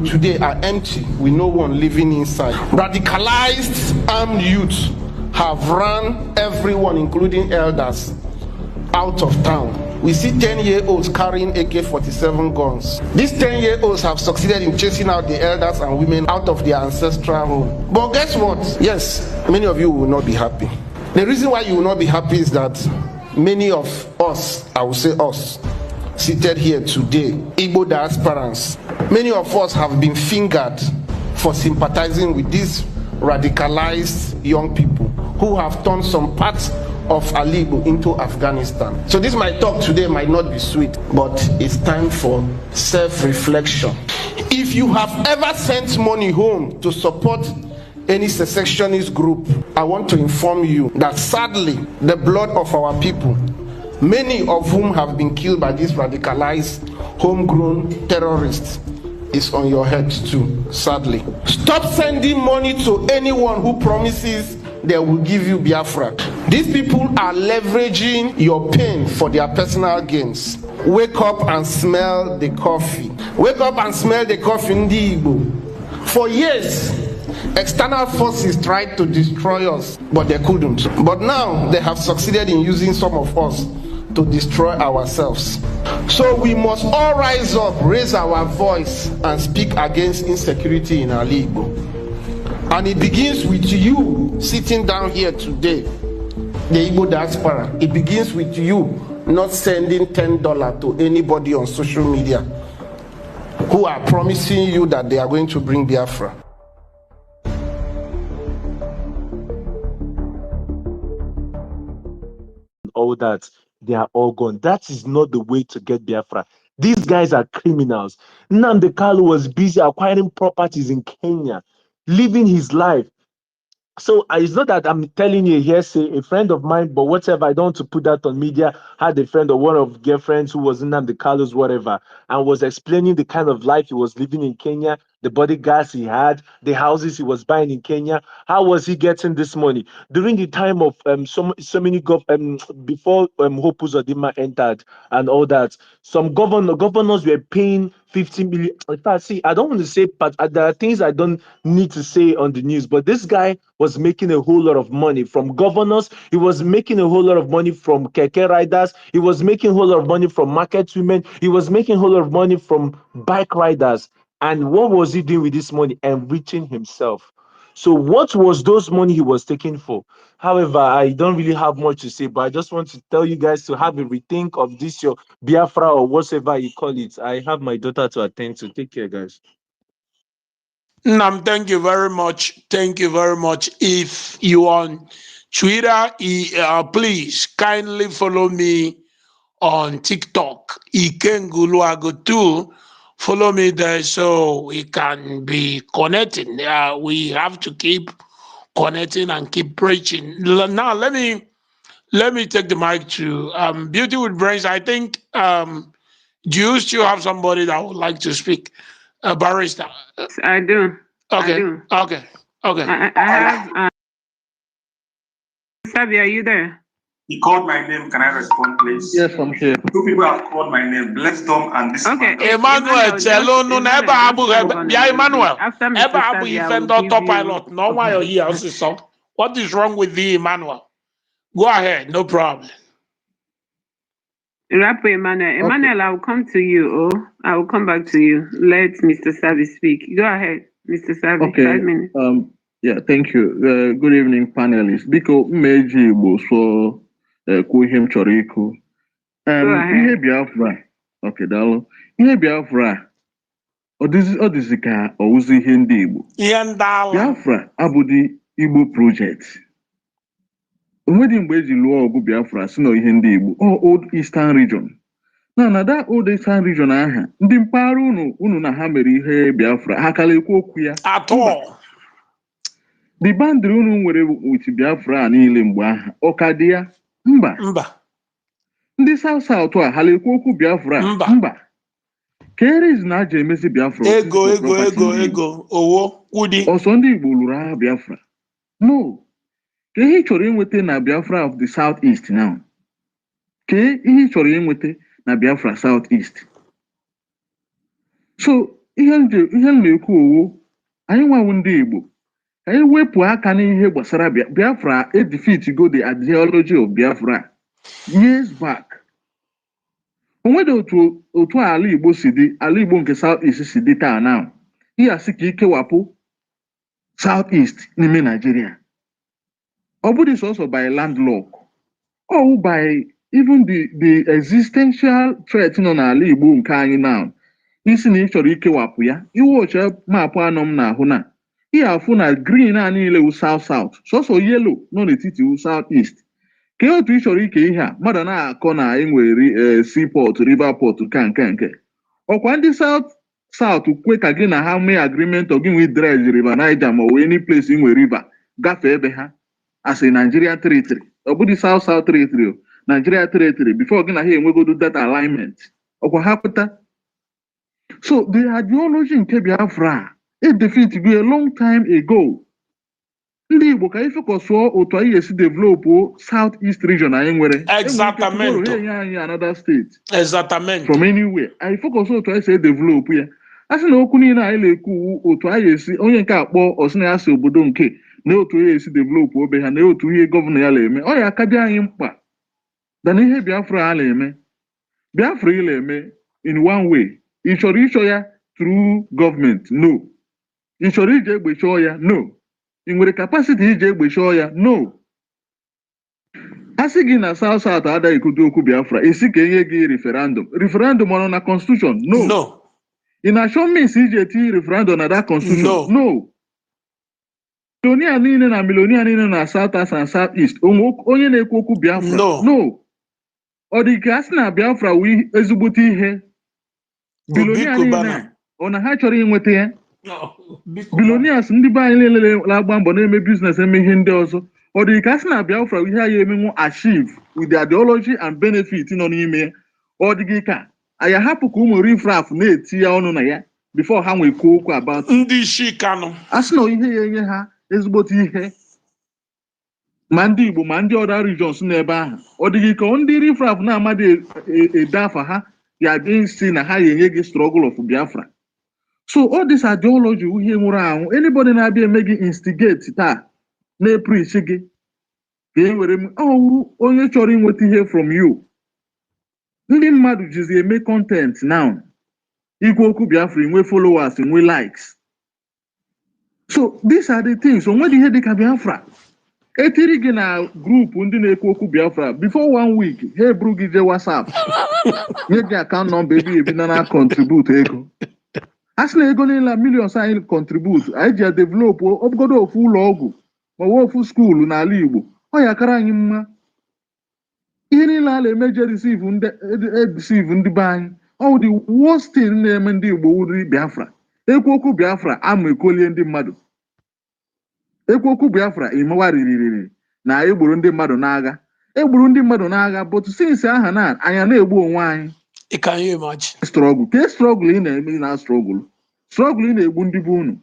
today are empty with no one living inside. Radicalized armed youth have run everyone, including elders, out of town. We see 10-year-olds carrying AK-47 guns. These 10-year-olds have succeeded in chasing out the elders and women out of their ancestral home. But guess what? Yes, many of you will not be happy. The reason why you will not be happy is that many of us, I will say us, seated here today, Igbo diasporans, many of us have been fingered for sympathizing with these radicalized young people who have turned some parts of Alibo into Afghanistan. So this my talk today might not be sweet, but it's time for self-reflection. If you have ever sent money home to support any secessionist group, I want to inform you that sadly, the blood of our people, many of whom have been killed by these radicalized, homegrown terrorists, is on your head too, sadly. Stop sending money to anyone who promises they will give you Biafra. These people are leveraging your pain for their personal gains. Wake up and smell the coffee. Wake up and smell the coffee in the Igbo. For years, external forces tried to destroy us, but they couldn't. But now they have succeeded in using some of us to destroy ourselves. So we must all rise up, raise our voice, and speak against insecurity in Alibo. And it begins with you sitting down here today, the Igbo diaspora. It begins with you not sending $10 to anybody on social media who are promising you that they are going to bring Biafra. All that, they are all gone. That is not the way to get Biafra. These guys are criminals. Nnamdi Kanu was busy acquiring properties in Kenya, living his life. So it's not that I'm telling you here, say a friend of mine, but whatever, I don't want to put that on media, had a friend or one of girlfriends who was in the Carlos, whatever, and was explaining the kind of life he was living in Kenya, the bodyguards he had, the houses he was buying in Kenya. How was he getting this money? During the time of so many before Hope Uzodinma entered and all that, some governors were paying 50 million. In fact, see, I don't want to say, but there are things I don't need to say on the news, but this guy was making a whole lot of money from governors. He was making a whole lot of money from keke riders. He was making a whole lot of money from market women. He was making a whole lot of money from bike riders. And what was he doing with this money? Enriching himself. So what was those money he was taking for? However, I don't really have much to say, but I just want to tell you guys to have a rethink of this, your Biafra or whatever you call it. I have my daughter to attend to. Take care, guys. Nam, thank you very much. Thank you very much. If you on Twitter, please kindly follow me on TikTok. Ikenguluago too. Follow me there so we can be connecting. We have to keep connecting and keep preaching. Now let me take the mic to Beauty with Brains. I think do you still have somebody that would like to speak? Barrister. I do. Okay. I do. Okay. I have. Sabi, are you there? He called my name. Can I respond, please? Yes, I'm here. Two people have called my name. Bless them and this. Okay. Emmanuel, tell no never abu. Yeah, Emmanuel. After Ever Mr. abu Sabi, I defend will give autopilot. you. No why you're here, also. What is wrong with thee, Emmanuel? Go ahead, no problem. Rapo Emmanuel. Emmanuel, I will come to you. Oh, I will come back to you. Let Mr. Sabi speak. Go ahead, Mr. Sabi. Okay. 5 minutes. Yeah, thank you. Good evening, panelists. Biko mmeji Igbo so kwuo ihe m chọrọ ikwu. Ihe Biafra. Okay, daalụ. Ihe Biafra ọ dịzị ka ọwụzụ ihe ndị Igbo. Biafra abụghị Igbo project. Onwedị mgbe eji lụọ ọgụ Biafra si na ihe ndị Igbo. Old Eastern Region. Na that Old Eastern Region aha, ndị mpaghara unu na ha mere ihe Biafra, ha kala ekwu okwu ya. At all. The boundary unu nwere with Biafra niile mgbe aha, ọ ka dị ya? Mba. Ndị South a ha ekwu okwu Biafra? Mba. Keres na aja emezi Biafra. Ego. Owo, kwudi. Ọsọ ndị Igbo lụrụ agha Biafra. No. Ke ihe chọrọ inwete na Biafra of the Southeast now? Ke ihe chọrọ inwete na Biafra Southeast? So, ihe na-ekwu owo anyị nwawu ndị Igbo ka anyị wepụ aka n'ihe gbasara Biafra defeat go the ideology of Biafra years back. Onwede otu ala Igbo si dị, ala Igbo nke South East si dị taa now. Ihe asị ka ikewapụ South East n'ime Nigeria. Ọ bụghị sọsọ by landlock, or by even the existential threat nọ n'ala Igbo nke anyị now. Isi na ị chọrọ ikewapụ ya, iwe oche maapụ anọ m n'ahụ na ihe afụ na green a niile wu South South, sọsọ yellow nọ n'etiti wu South East. Ka otu ị chọrọ ike ihe a mmadụ na-akọ na enwere seaport, river port nke ọkwa ndị South kwe ka gị na ha mee agreement ọ gị nwee dredge river Niger ma ọ any place inwe river gafee ebe ha as a Nigeria territory. Ọ bụghị South territory, Nigeria territory, before gị na ha enwegodo data alignment ọkwa ha pụta. So the ideology nke Biafra defeat go a long time ago. Ndị Igbo ka ifekọsụọ otu anyị esi develop South East region anyị nwere. Exactamente. Anyị another state. Exactamente. From anywhere. Anyị focus otu anyị esi develop ya. A sị na okwu niile anyị na-ekwu otu anyị esi onye nke akpọ ọsị na ya si obodo nke na otu onye esi develop obe ha na otu ihe gọvanọ ya na-eme. Ọ ya aka dị anyị mkpa dana ihe Biafra ya na-eme. Biafra ya na-eme in one way. Ị chọrọ ịchọ ya through government? No. Ị chọrọ ije egbe chọọ ya? No. Ị nwere capacity ije egbe chọọ ya? No. A sị gị na South adaghị ekudo okwu Biafra, esi ka enye gị referendum ọnụ na constitution? No. Ị na-achọ means ije eti referendum na that constitution? No. Milonia niile na South and South East onye na-ekwu okwu Biafra? No. Ọ dị ka a sị na Biafra wee ezigbote ihe bilonia niile ọ na ha chọrọ inweta ya? Billionaires ndị be anyị niile na-agba mbọ na-eme business eme ihe ndị ọzọ. Ọ dị ka a sị na Biafra ihe anyị emenwu achieve with the ideology and benefit nọ n'ime ya. Ọ dị gị ka anyị hapụ ka ụmụ rifraf na-eti ya ọnụ na ya before ha nwee kwuo okwu about ndị isi Kano. A sị na ihe ya enye ha ezigbote ihe ma ndị Igbo ma ndị other regions n'ebe ahụ. Ọ dị gị ka ndị rifraf na-amadị ede afa ha ya dị si na ha enye gị struggle of Biafra. So all this ideology ihe nwụrụ anwụ, anybody na-abịa eme gị instigate taa na-preach gị ka e were onye chọrọ inweta ihe from you. Ndị mmadụ jizi eme content now, ikwu okwu Biafra, inwe followers, inwe likes. So these are the things. Onwe dị ihe dịka Biafra etiri gị na grupu ndị na-ekwu okwu Biafra before 1 week ha eburu gị je WhatsApp nye gị account number ebi na contribute ego. A sị na ego niile millions anyị contribute anyị ji develop obodo ofu ụlọ ọgwụ ma ofu skuulu n'ala Igbo. Ọ ya kara anyị mma. Ihe niile a na-emeje deceive ndị be anyị. Ọ the worst thing na-eme ndị Igbo wuri Biafra. Ekwu okwu Biafra ama ekolie ndị mmadụ. Ekwu okwu Biafra imewa ririri na egburu ndị mmadụ n'agha. Egburu ndị mmadụ n'agha, but since aha na anya na-egbu onwe anyị. Can you imagine? Struggle. Ke struggle ị na-eme na struggle. Struggle ị na-egbu ndị bụ unu.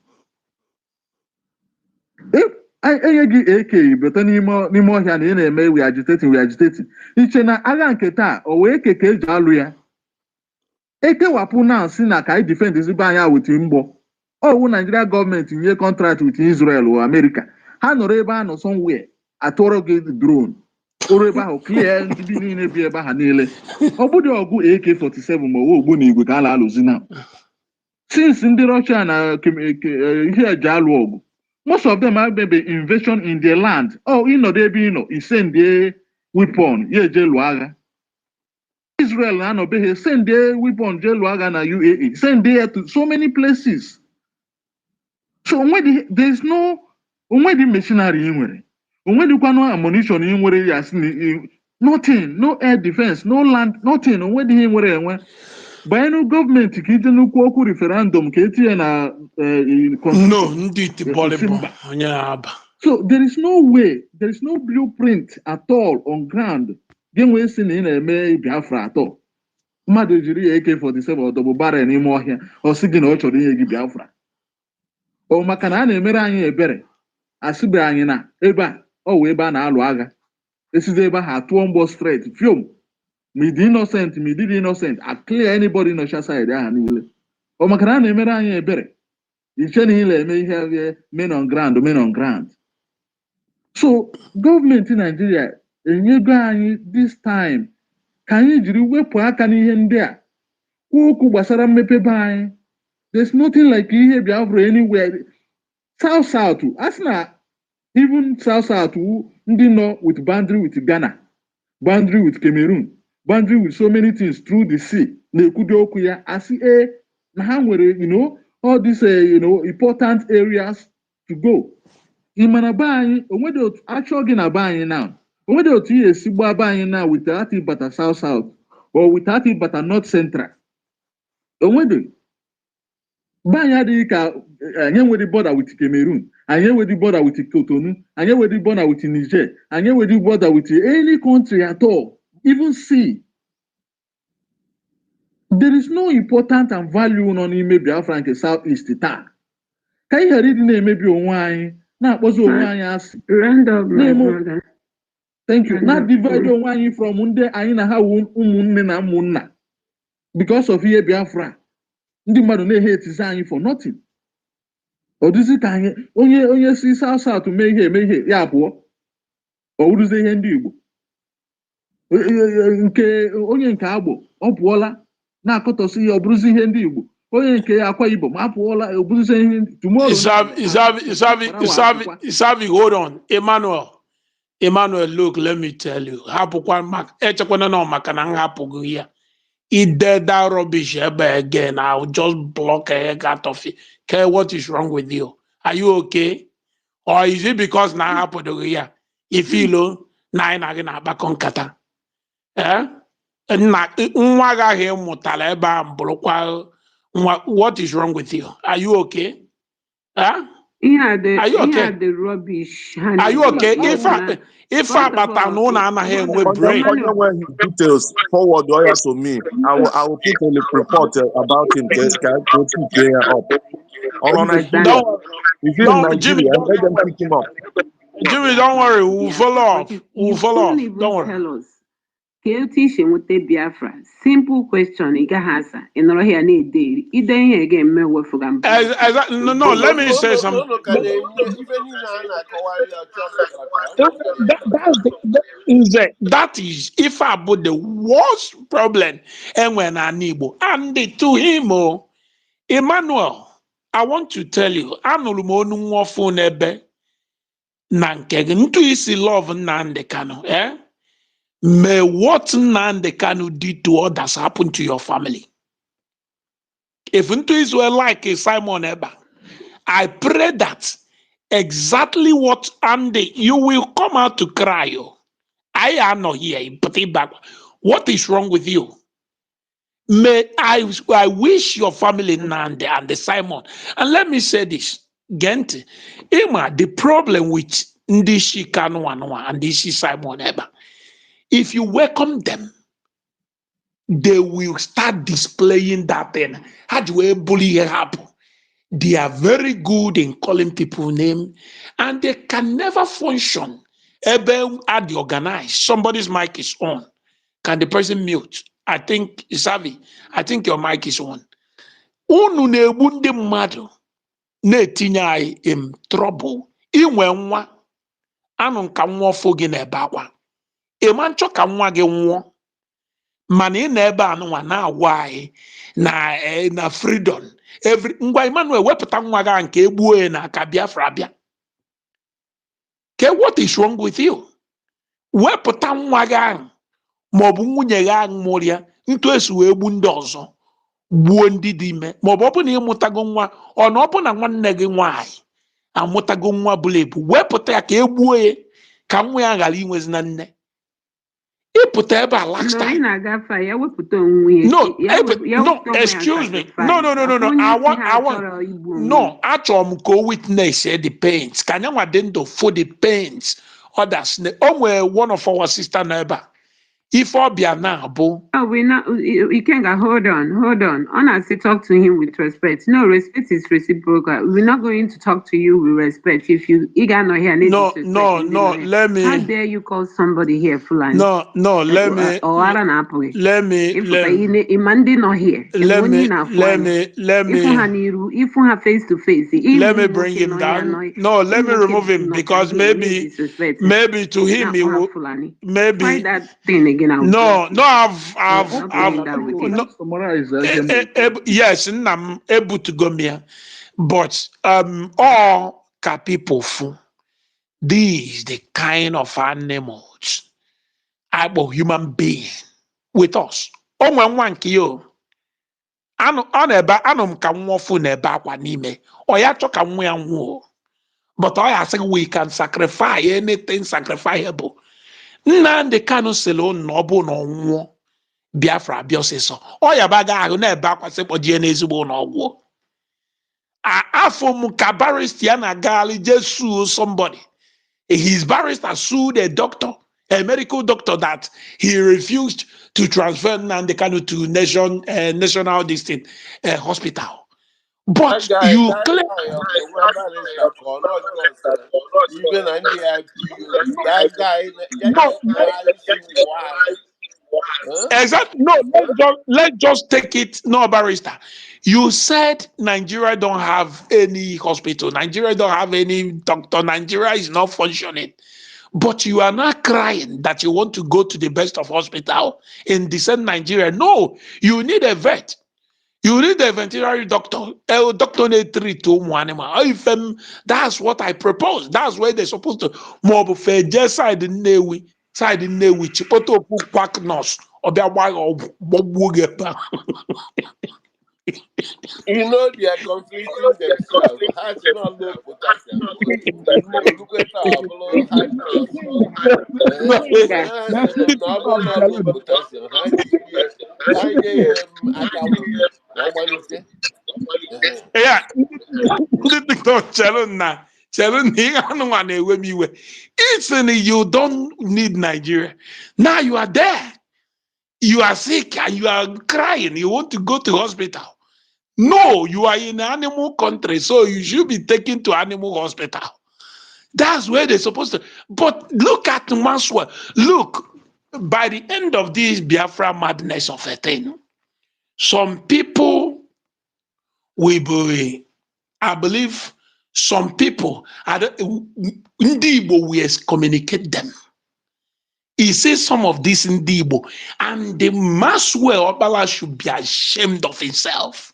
Enye gị AK bata n'ime ọhịa na ị na-eme we agitating. Iche na agha nke taa o wee eke ka eji alụ ya. Ekewapụ na si na ka anyị defend ezigbo anya with mgbọ. Ọwụ Nigeria gọọmenti nye contract with Israel or America. Ha nọrọ ebe a nọ somewhere atụrụ gị drone. Oro ebe ahụ clear ndị bi niile bi ebe ha niile. Ọ bụdị ọgụ AK-47 ma ogbu na igwe ka a na-alụzi na. Since ndị Russia na ihe eji alụ ọgụ, most of them have been invasion in their land. Ịnọdụ ebe ịnọ, send weapon ya eje lụọ agha. Israel na-anọbeghị send weapon je lụọ agha na UAE, send to so many places. So there's no onwedi machinery ị nwere. Onwedikwanụ ammunition ị nwere ya si nothing, no air defense, no land, nothing. Onwedi ihe nwere enwe. Banyere gọọmenti ka ije n'ukwu okwu referendum ka etinye na so there is no way, there is no blueprint at all on ground ga-enwe si na ị na-eme Biafra atọ. Mmadụ jiri ya AK-47 ọdọbụ bara n'ime ọhịa ọ sị gị na ọ chọrọ inye gị Biafra. Ọ maka na a na-emere anyị ebere asịbe anyị na ebe a ọ wee ebe a na-alụ agha esizi ebe ha atụọ mgbọ straight fiom ma ịdị innocent ma ịdị innocent, a clear anybody nọcha side aha niile. ọ maka na a na-emere anyị ebere iche na ile eme ihe men on ground. So gọọmenti Nigeria enyego anyị this time ka anyị jiri wepụ aka n'ihe ndị a kwuo okwu gbasara mmepe be anyị. There's nothing like ihe Biafra anywhere. South as na even South ndị nọ with boundary with Ghana, boundary with Cameroon, boundary with so many things through the sea na-ekwudo okwu ya asị na ha nwere all these important areas to go. Imana be anyị onwede otu achọ gị na be anyị now, onwede otu ihe esi gbaa be anyị now with ati bata South or with ati bata North Central. Onwede be anyị adịghị ka anyị nwere border with Cameroon, anyị nwere border with Cotonou, anyị nwere border with Niger, anyị nwere border with any country at all, even sea. There is no important and value nọ n'ime Biafra nke South East taa. Ka anyị ghara ịdị na-emebi onwe anyị, na-akpọzi onwe anyị asị. Thank you. Na-divide onwe anyị from ndị anyị na ha wu ụmụnne na ụmụnna because of ihe Biafra. Ndị mmadụ na-ehetizi anyị for nothing. Ọ dịzị ka anyị onye si South mee ihe ya abụọ ọ wụrụzie ihe ndị Igbo. Nke onye nke Agbo ọ pụọla na-akọtọsị ihe ọ bụrụzi ihe ndị Igbo. Onye nke Akwa Ibom apụọla ọ bụrụzi ihe tomorrow. Isavi, hold on. Emmanuel, look, let me tell you. Hapụkwa echekwana na maka na nhapụgo ya. If that rubbish again, I'll just block a egg out of it. Okay, what is wrong with you? Are you okay? Or is it because now happened here? If you know, nine again back on kata. What is wrong with you? Are you okay? Are you okay? The rubbish. Are you okay? If I brain details forward to me, I will put a report about him. Jimmy, let them pick him up. Jimmy, don't worry, we'll follow up. We'll follow up. Don't worry. Tell us. With the Biafra. Simple question. You can answer. In all here, need day. It then again, me work for them. No. Let me say something. That is if I put the worst problem, and when I need and to him, Emmanuel, I want to tell you, I'm no more phone ebe. Nankeg into isi love Nande Kano, May what Nande Kano did to others happen to your family. If into Israel like a Simon Eba, I pray that exactly what Andy, you will come out to cry. I am not here, put it back. What is wrong with you? May I wish your family Nande and the Simon. And let me say this, Gente, Emma, the problem with Ndishi Kanwanwa and Ndishi Simon Eba, if you welcome them, they will start displaying that thing. How do we bully happen? They are very good in calling people names, and they can never function. Ebe at the organize. Somebody's mic is on. Can the person mute? I think, Isavi, I think your mic is on. Unu na-egbu mmadụ na-etinye anyị in trouble. Inwe nwa anụ nka nwa ọfụ gị na-ebe akwa. Ịma nchọ ka nwa gị nwụọ. Mana ị na-ebe anụnwa na-agwa anyị na freedom. Ngwa Emmanuel wepụta nwa gị nke egbuo ya na ka Biafra bịa. What is wrong with you? Wepụta nwa gị ahụ maọbụ nwunye gị ahụ mụrụ ya ntu esi wee gbu ndị ọzọ gbuo ndị dị ime maọbụ ọ bụ na ịmụtago nwa ọ na ọ bụ na nwanne gị nwaanyị amụtago nwa bụla ebu wepụta ya ka egbuo ya ka nwa ya ghara inwezi na nne ịpụta ebe a last time. No, excuse me. No. No, achọrọ m ka o witness the pains. Ka anyị nwa dị ndụ for the pains others. O nwere one of our sister na ebe a. If Obia now, bo. Oh, we not. You can't go. Hold on. Honestly, talk to him with respect. No, respect is reciprocal. We're not going to talk to you with respect if you got no here. No. Let me. How dare you call somebody here Fulani? No. Let me. Let me. Imandi not here. Let me. If we have face to face, let me bring him down. No, let me remove him because maybe to him he will. Maybe. Try that thing again. No, I've summarize yes, I'm able to go here, but all ka people fu. These the kind of animals abo human being with us. O nwe nwa nke yo. Ọ na-ebe anụ m ka nwa ofu na-ebe akwa n'ime. Ọ ya chọ ka nwa ya nwụọ. But I say we can sacrifice anything sacrificable. Nnamdi Kanu sịrị unu na ọ bụ na ọ nwụọ Biafra abịa ọsịsọ. Ọ ya baga ahụ na-ebe akwa sị kpọjie n'ezigbo ụlọ ọgwụ. Afọ m ka barrister ya na-agagharị jesu somebody. His barrister sued a doctor, a medical doctor, that he refused to transfer Nnamdi Kanu to national district hospital. But you claim even on the IPU, that guy, exactly. No, let's just take it. No, barrister. You said Nigeria don't have any hospital. Nigeria don't have any doctor. Nigeria is not functioning. But you are not crying that you want to go to the best of hospital in the same Nigeria. No, you need a vet. You need a veterinary doctor. A doctor need treat to one animal. That's what I propose. That's where they're supposed to more fair just side in Newi. Side in Newi. Chipoto quack nurse. Or be a while you know they are conflicting themselves. Has not low potassium. Look at our low high potassium. Yeah. You don't need Nigeria. Now you are there. You are sick and you are crying. You want to go to hospital. No, you are in an animal country, so you should be taken to animal hospital. That's where they're supposed to. But look at Maswa. Look, by the end of this Biafra madness of a thing, some people will be, I believe, some people, Ndibo will excommunicate them. He says some of this in Ndibo, and the Maswa Obala should be ashamed of himself.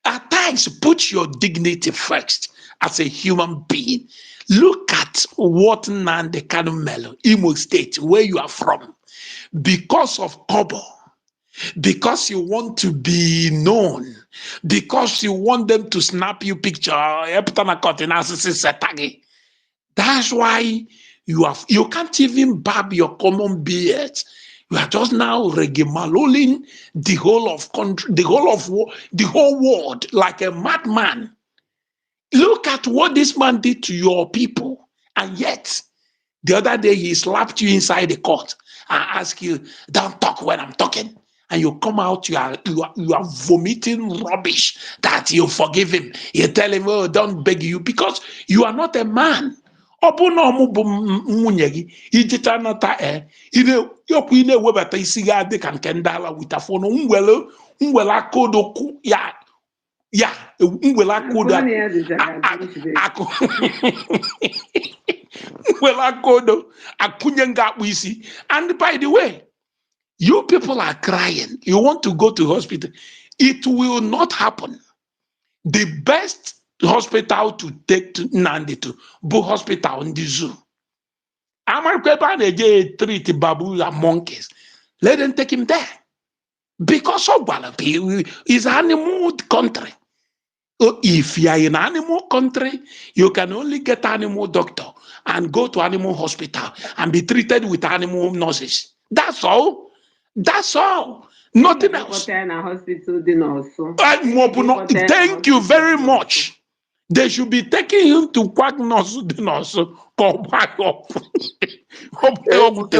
At times, put your dignity first as a human being. Look at what Nnamdi Kanu Melo, Imo State, where you are from, because of Kobo, because you want to be known, because you want them to snap you picture. That's why you can't even barb your common beard. You are just now regimalolling the whole of country, the whole world like a madman. Look at what this man did to your people, and yet the other day he slapped you inside the court and asked you, "Don't talk when I'm talking." And you come out, you are vomiting rubbish that you forgive him. You tell him, "Oh, don't beg you," because you are not a man. Ijita nata yokwu ị na-ewebata isi gị adị ka nke ndị ala witafon ngwele akodo ngwele akodo akunye nga akpụ isi. And by the way, you people are crying. You want to go to hospital. It will not happen. The best hospital to take to Nnamdi to Bo Hospital in the zoo. They treat baboons and monkeys. Let them take him there. Because of Wallapie is an animal country. If you are in animal country, you can only get animal doctor and go to animal hospital and be treated with animal nurses. That's all. That's all. Nothing else. Thank you very much. They should be taking him to quack nurse, call back up. Ebuko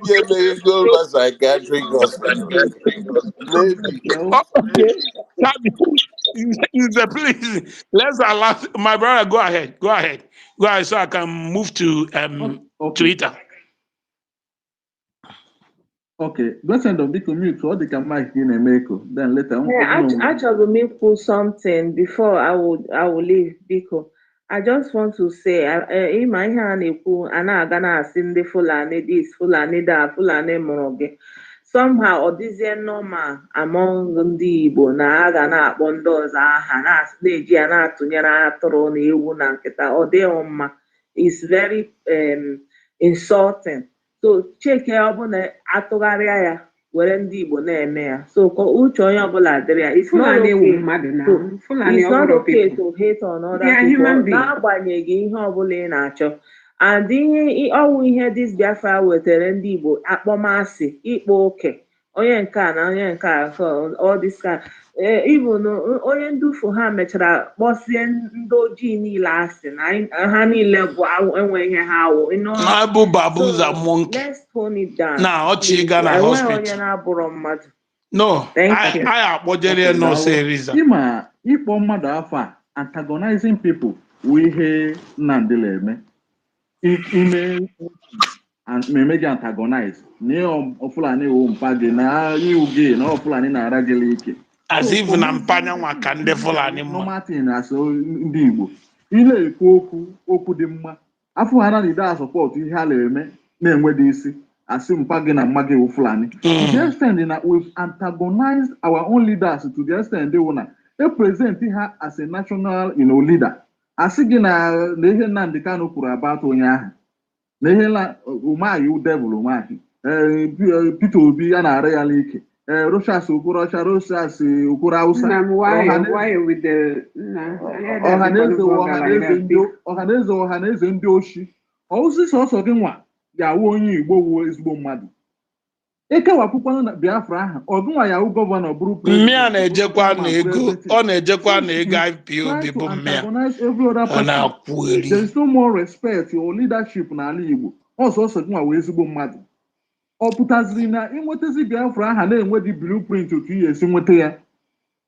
be a go to psychiatric hospital. Maybe. Okay. Please, let's allow my brother. Go ahead. Go ahead. Go ahead, so I can move to Twitter. Okay, go send a big mute so they can mic in a meko. Then later. Actually, me put something before I will leave Biko. I just want to say, in my hand, ana gana asinde Fulani this, Fulani that, Fulani moroge. Somehow, or this is normal among the Igbo na aga na-akpọ ndị ọzọ aha na-eji ya na-atụnyere atụrụ na ewu na nkịta ọ dịghị mma. It's very insulting. So cheke ọ bụla atụgharịa ya were ndị Igbo na-eme ya. So uche onye ọbụla dịrị ya. It's not okay to hate on other people n'agbanyeghị ihe ọbụla ị na-achọ. And ọwụ ihe dis Biafra wetara ndị Igbo akpọmasị ịkpa oke onye nke a na onye nke a all this kind. Even onye ndufu ha mechara kpọsie ndị ojii niile asị na ha niile bụ enwe ihe ha awụ. Let's tone it down. Onye na-abụrụ mmadụ. No, I apologize. No, serious. Ima ịkpọ mmadụ afọ a antagonizing people ihe Nnamdi eme. Ime memeji antagonize na Fulani mpage na iwu gị na Fulani na-ara gị ike. As if na mpanya nwa ka ndị Fulani mma. Martin asọ ndị Igbo ile ekwu okwu dị mma afọ ha na ide support ihe ha na-eme na-enwede isi asị mpage na mma gị Fulani. To the extent that we've antagonized our own leaders to the extent they wanna represent her as a national leader. Asị gị na ihe Nnamdi Kanu kwuru about onye ahụ na ihe la umahi devil umahi Peter Obi a na-ara ya ike Rochas Okoro Hausa ọhaneze ndị oshi ọwụzi sọsọ gị nwa ga-awụ onye Igbo wuo ezigbo mmadụ ekewapụkwanụ na Biafra ahụ ọgụnwa ya wụ gọvanọ bụrụ mmịa na-ejekwa na ego ọ na-ejekwa na ego IPOB bụ mmịa ọ na-akwụ eri. There is no more respect or leadership n'ala Igbo ọsọsọ gị nwa wee ezigbo mmadụ ọ pụtaziri na ịnwetazi Biafra aha na-enwe dị blueprint otu ihe esi nweta ya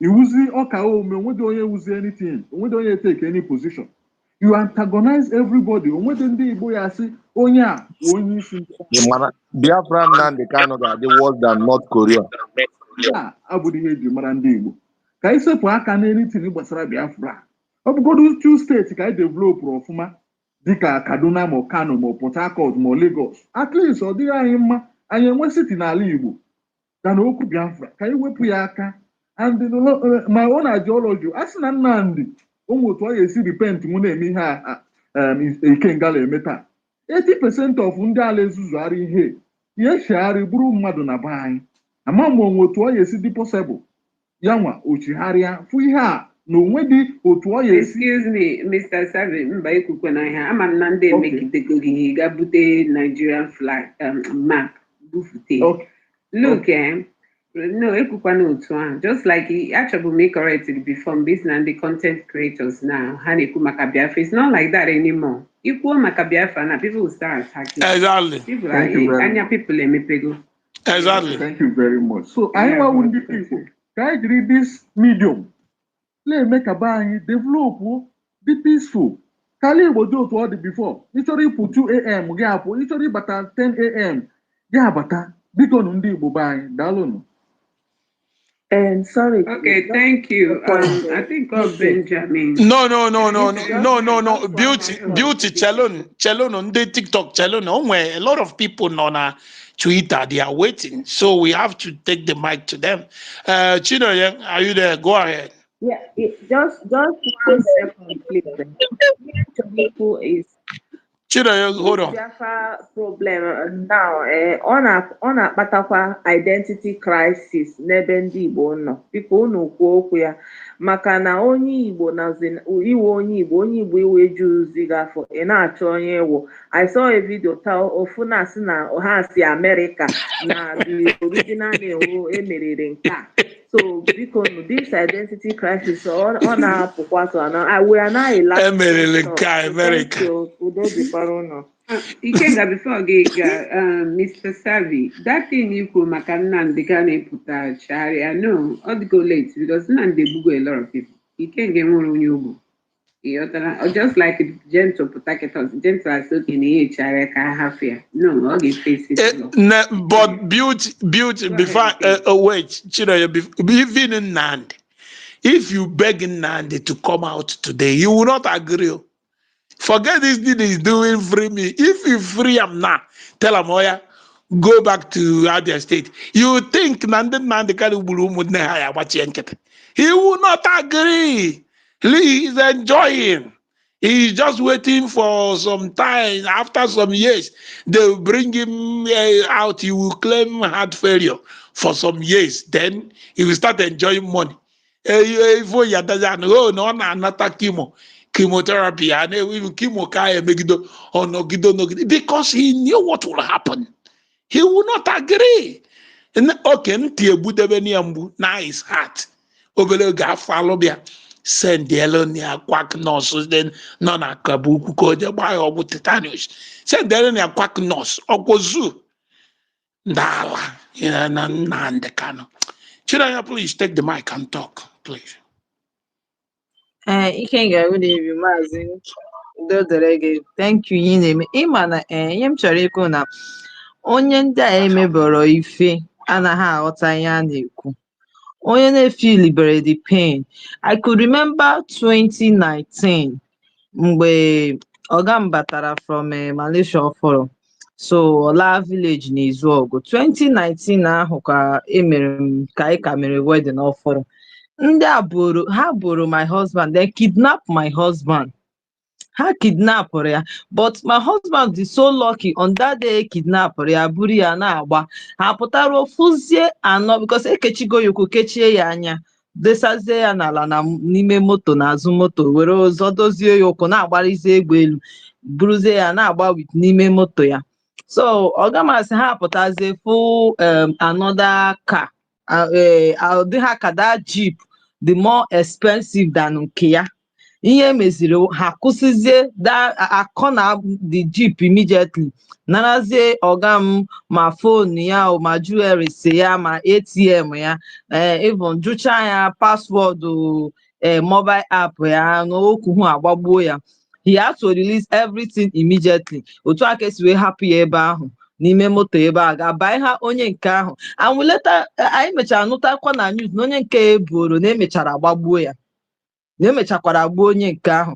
iwuzi ọka ome onwede onye wuzi anything onwede onye take any position. You antagonize everybody. Onwede ndị Igbo ya asị onye a onye isi Biafra Nnamdi Kanu ga-adị worse than North Korea. Ya abụghị ihe eji mara ndị Igbo ka anyị sepụ aka n'anything gbasara Biafra. Ọ bụgodu two steeti ka anyị develop ọfụma dịka Kaduna ma Kano ma Port Harcourt ma Lagos. At least ọ dịghị anyị mma anyị enwe siti n'ala Igbo ka na okwu Biafra ka anyị wepụ ya aka. And my own ideology asị na Nnamdi ụmụ otu ọ ga-esi repent mụ na-eme ihe a Ikengala eme taa 80% of ndị ala ezuzugharị ihe chegharị bụrụ mmadụ na be anyị ama m onwe otu ọ ga-esi dị possible ya nwa ochigharịa fụ ihe a na onwe dị otu ọ ga-esi. Excuse me, Mr. Savi, mba ikwukwe na ihe ama m na ndị emegidego gị ga bute Nigerian flag map bufute. Look, no, just like actually make corrected before business and the content creators now. Haneku Makabiafra. It's not like that anymore. Equal Makabiafra now people will start attacking. Exactly. People are people exactly. Thank you very much. So I want the people. Can I read this medium? Let make a buying develop, be peaceful. Kali will do to all the before. Literally put 2 a.m. Gap, literally but at 10 a.m. Yeah, but because undi bubai dalono. And sorry. Okay, thank you. I think of Benjamin. No. Beauty, Chelon on the TikTok, Chelon, where a lot of people on Twitter, they are waiting. So we have to take the mic to them. Chino, are you there? Go ahead. Yeah, just 1 second, please. People is hold on. Problem now on a patakwa identity crisis n'ebe ndị Igbo nọ biko unu kwuo okwu ya maka na onye Igbo na iwe onye Igbo iwe juzi gafọ ị na-achọ onye ewo. I saw a video ofu na asị na ha si America na the original ewo emerere nke a. So biko this identity crisis ọ na-apụkwa so we are not emerere nke America. Ikenga before Mr. Savvy, that thing you could Nnamdi Kanu put Chari, I know, all go late because Nnamdi bugo a lot of people. You can't get more on you. Or just like gentle protectors, gentle as in the Chari half here. No, I'll get faces. But beauty before wait, even in Nandi. If you beg Nandi to come out today, he will not agree. Forget this thing he's doing, free me. If you free him now, tell him, oh yeah, go back to Abia State. You think Nandi he will not agree. He is enjoying. He's just waiting for some time. After some years, they will bring him out. He will claim heart failure for some years. Then he will start enjoying money. Oh, no, another chemotherapy and even chemo because he knew what will happen. He will not agree. And okay, now his heart. Send the Elonia quack nurses, then none a kabuku code by or with tetanus. Send the Elonia quack nurse or go zoo. Dala, nan the cano. Should I please take the mic and talk, please? Ikenga, good evening, Mazin. Thank you, Yineme. Imana, yem chọrọ na onye ndị a emebọrọ ife anaghị aghọta ihe a na-ekwu. Onye na-feel the pain. I could remember 2019 mgbe Oga m batara from Malaysia ọfụrụ. So Ola village n'izu ọgụ. 2019 ahụ ka anyị ka mere wedding ọfụrụ. Ndị a boro my husband, they kidnapped my husband. Ha kidnapụrụ ya, but my husband is so lucky on that day kidnapụrụ ya buru ya na-agba. Ha pụtara ofuzie anọ because ekechigo ya ukwu kechie ya anya desazie ya n'ala na n'ime moto n'azụ moto were ọzọ dozie ya ụkwụ na-agbarizie egbe elu buruzie ya na-agba n'ime moto ya. So Oga m asị ha pụtazie full another car. Ụdị ha ka that jeep the more expensive than nke ya. Ihe meziri ha kwụsịzie akọ na the jeep immediately narazie Oga m ma phone ya o ma jewelries ya ma ATM ya even jụcha ya password mobile app ya n'okwu hụ agbagbuo ya. He had to release everything immediately. Otu aka esi wee hapụ ya ebe ahụ n'ime moto ebe a ga-aba ha onye nke ahụ. And later anyị mechara nụtakwa na news na onye nke eboro na emechara agbagbuo ya. Na-emechakwara agbuo onye nke ahụ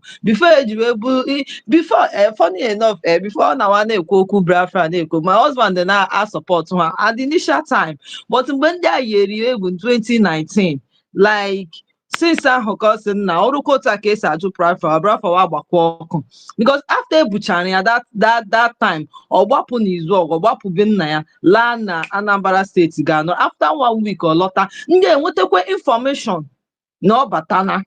before funny enough before na wa na-ekwu okwu Biafra na-ekwu my husband na support ha at the initial time, but mgbe ndị a yeri egwu 2019 like since ahụ ka ọ sị na ọrụkọta ka esi ajụ Biafra wa agbakwa ọkụ because after ebuchara ya that time ọ gbapụ n'izu ọgụ gbapụ be nna ya laa na Anambra steeti ga-anọ after 1 week ọ lọta ndị enwetakwa information na ọ batana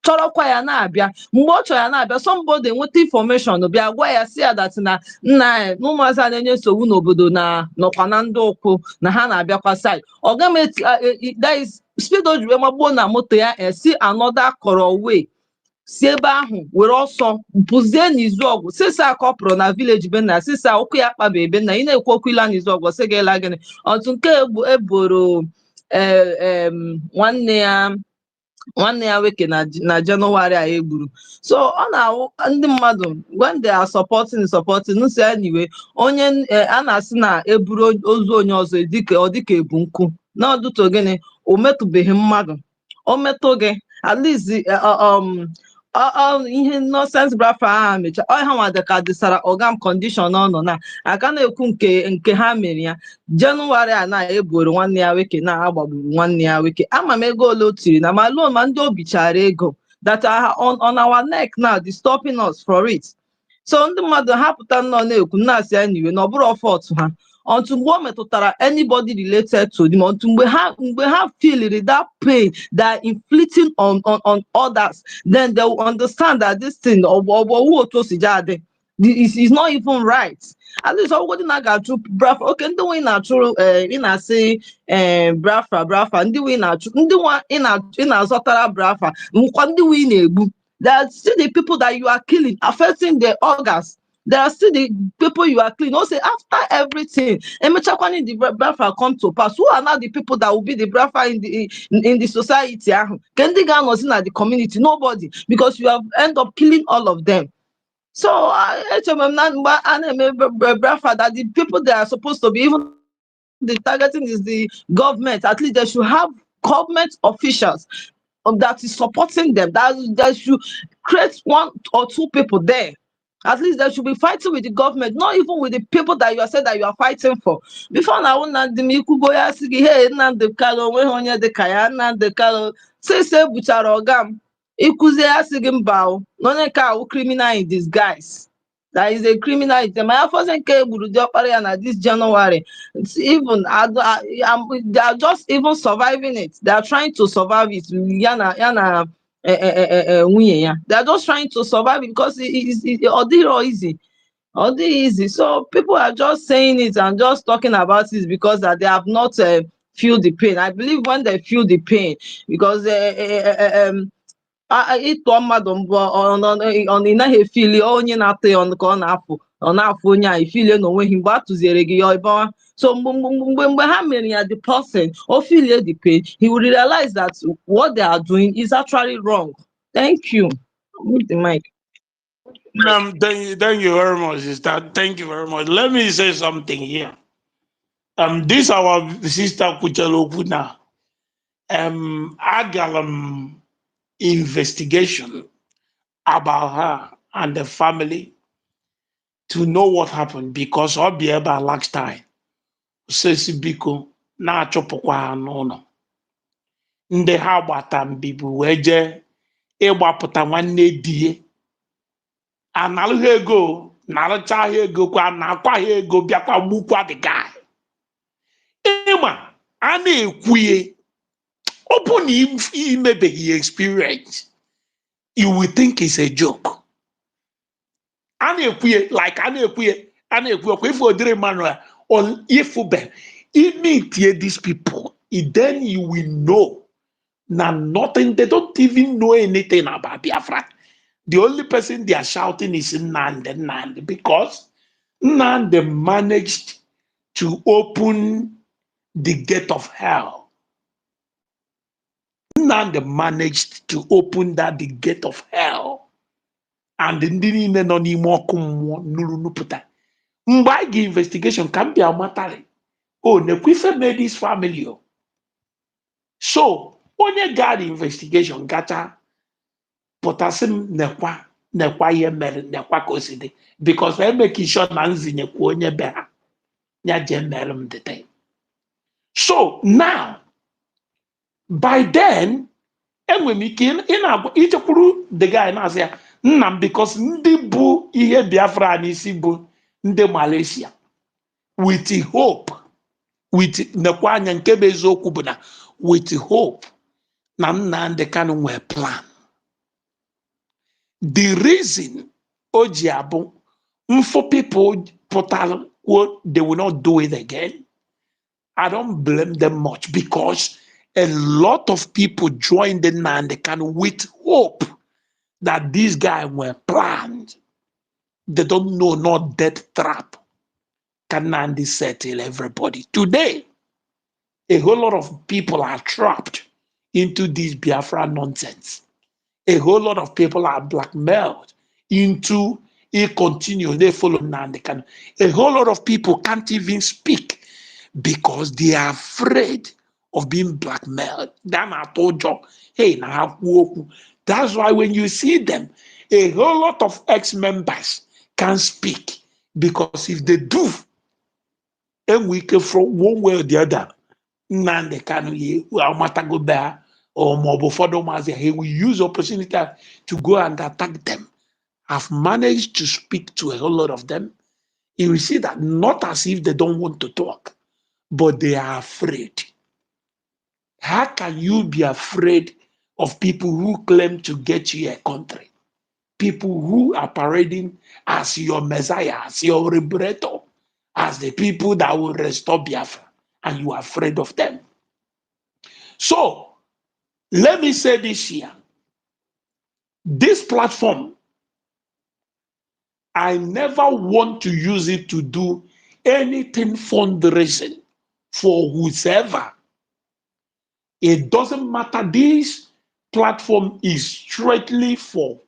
chọrọkwa ya na-abịa mgbe ọ chọrọ ya na-abịa somebody enweta information bịa gwa ya si ya that na nna ya na ụmụazị a na-enye nsogbu n'obodo na nọkwa na ndị ụkwụ na ha na-abịakwa side Oga m that is speed o ji wee magbuo na moto ya si another kọrọ way si ebe ahụ were ọsọ pụzie n'izu ọgwụ sisa akọpụrụ na village benna sisa ụkwụ ya kpaba ebe nna ị na-ekwu okwu ila n'izu ọgwụ sị ga-ela gịnị otu nke eboro nwanne ya nwoke na January a egburu. So ọ na-awụ ndị mmadụ when they are supporting nsi anyiwe onye a na-asị na eburu ozu onye ọzọ ọ dịka ebu nkụ na ọdụtụ gịnị o metụbeghị mmadụ o metụ gị at least ihe nonsense Biafra ha mecha ha nwade ka dịsara Oga m condition ọ nọ na aka na-ekwu nke ha mere ya January a na-eboro nwanne ya nwoke na-agbagburu nwanne ya nwoke ama m ego ole o tiri na ma loan ma ndị o bichara ego that are on our neck now they stopping us for it. So ndị mmadụ ha pụta nnọọ na-ekwu na-asị ya n'iwe na ọ bụrụ ọfọt ha until mgbe o metụtara anybody related to them until mgbe ha feel that pain that inflicting on others, then they will understand that this thing is not even right. At least ọgwụgwọ dị na ga-achụ Biafra oke ndị nwe na-achụrụ ị na-asị Biafra ndị nwe na-achụ ndị nwa ị na-azọtara Biafra nkwa ndị nwe na-egbu. That's still the people that you are killing, affecting their organs. There are still the people you are clean. Also, after everything, Emechakwane the Biafra come to pass. Who are now the people that will be the Biafra in the society? Kendi Gan was in the community. Nobody, because you have end up killing all of them. So that the people that are supposed to be even the targeting is the government. At least they should have government officials that is supporting them. That should create 1 or 2 people there. At least they should be fighting with the government, not even with the people that you are saying that you are fighting for. Before now, hey, say buchara ikuze asigi mbao, none ka criminal in disguise. That is a criminal. My first this January. It's even they are just even surviving it. They are trying to survive it. They are just trying to survive it because it's easy. Easy. So people are just saying it and just talking about it because that they have not feel the pain. I believe when they feel the pain, because ịtụọ mmadụ mbụ ọ naghị efili onye na-atụ ya ọnụ ka ọ na-afụ onye a ifilie na onweghị mgbe a tụziere gị ya ịbawa. So mgbe ha mere ya the person o filie the pain, he will realize that what they are doing is actually wrong. Thank you. Mute the mic. Thank you very much, sister. Thank you very much. Let me say something here. This our sister Kuchaloku now. I investigation about her and the family to know what happened, because I'll be able last time. Says Biko na chopokwa no. Ndị ha gbata mbibu wee jee ịgbapụta nwanne die. Analụghị ego, narụcha ha ego kwa na-akwa ha ego bịakwa gbukwa the guy. Ịma a na-ekwuye ọ bụ na imebeghị experience, you will think it's a joke. A na-ekwuye like a na-ekwuye kwa ife odiri Emmanuel on ifube imitie these people, then you will know na nothing, they don't even know anything about Biafra. The only person they are shouting is Njenje, because Njenje managed to open the gate of hell. Njenje managed to open the gate of hell. And ndị niile nọ n'ime ọkụ mmụọ nuru nupụta. Mgbe a ga investigation ka m bịa matari. Oh, nekwife made this family. So, onye gara investigation gacha pụtasị nekwa ihe mere, nekwa ka o si dị. Because I make sure na nzinyekwa onye be ha ya je mere m the thing. So, now, by then, enwe m ike ichekwuru the guy na-asị ya nna m, because ndị bụ ihe Biafra n'isi bụ ndị Malaysia, with hope, with nekwa anya nke bụ eziokwu bụ na with hope na Nnamdi Kanu nwere plan. The reason oji abụ mfo people pụtara kwuo they will not do it again, I don't blame them much, because a lot of people joined the Nnamdi Kanu with hope that these guys were planned. They don't know, not death trap. Can Nnamdi settle everybody? Today, a whole lot of people are trapped into this Biafra nonsense. A whole lot of people are blackmailed into a continue. They follow Nnamdi Kanu. A whole lot of people can't even speak because they are afraid of being blackmailed. Then I told you, hey, that's why when you see them, a whole lot of ex-members can't speak, because if they do, and we can from one way or the other, Nnamdi Kanu go there or more further, he will use opportunity to go and attack them. I've managed to speak to a whole lot of them. You will see that not as if they don't want to talk, but they are afraid. How can you be afraid of people who claim to get you a country? People who are parading as your Messiah, as your liberator, as the people that will restore Biafra, and you are afraid of them. So, let me say this here. This platform, I never want to use it to do anything fundraising for whoever. It doesn't matter. This platform is straightly for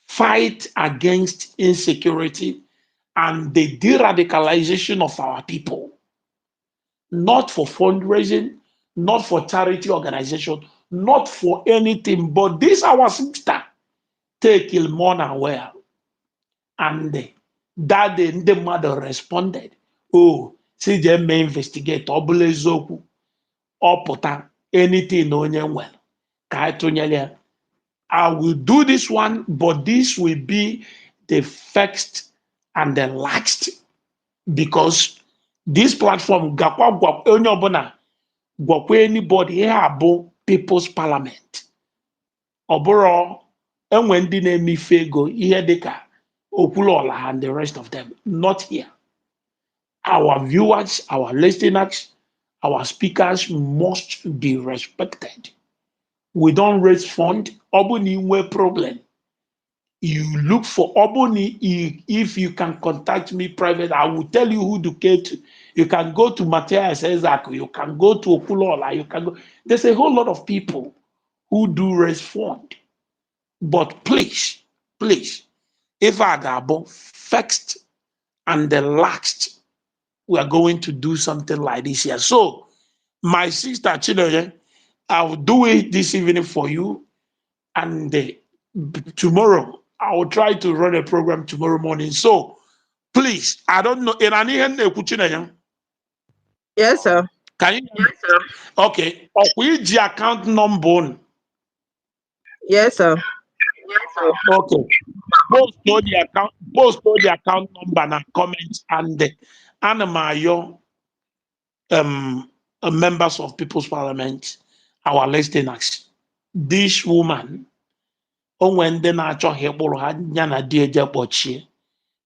fight against insecurity and the de-radicalization of our people. Not for fundraising, not for charity organization, not for anything, but this our sister take Ilmona well. And that day, the mother responded, oh, CJ may investigate, obulezoku, oputa, anything onye well. I will do this one, but this will be the first and the last because this platform gwakwa anybody here bụ People's Parliament. Oboro enwe ndị na-eme ife ego ihe dịka Okwuluola and the rest of them. Not here. Our viewers, our listeners, our speakers must be respected. We don't raise fund. Obuni we problem. You look for Obuni. If you can contact me private, I will tell you who to get to. You can go to Matthias Ezak. You can go to Okwuluola. You can go. There's a whole lot of people who do raise fund. But please, if I got first and the last, we are going to do something like this here. So, my sister Chinenye, I will do it this evening for you, and tomorrow I will try to run a program tomorrow morning. So, please, I don't know. Yes, sir. Can you? Yes, sir. Okay. Which account number? Yes, sir. Okay. Post all the account number and comments and Anamayo members of People's Parliament, our listeners. This woman, when they natural heboro had yana deje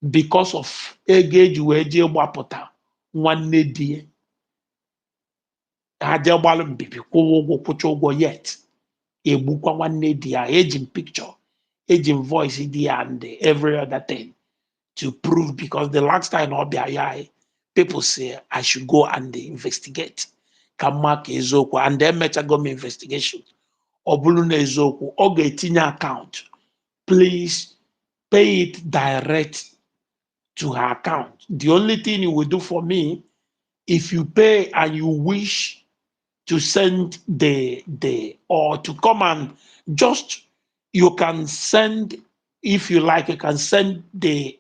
because of age weje wapota one die hajabalum bibi ko yet egbukwa one dia aging picture aging voice and every other thing to prove because the last time people say I should go and investigate. Kamak ezoku and then mecha go investigation. Obuluna ezoku oge etinye account. Please pay it direct to her account. The only thing you will do for me, if you pay and you wish to send or to come and just you can send if you like you can send the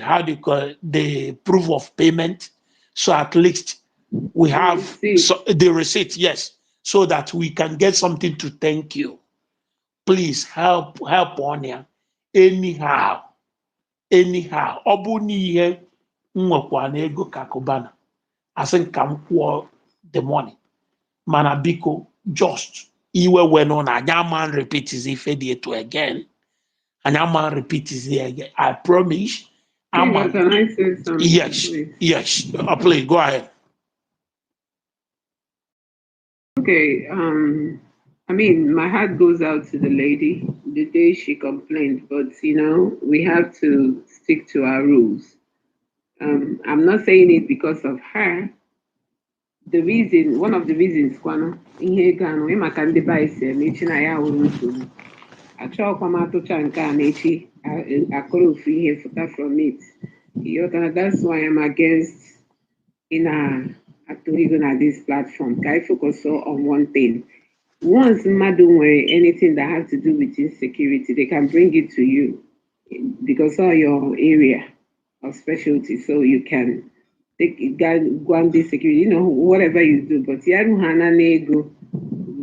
how do you call it, the proof of payment so at least we have the receipt, yes, so that we can get something to thank you. Please help on here anyhow obuni ihe nwekwa na ego kakubana asị nka m kwụọ the money mana biko just iwe weno na man repeat is ife dị etu again and man repeat is again. I promise. Can I say something? Yes. Please go ahead. Okay. I mean, my heart goes out to the lady the day she complained, but we have to stick to our rules. I'm not saying it because of her. One of the reasons, achọghịkwa m atụcha nke a n'echi akọrọ ofu ihe fụta from it. That's why I'm against atụrigo na this platform. Ka I focus on one thing. Once mmadụ nwere anything that has to do with insecurity, they can bring it to you because of your area of specialty, so you can go on this security, whatever you do. But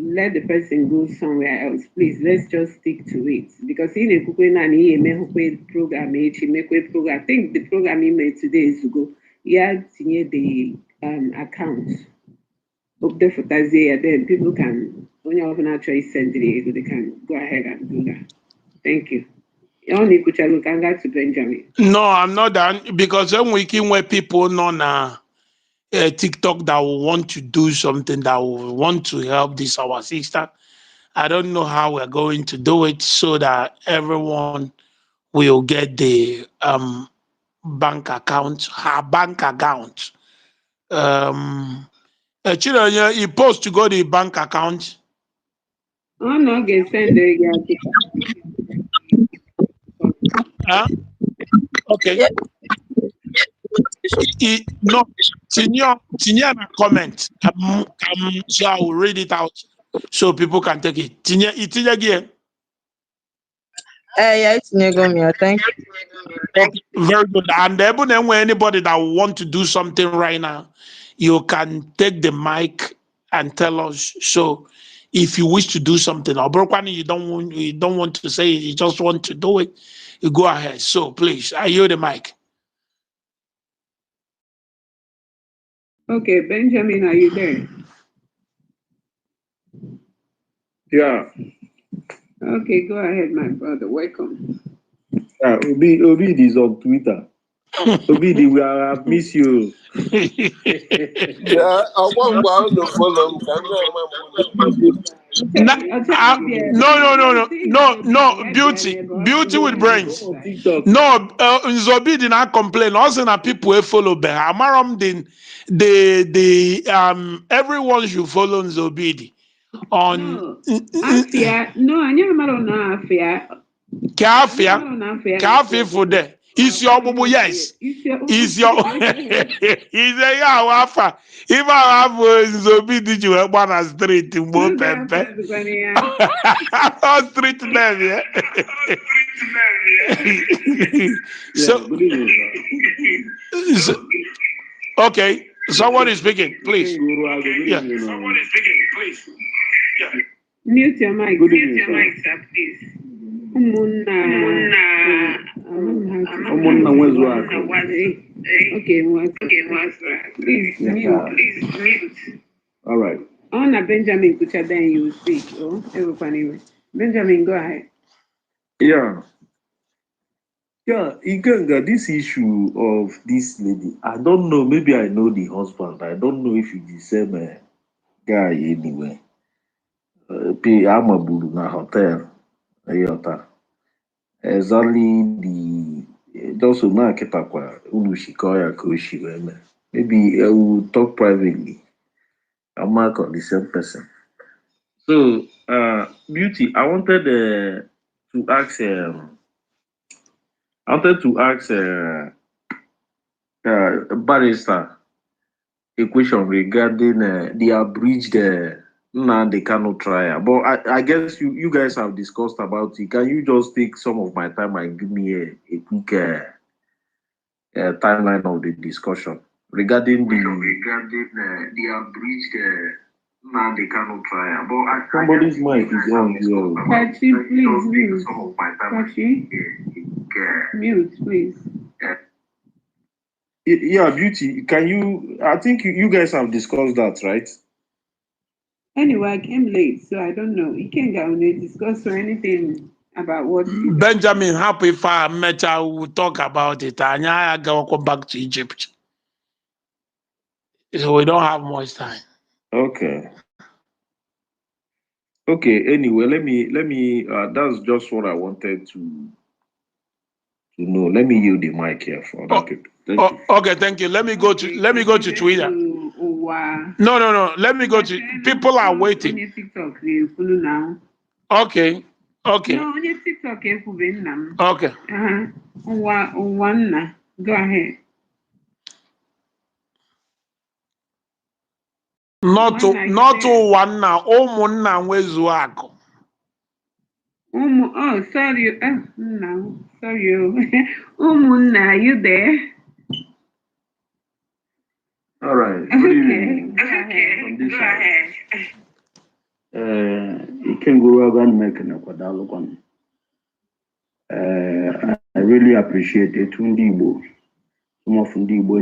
let the person go somewhere else. Please, let's just stick to it. Because in a program, I think the program he made today is to go. Yeah, the account. Then people can, when you open actually send it, they can go ahead and do that. Thank you. Only to Benjamin. No, I'm not done because I'm working where people know now. TikTok that will want to do something that will want to help this our sister. I don't know how we're going to do it so that everyone will get the bank account, her bank account. Children, you post to go the bank account. Oh no, get send the Huh? Okay. No, senior a comment. So I will read it out so people can take it. Tinye again. Yeah, it's NjenjeMedia. Thank you. Okay, very good. And anybody that want to do something right now, you can take the mic and tell us. So if you wish to do something, or you don't want to say it, you just want to do it, you go ahead. So please, I yield the mic. Okay, Benjamin, are you there? Yeah. Okay, go ahead, my brother. Welcome. Obi is on Twitter. Obi, we have missed you. Yeah, I want to follow him. No, beauty with brains. No, Nzobi did not complain. Also, na people follow be. Amaram the everyone should follow Nzobi on. No, I never know Afia. Kafia for there. Is your bubu? Yes. Is your is a yawafa. If I have Nzobi, did you help on a street in Bopepe? Street name, yeah. So, okay, someone is speaking, please. Yeah. Someone is speaking, please. Yeah. Mute your mic. Mute your mic, sir, please. Okay, please mute. All right. On Benjamin Kucha, then you speak. Oh, everybody. Benjamin, go ahead. Yeah. Yeah, Ikenga, this issue of this lady, I don't know. Maybe I know the husband. I don't know if it's the same guy anyway. I'm a buru na hotel. Exactly the just na kitakwa unushikoya koshi. Maybe I will talk privately. I'm not on the same person. So, Beauty, I wanted to ask. Barrister a question regarding the abridged Nnamdi Kanu trial. But I guess you guys have discussed about it. Can you just take some of my time and give me a quick timeline of the discussion regarding the abridged Nnamdi Kanu trial? But somebody's mic is on here. Kachi, please mute. Kachi, mute, please. Yeah, Beauty, can you, I think you guys have discussed that, right? Anyway, I came late, so I don't know. You can't go and discuss or anything about what Benjamin, happy if I met her, we'll talk about it. And I go back to Egypt. So we don't have much time. Okay. Okay, anyway, let me that's just what I wanted to know. Let me yield the mic here for other people. Thank you. Okay, thank you. Let me go to Twitter. No. Let me go to people are waiting. Okay. No, on your TikTok, Okay. Go ahead. Not one now. Umunna nwezu ako. Oh, sorry. No, sorry. Umunna, are you there? All right. Good evening. Okay. Go ahead. I really appreciate it. Some of Igbo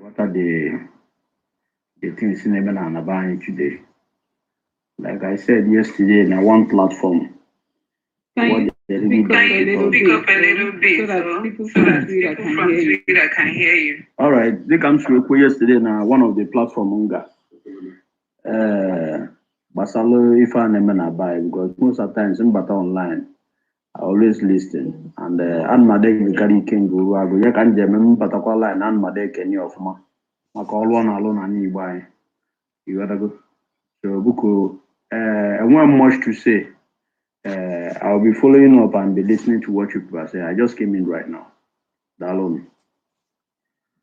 what are the things in Ebena today. Like I said yesterday, in one platform. Can you speak up a little bit so that people from Twitter can hear you? All right. They come to yesterday in one of the platform. Basalo if I never buy because most of the times in online. I always listen. And Anmade Gary King Guru, I go, you can German Patakola and Anmade Kenny of Ma. I call one alone and you buy. You gotta go. So, Buko, I want much to say. I'll be following up and be listening to what you people say. I just came in right now. That alone.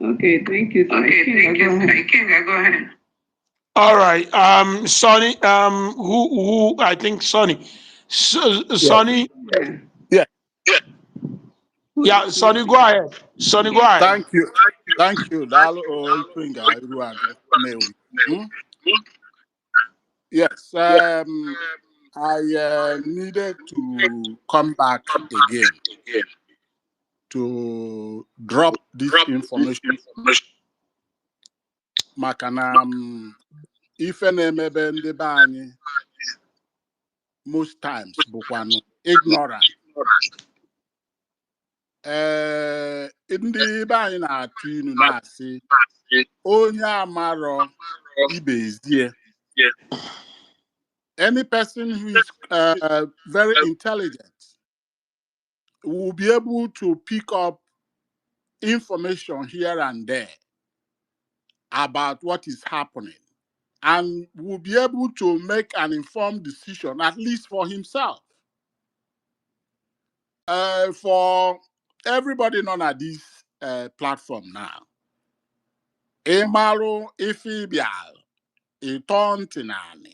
Okay, thank you. Okay, thank you. Go ahead. All right. Sonny, who I think Sonny. Sonny. Yeah. Yeah, Sonny, go ahead. Sonny, go ahead. Thank you. Thank you. Dalo Ikwinga Iruago Mewi. Yes. I needed to come back again to drop this information. Makana ife na-emebe ndị be anyị most times bụkwanụ ignorant. Ndị be anyị na-atụ inu na-asị onye amarọ ibe ezie. Any person who is very intelligent will be able to pick up information here and there about what is happening and will be able to make an informed decision, at least for himself. For everybody known at this platform now, Emaru Ifibial, Itontinani,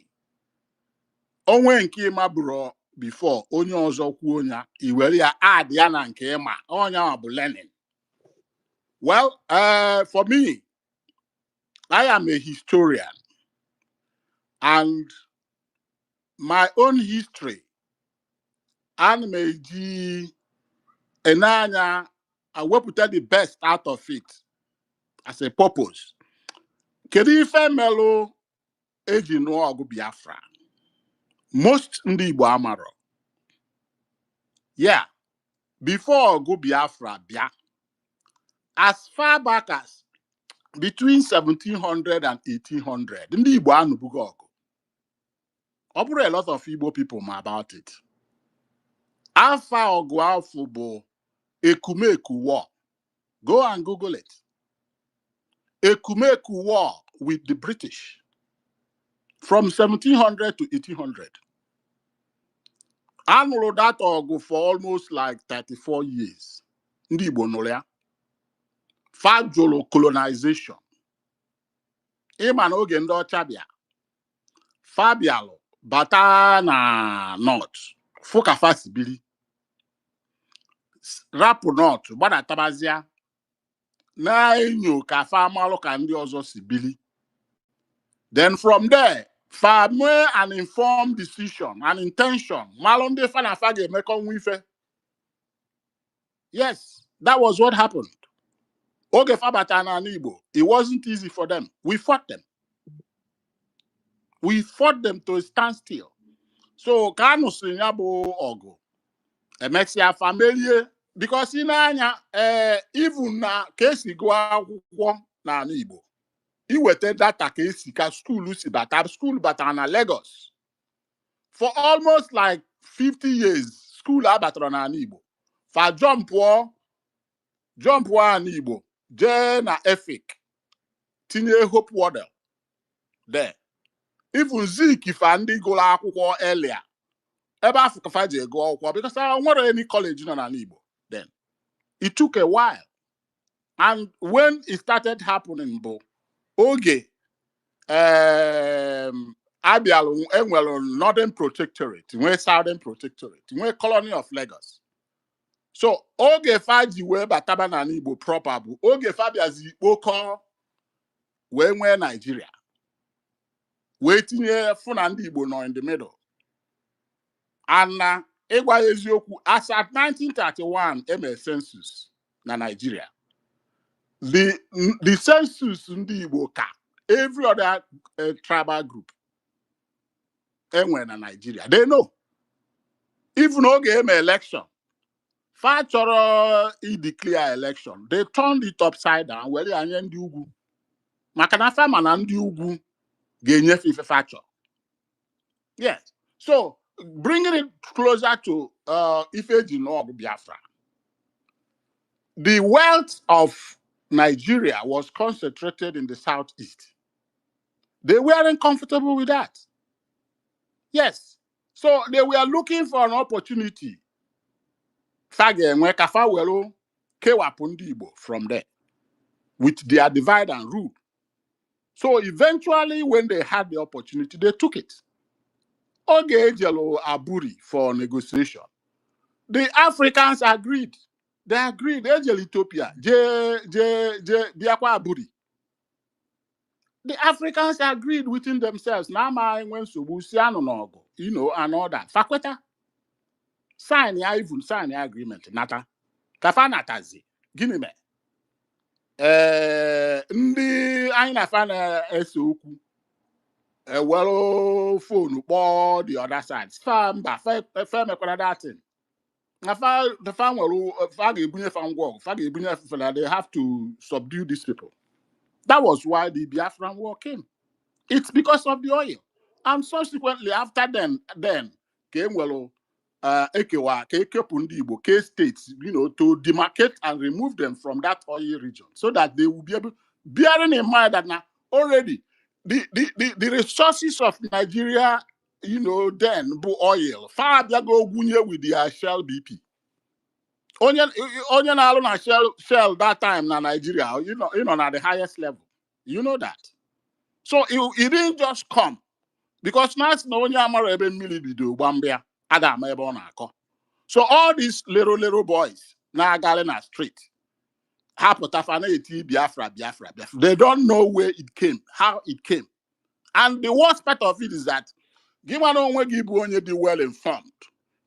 onwe nke ịma bụrụ before onye ọzọ kwuo ya iwere ya add ya na nke ịma onye ọ bụ learning. Well, for me, I am a historian, and my own history, and meji enanya, I will put the best out of it as a purpose. Kedu ife melo eji no ogu Biafra? Most ndị Igbo amaro. Yeah, before ogu Biafra bia, as far back as between 1700 and 1800, ndị Igbo anụbugo ọgụ. A lot of Igbo people know about it. Alpha ọgụ afọ bụ Ekumeku War. Go and Google it. Ekumeku War with the British from 1700 to 1800. I know that ọgụ for almost like 34 years. Ndị Igbo nụrụ ya. Fajolo colonization. Ịma na oge ndị ọcha bịa. Fabialo bata na north. Fuka fasibili. Rapu north. Gbada tabazia. Na enyo ka fa amalụ ka ndị ọzọ si bili. Then from there, fa nwee an informed decision, an intention. Malụ ndị fa na fa ga-emekọ nwife. Yes, that was what happened. Oge fa bata na Igbo, it wasn't easy for them. We fought them. We fought them to stand still. So ka anụ si ya bụ ọgụ. Emesịa familie, because ị na-anya even na ka esi gụọ akwụkwọ na Igbo. Iwete data ka esi ka school si bata. School bata na Lagos. For almost like 50 years, school abatara na Igbo. Fa jump na Igbo. Je na Efik. Tinye Hope Waddle. There. Even Zik if ndị gụrụ akwụkwọ earlier. Ebe afọ ka fa je gụọ akwụkwọ because I nwere any college na Igbo then. It took a while. And when it started happening, oge Abial enwere Northern Protectorate, nwee Southern Protectorate, nwee Colony of Lagos. So oge faji wee bataba na Igbo proper bụ oge fabiazi kpokọ wee nwee Nigeria. Wee tinye fụ na ndị Igbo nọ in the middle. And na ịgwa eziokwu, as at 1931 eme census na Nigeria. The census ndị Igbo ka every other tribal group enwe na Nigeria. They know. Even oge eme election, fa chọrọ declare election, they turned it upside down were anye ndị ugwu. Maka na fa mana ndị ugwu ga-enyefe ife fa chọrọ. Yes. So bringing it closer to Biafra. The wealth of Nigeria was concentrated in the southeast. They weren't comfortable with that. Yes. So they were looking for an opportunity from there with their divide and rule. So eventually, when they had the opportunity, they took it. Oge Jelo Aburi for negotiation. The Africans agreed. They agreed. Ejel Ethiopia, Biakwa Aburi. The Africans agreed within themselves. Now, my when Subusiano, and all that. Fakweta. Sign the even sign the agreement. Nata. Kafana Tazi. Guinea. Ndi aina fana esoku. Well, phone or the other side. Farm, farm, that thing. The farm will they have to subdue these people. That was why the Biafran war came. It's because of the oil. And subsequently, after then came Ekewa, Kepundibo, K states, to demarcate and remove them from that oil region so that they will be able, bearing in mind that now already the resources of Nigeria, then oil, far they go with their Shell BP. Onion alone and Shell that time in Nigeria, at the highest level. You know that. So it didn't just come. Because now no one Bambia, Adam so all these little boys now Galena Street, Biafra. They don't know where it came, how it came. And the worst part of it is that be well informed.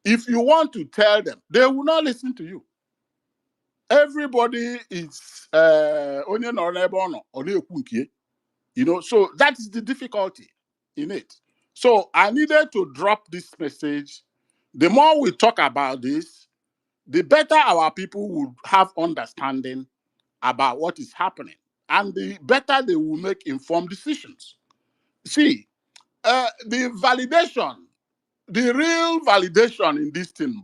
If you want to tell them, they will not listen to you. Everybody is onion or so that is the difficulty in it. So I needed to drop this message. The more we talk about this, the better our people would have understanding about what is happening, and the better they will make informed decisions. See, the real validation in this thing,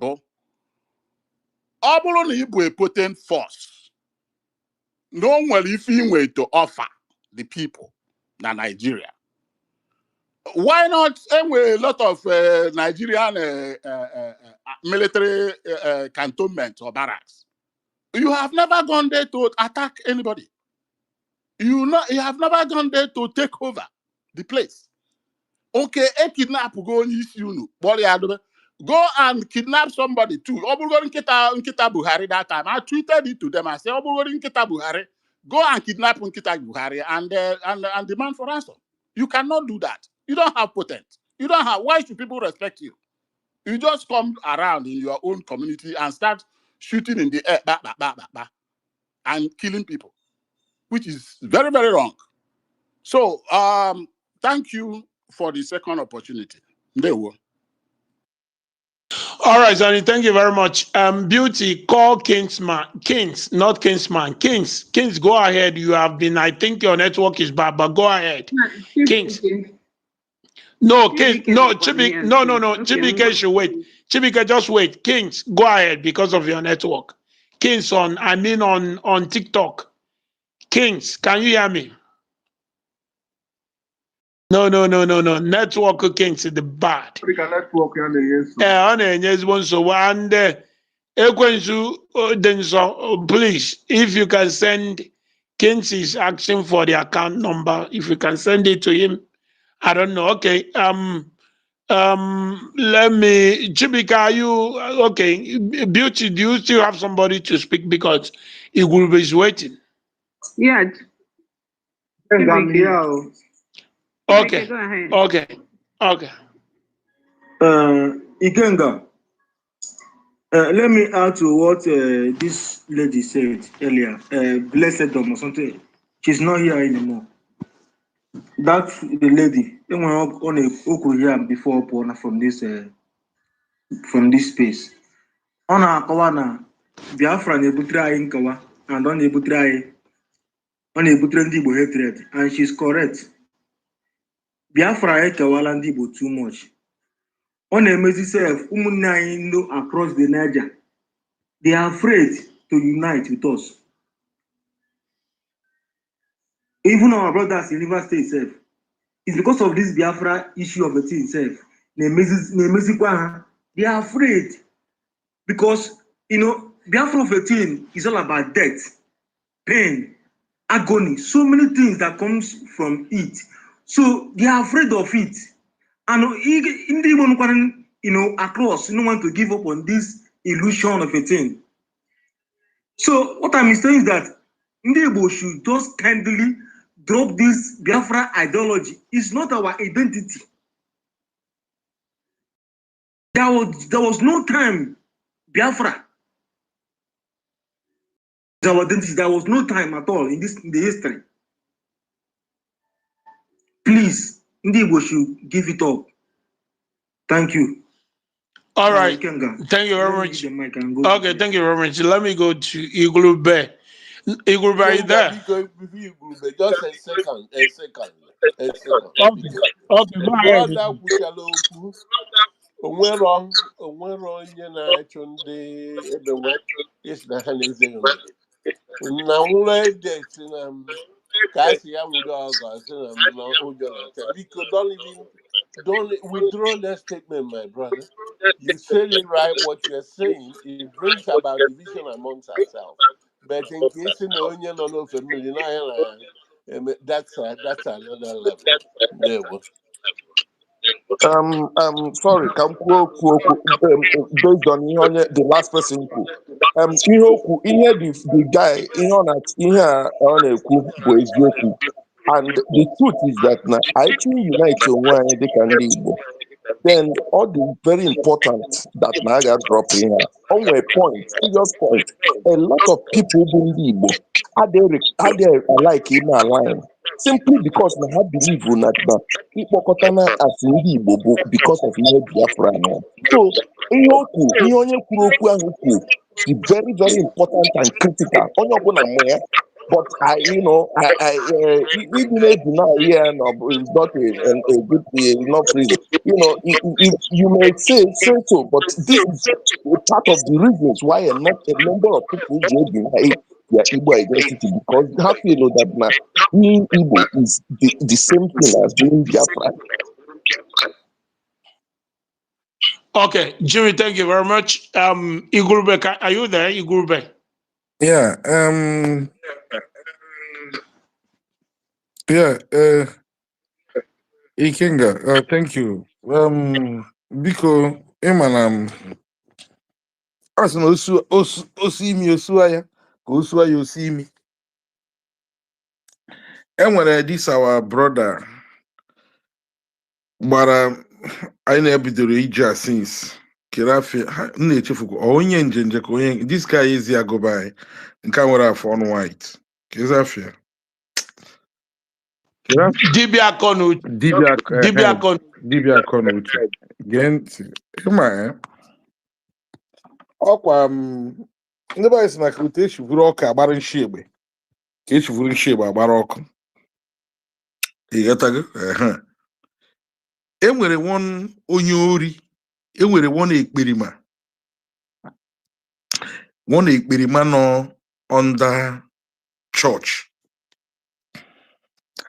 a potent force. No one if he were to offer the people in Nigeria. Why not? Anyway, a lot of Nigerian military cantonments or barracks. You have never gone there to attack anybody. You have never gone there to take over the place. Okay, a kidnap go and kidnap somebody too. Nkita Buhari that time. I tweeted it to them. I said, Nkita Buhari, go and kidnap Nkita Buhari and demand for ransom. You cannot do that. You don't have potence. You don't have. Why should people respect you? You just come around in your own community and start shooting in the air, and killing people, which is very, very wrong. So, thank you for the second opportunity. There we go. All right, Sonny, thank you very much. Beauty, call Kings, not Kingsman. Kings, go ahead. You have been, I think your network is bad, but go ahead. Kings. No, Kings, no, Chibike, no. Chibike should wait. Chibike, just wait. Kings, go ahead because of your network. Kings on TikTok. Kings, can you hear me? No. Network Kings is the bad. Please, if you can send Kings is asking for the account number. If you can send it to him, I don't know. Okay. Let me. Chibika, are you okay? Beauty, do you still have somebody to speak because he will be waiting? Yeah. Okay. Go ahead. Okay. Ikenga, let me add to what this lady said earlier. Blessed Dom or something. She's not here anymore. That's the lady. On a here before from this space. On a kawana, Biafra nebutra in kawa, and on nebutra ndibo hatred, and she's correct. Biafra kawala ndibo too much. On a mercy self, across the Niger, they are afraid to unite with us. Even our brothers in River State itself, it's because of this Biafra issue of the thing itself. They are afraid because Biafra of the thing is all about death, pain, agony, so many things that comes from it. So they are afraid of it. And in the one, across, no want to give up on this illusion of a thing. So what I'm saying is that Ndebo should just kindly drop this Biafra ideology. It's not our identity. There was no time Biafra. There was no time at all in the history. Please, Ndebo should give it up. Thank you. All right. Thank you very much. Okay, thank you very much. Let me go to Igulube. Igulube, are you there? Just a second. Okay, go ahead. Brother Kuchaloku, onwero onye na-achụ ndị ebenwe isi na ha na-eze onwe na ụlọ ede si na ka a si ya nwudo ọgọ si na ụjọ na-acha biko don't withdraw that statement, my brother. You said it right. What you're saying, it brings about division amongst ourselves. But in case you know you're not familiar, that's another level. There we Sorry, based on the last person who the guy and the truth is that now I think unite one they can leave. Then all the very important that Naga drop in here. On a point, serious point, a lot of people believe are they like in a line simply because they have believe that Ipokotana as Igbo because of Biafra. So is very, very important and critical. But even if now here is not a good enough reason. If you may say so, but this is a part of the reasons why a number of people deny their Igbo identity, because you have to know that now being Igbo is the same thing as being Biafra. Okay, Jimmy, thank you very much. Igurbe, are you there, Igurbe? Yeah. Ikenga, thank you. Biko, Emanam, as no osimi osuaya, osuaya osimi. And when this our brother, but I never been to Ija since. Kirafi, onye Njenje, this guy is here go by, and camera for on white. Kirafi. Dibia Konu. Dibia Konu. Gent, come on. Okwa ndeba is na kute shivuru ọka agbara nshegbe. Ka eshivuru nshegbe agbara ọkụ. Ịghọtago? Enwere onye ori, enwere ekperima. Ekperima nọ under church.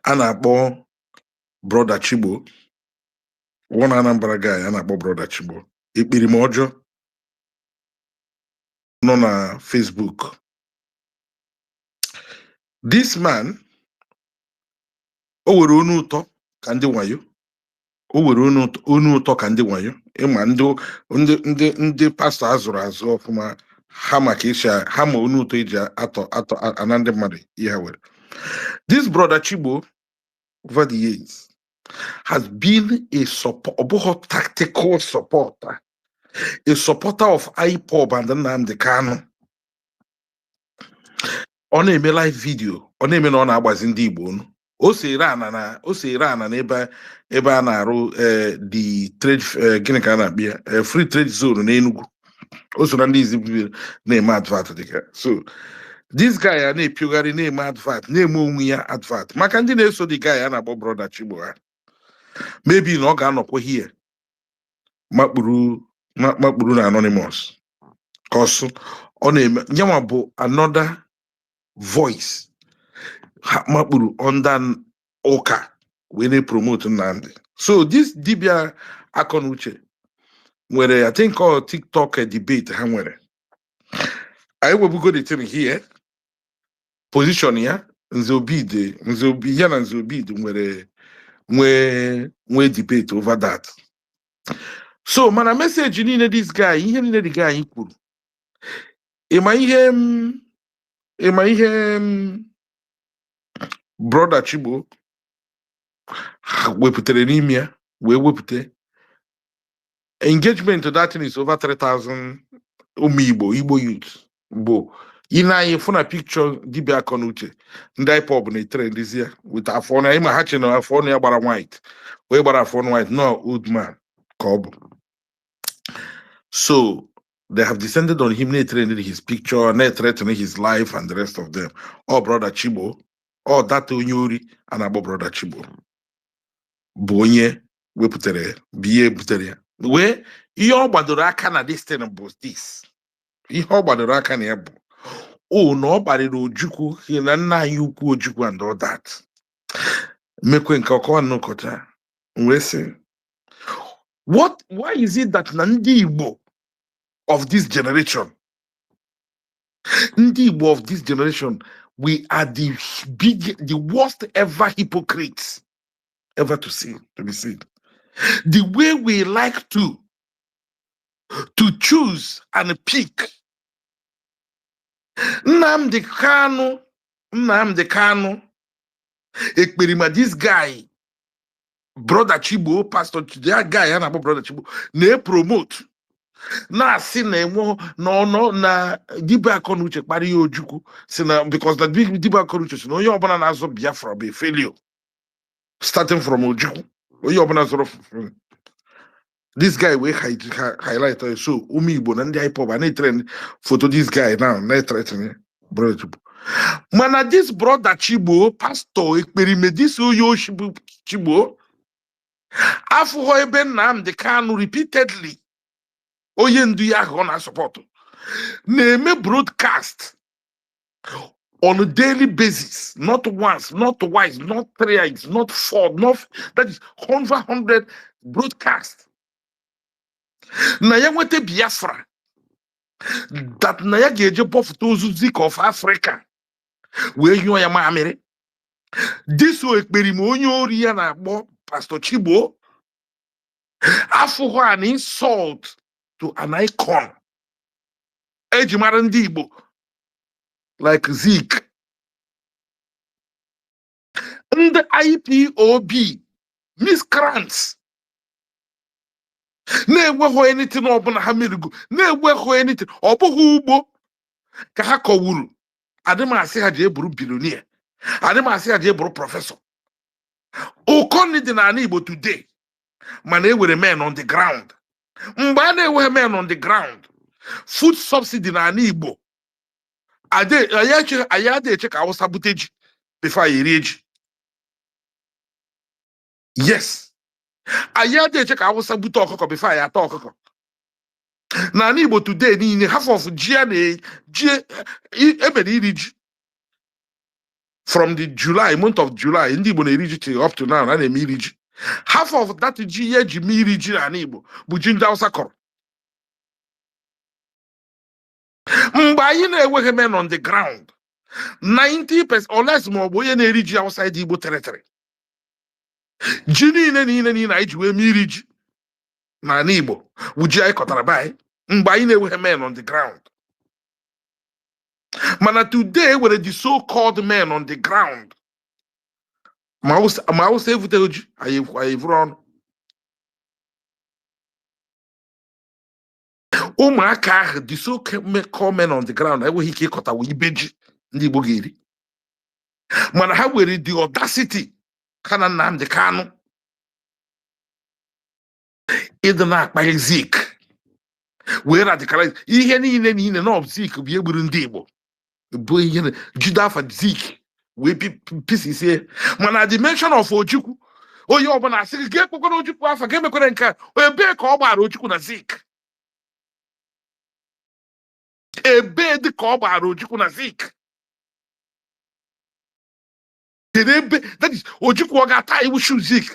A na-akpọ Brother Chibo. One Anambra guy a na-akpọ Brother Chibo. Ekperima ọjọọ nọ na Facebook. This man, o were onu ụtọ ka ndị wayo. O were onu ụtọ ka ndị wayo. Ịma ndị pastọ azụrụ azụ ọfụma ha maka isi ha ma onu ụtọ eji atọ ana ndị mmadụ ihe were. This Brother Chibo over the years has been a support, tactical supporter, a supporter of IPOB and Nnamdi Kanu. Ọ na-eme live video, ọ na-eme na ọ na-agbazi ndị Igbo. O si Iran na ebe a na-arụ the trade gịnị ka a na-akpịa free trade zone na Enugu. O so na ndị izi na-eme advert dịka. So this guy a na-epiogharị na-eme advert, na-eme onwe ya advert maka ndị na-eso the guy a na-akpọ Brother Chibo ha. Maybe na ọ ga-anọkwa here makpuru na anonymous cause on nyanwa bụ another voice makpuru under ụka wee na-promote Nnamdi. So this dibia Akọnuche nwere, I think all TikTok debate ha nwere. I will go the thing here. Position ya Nzobide ya na Nzobide nwere debate over that. So mana message niile this guy, ihe niile the guy kwuru. Ịma ihe brother Chibo wepụtara n'ime ya wee wepụta engagement to that thing is over 3,000 Igbo youth bụ anyị fụ na picture dibia Akọnuche ndị IPOB na trend ya with afọ na ịma ha che na afọ ya gbara white wee gbara afọ white, no old man ka ọ bụ. So they have descended on him, they trended his picture, they threatening his life and the rest of them. Oh, brother Chibo, oh, that Onyuri, and about brother Chibo. Bonye, we put it, be butere. Where you baduraka na this thing about this. You baduraka na yabo. Oh, nobody do juku, he na yuku juku and all that. Mekwen kakwa no kota. We say, why is it that Nandi Igbo of this generation, Ndi Igbo of this generation, we are the worst ever hypocrites ever to be seen. The way we like to choose and pick. Nnamdi Kanu, Ekperima, this guy, brother Chibo, pastor, that guy, and brother Chibo, they promote. Na si na enwo na dibia Akọnuche kpara ya Ojukwu si na because that big dibia Akọnuche si na onye ọbụla na-azọ Biafra be failure starting from Ojukwu onye ọbụla zọrọ this guy we highlight so Igbo na ndị IPOB na trend photo this guy now na threatening brother Chibo mana this brother Chibo pastor Ekperime this oyo Chibo afụghọ ebe Nnamdi Kanu repeatedly onye ndu ya ahụ na support na-eme broadcast on a daily basis, not once, not twice, not thrice, not four, that is 100 broadcast. Na ya nwete Biafra that na ya ga-eje bọfụta ozu Zik of Africa wee nyụọ ya mamịrị. This Ekperime onye ori ya na-akpọ Pastor Chibo afụghọ an insult to an icon. Ejimara ndị Igbo like Zik. Ndị IPOB miscreants na-enweghị anything ọbụla ha merigo na-enweghị anything ọ bụghị ugbo ka ha kọwuru. Adịmasị ha ji eburu billionaire, adịmasị ha ji eburu prọfesọ. Ụkọnị dị n'ala Igbo today mana ewere men on the ground. Mgbe a na-enweghị men on the ground, food subsidy n'ala Igbo anyị adịghị ka Hausa bute ji before anyị rie ji. Yes, anyị adịghị ka Hausa bute ọkụkọ before anyị ata ọkụkọ. N'ala Igbo today niile half of ji ebe na iri ji from the month of July ndị Igbo na-eri ji till up to now na na-eme iri ji. Half of that ji eji mee iri ji n'ala Igbo bụ ji ndị Hausa kọrọ. Mgbe anyị na-enweghị men on the ground 90% or less ma ọ bụ onye na-eri ji outside Igbo territory. Ji niile anyị ji wee mee iri ji n'ala Igbo bụ ji anyị kọtara be anyị mgbe anyị na-enweghị men on the ground. Mana today were the so-called men on the ground. Ma Hausa evuteghị ji anyị vụrụ ọnụ. Ụmụaka ahụ the so-called men on the ground enweghị ike ịkọtawa ibe ji ndị Igbo ga-eri. Mana ha were the audacity ha na Nnamdi Kanu ịdị na-akpa Zik wee radicalize ihe niile na Zik bụ egburu ndị Igbo bụ ihe jide afa Zik wee pisisie. Mana the mention of Ojukwu onye ọbụla asị gị ga-ekpekwana Ojukwu afa ga-emekwere nke a ebee ka ọ gbara Ojukwu na Zik ebee dị ka ọ gbara Ojukwu na Zik kedu ebe that is Ojukwu ọ ga-ata iwu shu Zik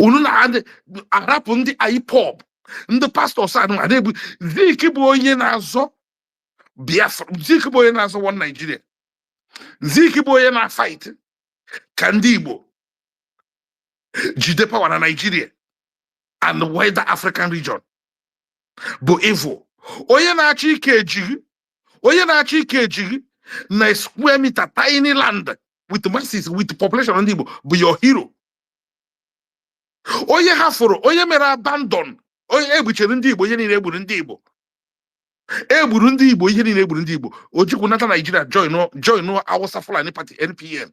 unu na-arapụ ndị IPOB ndị pastọs a na-egbu Zik bụ onye na-azọ Biafra Zik bụ onye na-azọ one Nigeria Zik bụ onye na-fight ka ndị Igbo jide power na Nigeria and the wider African region bụ evil onye na-achọ ike ejighị na square meter tiny land with masses with population ndị Igbo bụ your hero onye hafụrụ onye mere abandon onye egbuchere ndị Igbo ihe niile egburu ndị Igbo ihe niile egburu ndị Igbo Ojukwu nata Nigeria join Hausa Fulani Party NPN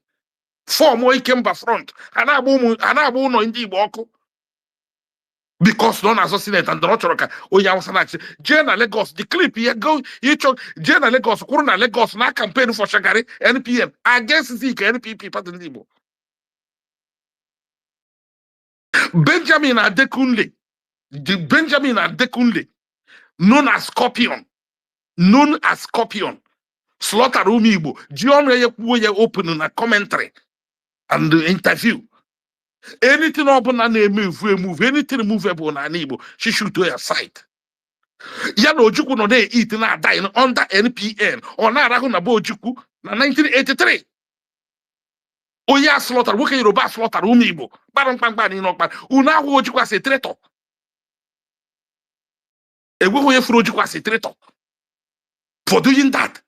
form Ikemba Front ha na-agba ụlọ ndị Igbo ọkụ because nọ na-azọ Senate and ọ chọrọ ka onye Hausa na-achị jee na Lagos the clip ya go ịchọ jee na Lagos kwụrụ na Lagos na campaign for Shagari NPN against Zik NPP party ndị Igbo Benjamin Adekunle known as Scorpion slaughter ụmụ Igbo ji ọnụ ya kwuo ya open na commentary and interview anything ọbụla na-emove anything movable na Igbo she should to your side ya na Ojukwu nọ na-eat na-adị under NPN ọ na-arahụ na be Ojukwu na 1983 onye a slaughter nwoke Yoruba slaughter ụmụ Igbo kpara mkpamkpa niile ọkpara unu ahụ Ojukwu asị traitor enweghị onye furu Ojukwu asị traitor for doing that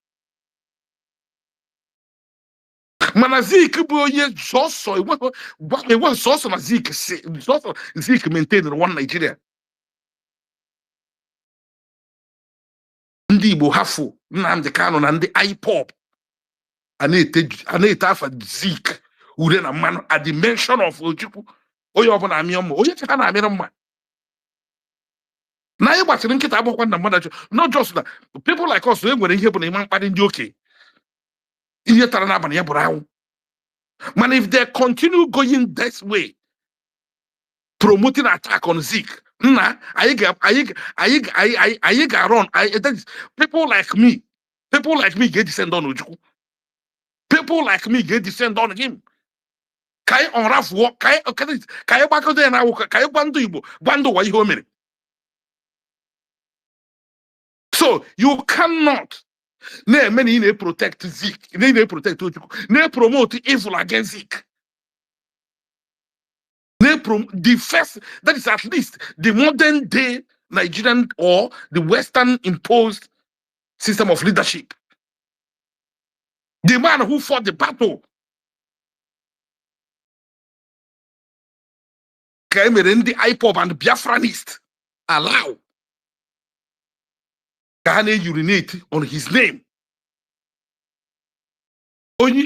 mana Zik bụ onye sọsọ enweghị sọsọ na Zik maintain one Nigeria ndị Igbo hafụ Nnamdi Kanu na ndị IPOB a na-ete afa Zik ure na mmanụ at the mention of Ojukwu onye ọbụla amịọ mma onye cheka na-amịrị mma na anyị gbachiri nkịta agbakwa na mmadụ not just na people like us nwere ihe bụ na ịma mkparị ndị okenye ihe tara n'abalị ya bụrụ anwụ mana if they continue going this way promoting attack on Zik nna anyị ga-run people like me ga-descend on Ojukwu people like me ga-descend on him ka anyị ọnrafuo ka anyị gbakọta ya na-awụ ka anyị gwa ndị Igbo gwa ndị ụwa ihe o mere so you cannot na-eme na ị na-protect Zik na ị na-protect Ojukwu na-promote evil against Zik the first that is at least the modern day Nigerian or the Western imposed system of leadership the man who fought the battle ka e mere ndị IPOB and Biafranist allow ka ha na-urinate on his name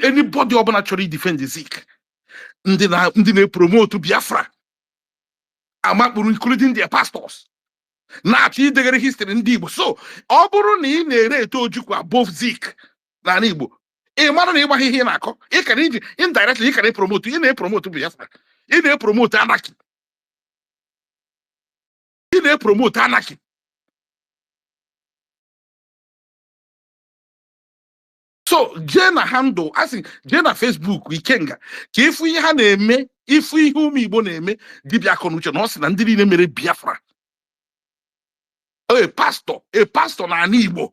anybody ọbụla chọrọ defend Zik ndị na-promote Biafra amakpụrụ including their pastors na-achọ idegere history ndị Igbo so ọ bụrụ na ị na-ere eto Ojukwu above Zik n'ala Igbo ị mara na ịgbaghị ihe na-akọ ị kara iji indirectly ị kara promote ị na-epromote Biafra ị na-epromote anarchy so jee na handle asị jee na Facebook Ikenga ka ifu ihe ha na-eme ifu ihe ụmụ Igbo na-eme dibịa akọ n'uche na ọ sị na ndị niile mere Biafra pastor na ana Igbo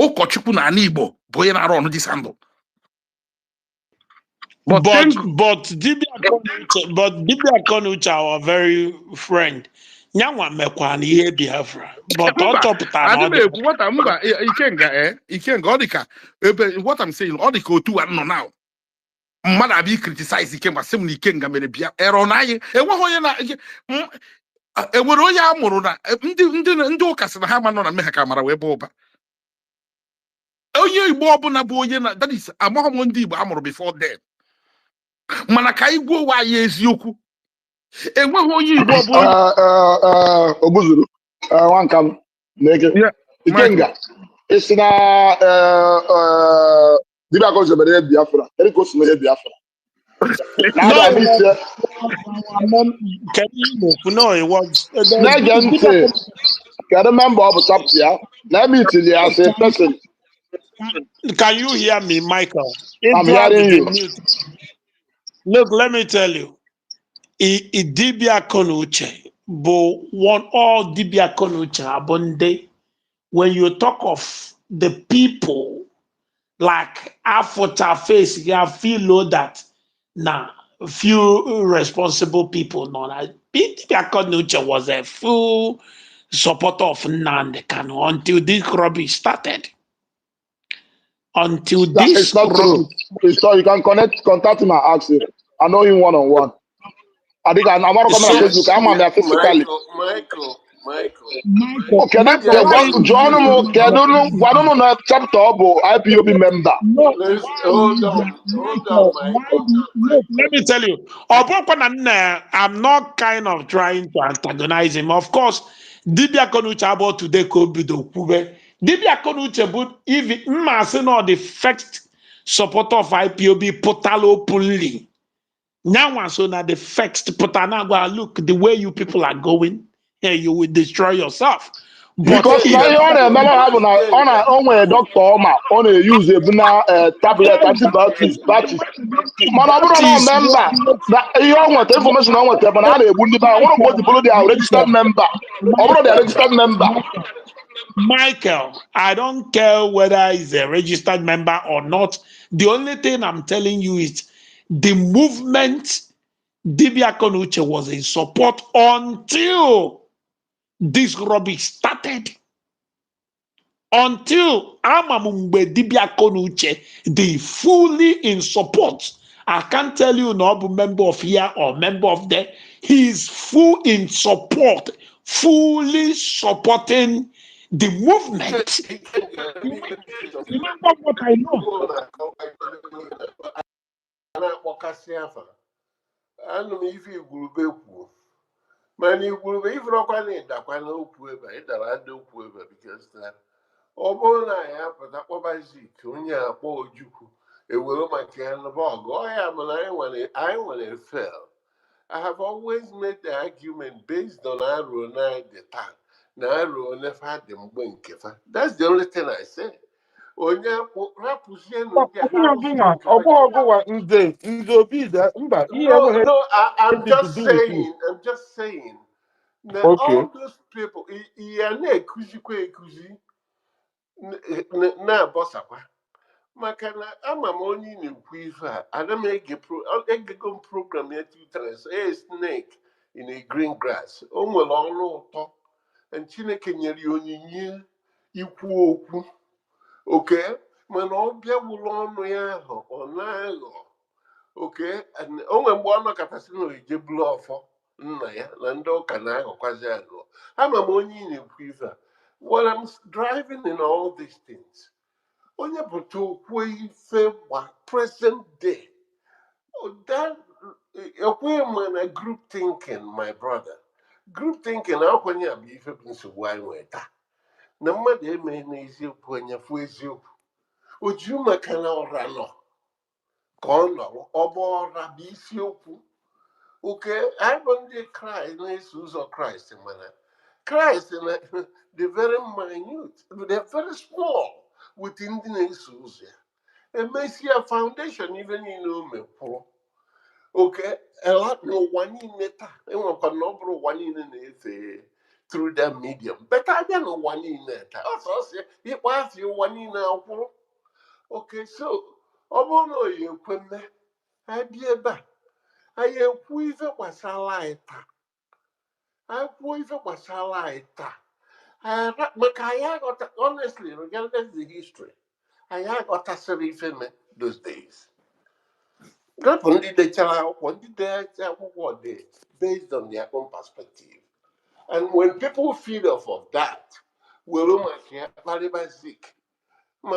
ụkọchukwu na ana Igbo bụ onye na-arụ ọnụ dis handle but dibịa akọ n'uche our very friend nyanwa mekwa na ihe Biafra but ọ chọpụtara na ọ dị what mba Ikenga ọ dị ka ebe what I'm saying ọ dị ka otu a nọ now mmadụ abịa criticize Ikenga sị m na Ikenga mere bịa ero na anyị enweghị onye na enwere onye a mụrụ na ndị ụka sị na ha ma nọ na mmehie ka mara wee bụ ụba onye Igbo ọbụla bụ onye na that is amaghị m ndị Igbo a mụrụ before then mana ka anyị gwuo ụwa anyị eziokwu enweghị onye Igbo ọbụla Ogbuzuru nwanka m na-ege Ikenga isi na dibia ko se bere Biafra eriko so me Biafra na No, da it bi was, se can you know? No, it was. na gente can remember of chapter ya na me till you as a person. Can you hear me, Michael? I'm Edward hearing the you. mute. Look, let me tell you. Dibia Konuche, but one all Dibia Konuche abonde. When you talk of the people like Afota face, you feel that now few responsible people. No, Dibia Konuche was a full supporter of Nnamdi Kanu until this rubbish started. Until It's this not true. rubbish. It's true. You can contact him and ask him. I know him one on one. I think I'm not coming on So, Facebook. I'm on there physically. Michael. Okay, then Michael, why you John using mo my Kedunu Guadunu na chapter obo IPOB member. no, Let's why hold you on, Michael, why Michael. look, let me tell you, I'm not kind of trying to antagonize him. Of course, Dibia Konuche about today could be the Kube. Dibia Konuche, but if Masino the first supporter of IPOB portal openly. Now, so now the first portal look the way you people are going, hey, you will destroy yourself. But Because now you want to remember how on a onwe doctor Oma on a use a tablet antibiotics patches. Man, I'm not a member. That you want information on what but I want to go to follow their registered member. Or their registered member. Michael, I don't care whether he's a registered member or not. The only thing I'm telling you is the movement Dibia Konuche was in support until this rubbish started. Until Amamumbe Dibia Konuche, they fully in support. I can't tell you no member of here or member of there. He's full in support, fully supporting the movement. Remember what I know. Anụ m ife igwurube kwuo mana igwurube ifurọkwa na ịdakwa n'okwu ebe ịdara ada okwu ebe because ọ bụrụ na anyị apụta kpọba Zik onye akpọ Ojukwu ewere maka ya nụba ọgụ ọya mana anyị nwere fail. I have always made the argument based on arụ na the time na arụ nefa dị mgbe nke fa. That's the only thing I say. Onye rapụzie n'ụdị No, I'm just saying. Now, all those people, na bosakwa. Maka na ama m onye na-ekwu ife a, ana m egego m program ya 2 times, a snake in a green grass. O nwere ọrụ ụtọ, Chineke nyere ya onyinye ikwu okwu, okay? Mana ọ bịa wụrụ ọnụ ya ahụ, ọ na-aghọ. Okay, o nwere mgbe ọ nọkọtasị na oje bụrụ ọfọ nna ya na ndị ụka na-aghọkwazi aghụghọ. Ama m onye ị na-ekwu ife a. What I'm driving in all these things. Onye pụta okwu ife gba present day. Ekweghị m na group thinking, my brother. Group thinking akwanye abụ ife bụ nsogbu anyị nwee taa. Na mmadụ emeghị n'eziokwu anya fụ eziokwu. O juru maka na ọra nọ. Ka ọ nọrọ ọ bụ ọra bụ isiokwu. Oke anyị bụ ndị Kraịst na-eso ụzọ Kraịst mana Kraịst na the very minute, they're very small with ndị na-eso ụzọ ya. Emesia foundation ife niile o mekwuru. Oke n'ụwa niile taa enwekwa na ọ bụrụ ụwa niile na-efe through that medium. Beta abịa n'ụwa niile taa ọsọsọ ịkpọ asị ụwa niile akwụrụ. Okay, so ọ bụrụ na oyi ekwe mme anyị bịa ebe a anyị ekwu ife gbasara anyị taa anyị kwuo ife gbasara anyị taa maka anyị aghọta honestly regardless the history anyị aghọtasịrị ife me those days. Gapụ ndị dechara akwụkwọ ndị decha akwụkwọ dị based on their own perspective, and when people feed off of that were maka ya kparịba Zik. I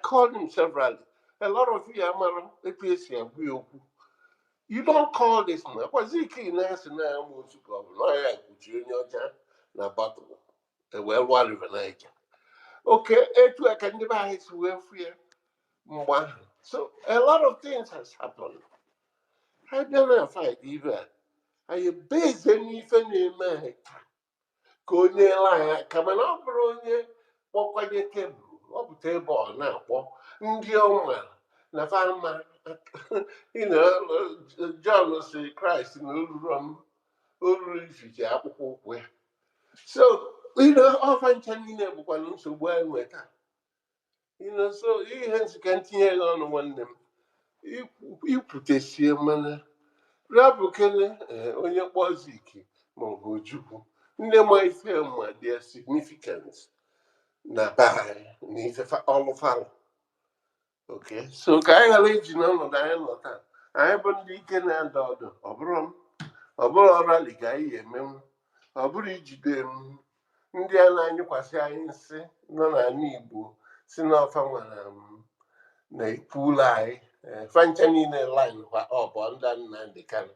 called him severally. A lot of you are you don't call this man. Because he can't answer now. Na battle. The well water Okay, I can devise with fear. So a lot of things has happened. I don't know if I even. I base anything in my Konye line, coming up, Bronye, what quite a table, up table now, ndị ọma na fama John si Christ na oluru ifiche akwụkwọ ụkwụ ya. So, ọfa ncha niile bụkwana nsogbu anyị nwee taa. So ihe nsika ntinye ya ọnụ nwanne m ikwutesie mana rapụ kele onye kpọziki maọbụ ojukwu ndị ma ife ma dị significant na baa na ife ọlụfalụ. Okay, so ka anyị ghara iji n'ọnọdụ anyị nọ taa anyị bụ ndị ike na-ada ọdụ ọ bụrụ rali ka anyị emenwu ọ bụrụ ijide m ndị a na-anyịkwasị anyị nsị nọ n'ala Igbo si n'ọfa nwere na-ekwu ụlọ anyị fancha niile lin kwa ọbọ ndị Nnamdi Kanu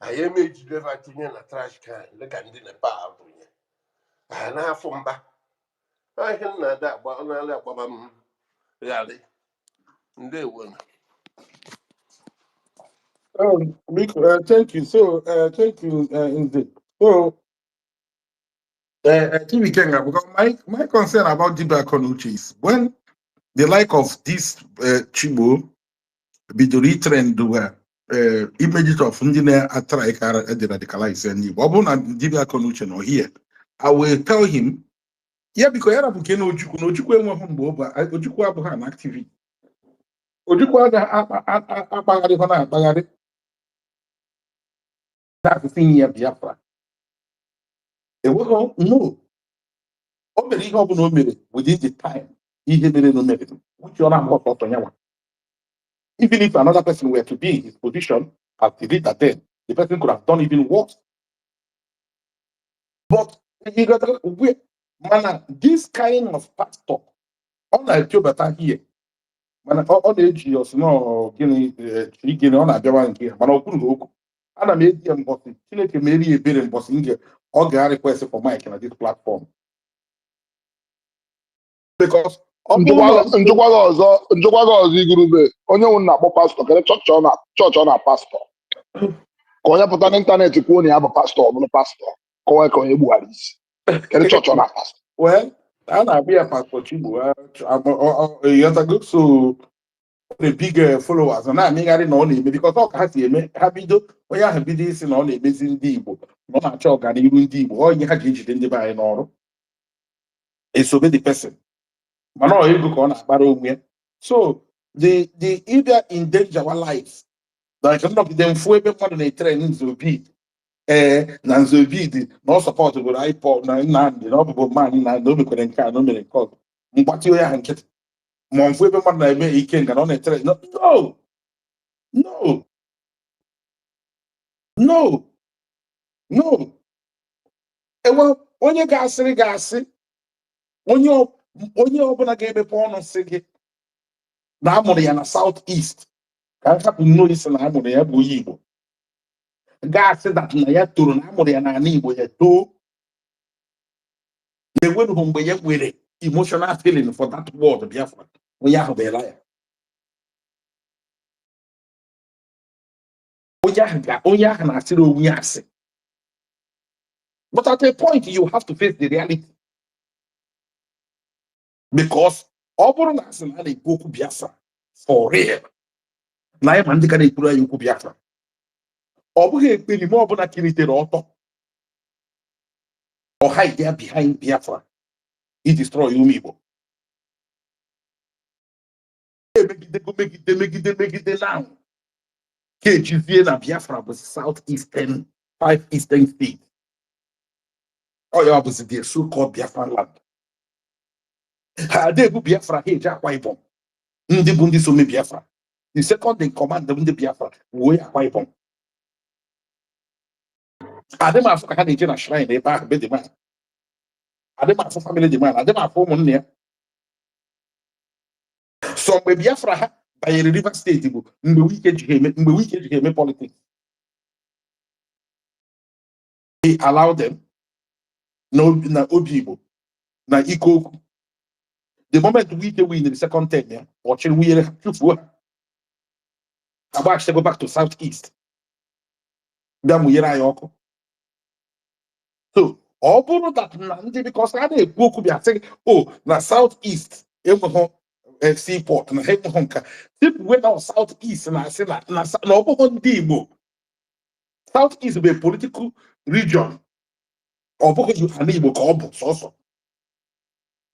anyị emejideva tinye na trash can dịka ndị Nepal bụnye anyị na-afụ mba ihe nna-ada n'ala agbaba m ghara ndewo. Thank you. So, thank you, Nze. So, TV Kenga, because my concern about Dibia Konuchi is when the like of this Chibo be the retrend images of Ndine Atraika the radicalize and Wabuna Dibia Konuchi no here. I will tell him, yeah, because I have Ojukwe but Ojukwa have an activity. Ojukwa Bagari. That's the thing here, Biafra. No. Within the time, which you're not. Even if another person were to be in his position as the leader then, the person could have done even worse. But you got to this kind of pastor, on a job at here, man, on the age of no guinea on a Javan here, man, and I made them boss, Mary a bit and bossing or get request for Mike on this platform. Because njikwaga ọzọ igurube onye nwụ na-akpọ pastọ kere chọọchị ọ na pastọ ka onye pụta n'ịntanetị kwuo na ya bụ pastọ ọ bụrụ pastọ kọwa ka onye gbughara isi kere chọọchị ọ na pastọ. Well, I na be a pastor Chibu. Years ago, so the big followers and I mean I didn't know name because all has me happy do when you have this in all the amazing Igbo no na chalk and even Igbo all you had in the by no it's obey the person. So the either endanger our lives. Like some of them for more than a training to be Nanzobi no support with iPod no man no be couldn't no me call. But you are get Monfwe more than I can on a train. No. Well, when you gassy, onye ọbụla ga-emepe ọnụ sị gị na amụrụ ya na South East ka a hapụ nnọọ isi na amụrụ ya bụ onye Igbo gaasị dat na ya toro na amụrụ ya n'ala Igbo ya too na-enweghị mgbe ya nwere emotional feeling for that word Biafra onye ahụ bụ elaya onye ahụ na-asịrị onwe ya asị. But at a point you have to face the reality. Because ọ bụrụ na asị na a na-ekwu okwu Biafra for real na ya ma ndị ka na-ekwuru anyị okwu Biafra ọ bụghị ekperime ọbụla kiritere ọtọ or hide there behind Biafra i destroy ụmụ Igbo megide now ka ejizie na Biafra bụ South Eastern 5 Eastern States ọ ya bụzi the so-called Biafra land. Ha adịghị Biafra ha eji Akwa Ibom ndị bụ ndị so mee Biafra the second in command ndị Biafra wee Akwa Ibom adị m afụ ka ha na-eje na shrine ebe ahụ be dị man adị m afụ family dị man adị m afụ ụmụnne ya so mgbe Biafra ha banyere Rivers steeti bụ mgbe wike ji eme politics they allow them na obi Igbo na ike okwu The moment we win in the second term, yeah, or should we about go back to Southeast? Then we are so all that Nandi because I did go could be saying, oh, na Southeast, seaport, na head honka. Tip went out Southeast, and I said that na Igbo. Southeast be a political region. Or because you are Igbo Kobo, also.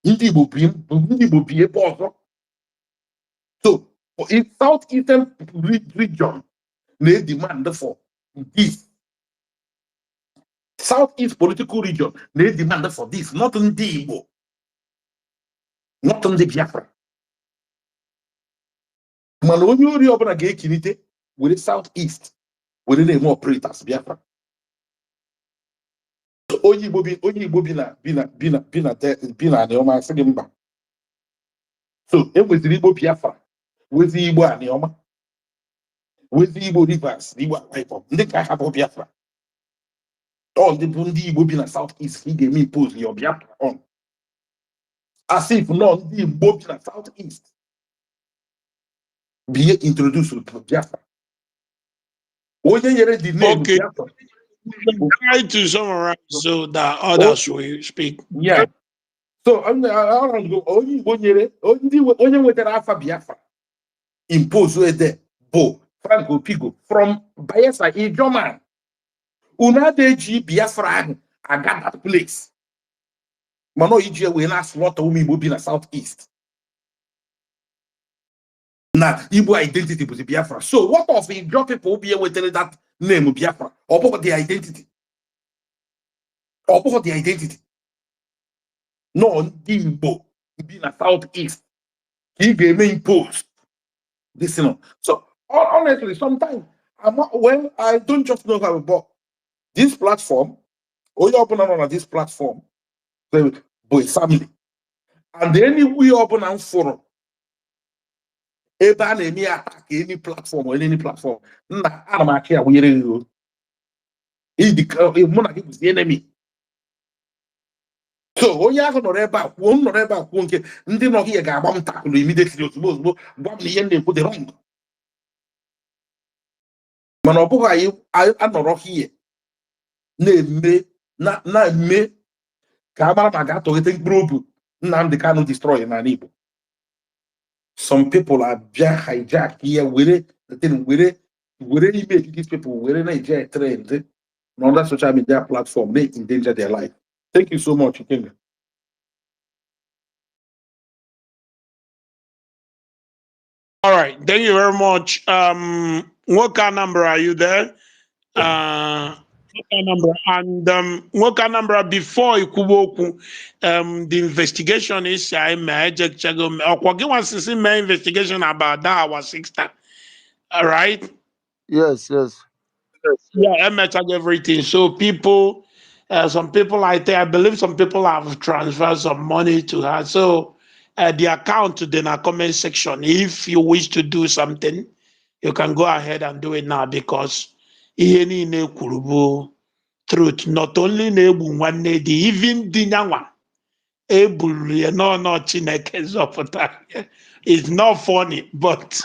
Igbo be a boss. So in Southeastern region, they demand for this. Southeast political region, they demand for this, not in the Igbo, not in the Biafra. Man, when you open a gay kinite with the Southeast, with the name operators, Biafra. Only bina neoma segimba. So it was the Igbo Biafra, with the Igbo neoma, with the Igbo rivers, the Igbo people, the guy have Biafra. All the Bundi Igbo bina Southeast, he gave me pose your Biafra on. As if none the Igbo bina Southeast be introduced to Biafra. Okay. Try to summarize so that others will speak. Yeah. So I want to go only with the Alpha Biafra impose there Bo Franco Pigo from Bayelsa Ijoman. Una de G Biafra I got that place. Mano Ije we na slaughter umi Igbo in the Southeast. Now Igbo identity was Biafra. So what of the Ijo people be with that name Biafra? Or about the identity? Or about the identity? No, Igbo be in the Southeast. He gave me impose. This, you know. So honestly, sometimes I don't just know how, but this platform, or you open on this platform, boy family, and any we open and forum, any attack any platform or any platform, nah, I'm actually aware you. He was the enemy. So when you have no reba, one no reba, one ke, ndi no here ga bam tackle immediately. Bam the end put the wrong. Man, I not here. Na-eme ka amara ma ga-atọghete mkpụrụ obi Nnamdi Kanu destroy n'ala Igbo. Some people are hijack here were image these people were na-eje trend on that social media platform they endanger their life. Thank you so much, King. All right, thank you very much. What kind of number are you there? Number and what kind of number before Ikuboku the investigation is I magic chago or wants to see my investigation about that our sister. All right. Yes. Yeah, I met everything. So people some people I believe some people have transferred some money to her. So the account to the comment section. If you wish to do something, you can go ahead and do it now because truth not only na-egbu nwanne dị even dị nyanwa egburu ya no Chineke zọpụta. It's not funny but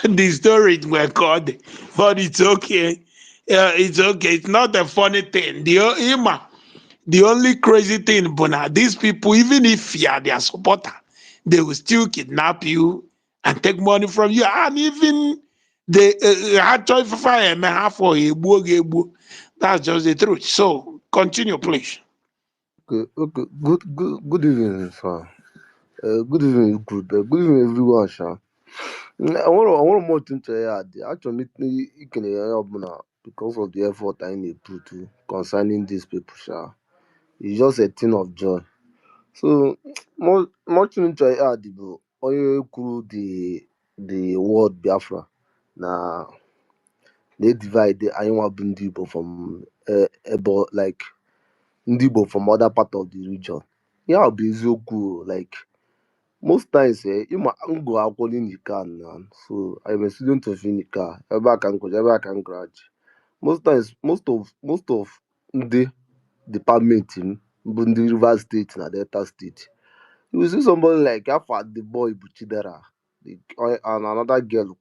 the story were called but it's okay. It's okay. It's not a funny thing. The only crazy thing but these people even if you are their supporter they will still kidnap you and take money from you and even they actually fire for a that's just the truth. So continue, please. Okay. Good evening, sir. Good evening, group. Good evening, everyone, sir. I want more to add. Actually, you can help now because of the effort I need to put concerning these people, sir. It's just a thing of joy. So, more to add, bro. Only through the word Biafra. Now, they divide the Iowa Bundibo from like Ndibo from other part of the region. Yeah, be eziokwu like most times ịma ngụ akwụkwọ n'Unican now. So I'm a student of Unican. Ebe a ka m gụrụ, ebe a ka m graduate. Most times most of ndị department m bụ ndị Rivers State na Delta State. You will see somebody like Alpha, the boy Buchidera, and another girl.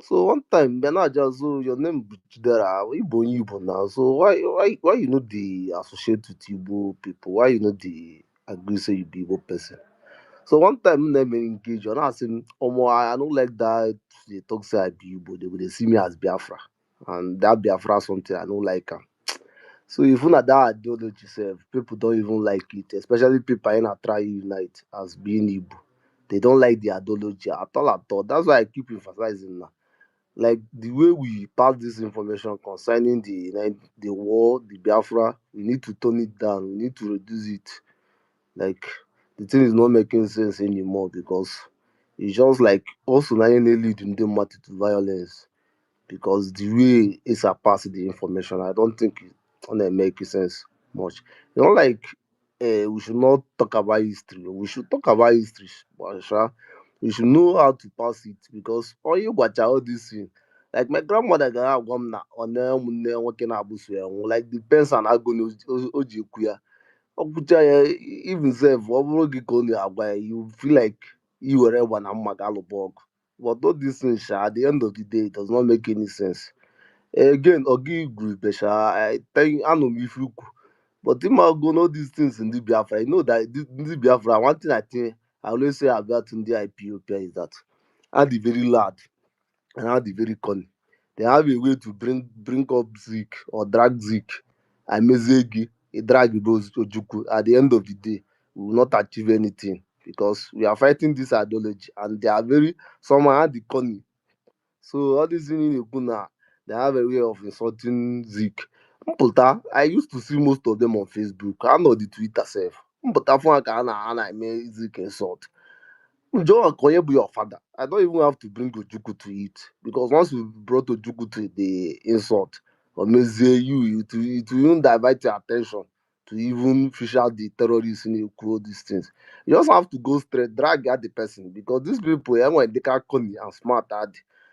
So one time, just so your name Buchidera, Igbo now. So why you know the associate with Igbo people? Why you know the agree say you be Igbo person? So one time them engage, and I say, Omo, I don't like that. They talk say I be Igbo. They see me as Biafra, and that Biafra something I don't like. So even at that ideology self, people don't even like it, especially people in a try unite as being Igbo. They don't like the ideology at all at all. That's why I keep emphasizing now. Like the way we pass this information concerning the war, the Biafra, we need to tone it down. We need to reduce it. Like the thing is not making sense anymore because it's just like also now lead in the matter to violence because the way it's a pass the information, I don't think it's gonna make sense much. Like we should not talk about history. We should talk about history, but we should know how to pass it because all you watch all this thing. Like my grandmother got one na on working abusu like the person I go oji kuya. Ọgwụcha ya even sef ọ bụrụ gị ka ọ na-agwa ya you feel like i were gba na mma ga alụba ọgụ but all this thing at the end of the day it does not make any sense. Again oga igwe I think anụ m ife ukwu but ịma go know these things in the Biafra you know that ndị Biafra one thing I think I always say about ndị IPOP is that are the very loud and are the very cunning. They have a way to bring up Zik or drag Zik and Mezegi, a drag those Ojukwu. At the end of the day, we will not achieve anything because we are fighting this ideology and they are very somehow are the cunning. So all these things in Ikuna, they have a way of insulting Zik. Mpụta, I used to see most of them on Facebook. I know the Twitter self. Mpụta fún aka ana eme Zik insult. John Okoye be your father. I don't even have to bring Ojukwu to it because once we brought Ojukwu to the insult, or maybe it will even divert your attention to even fish out the terrorists in all these things. You just have to go straight, drag at the person because these people, when they can cunning and smart at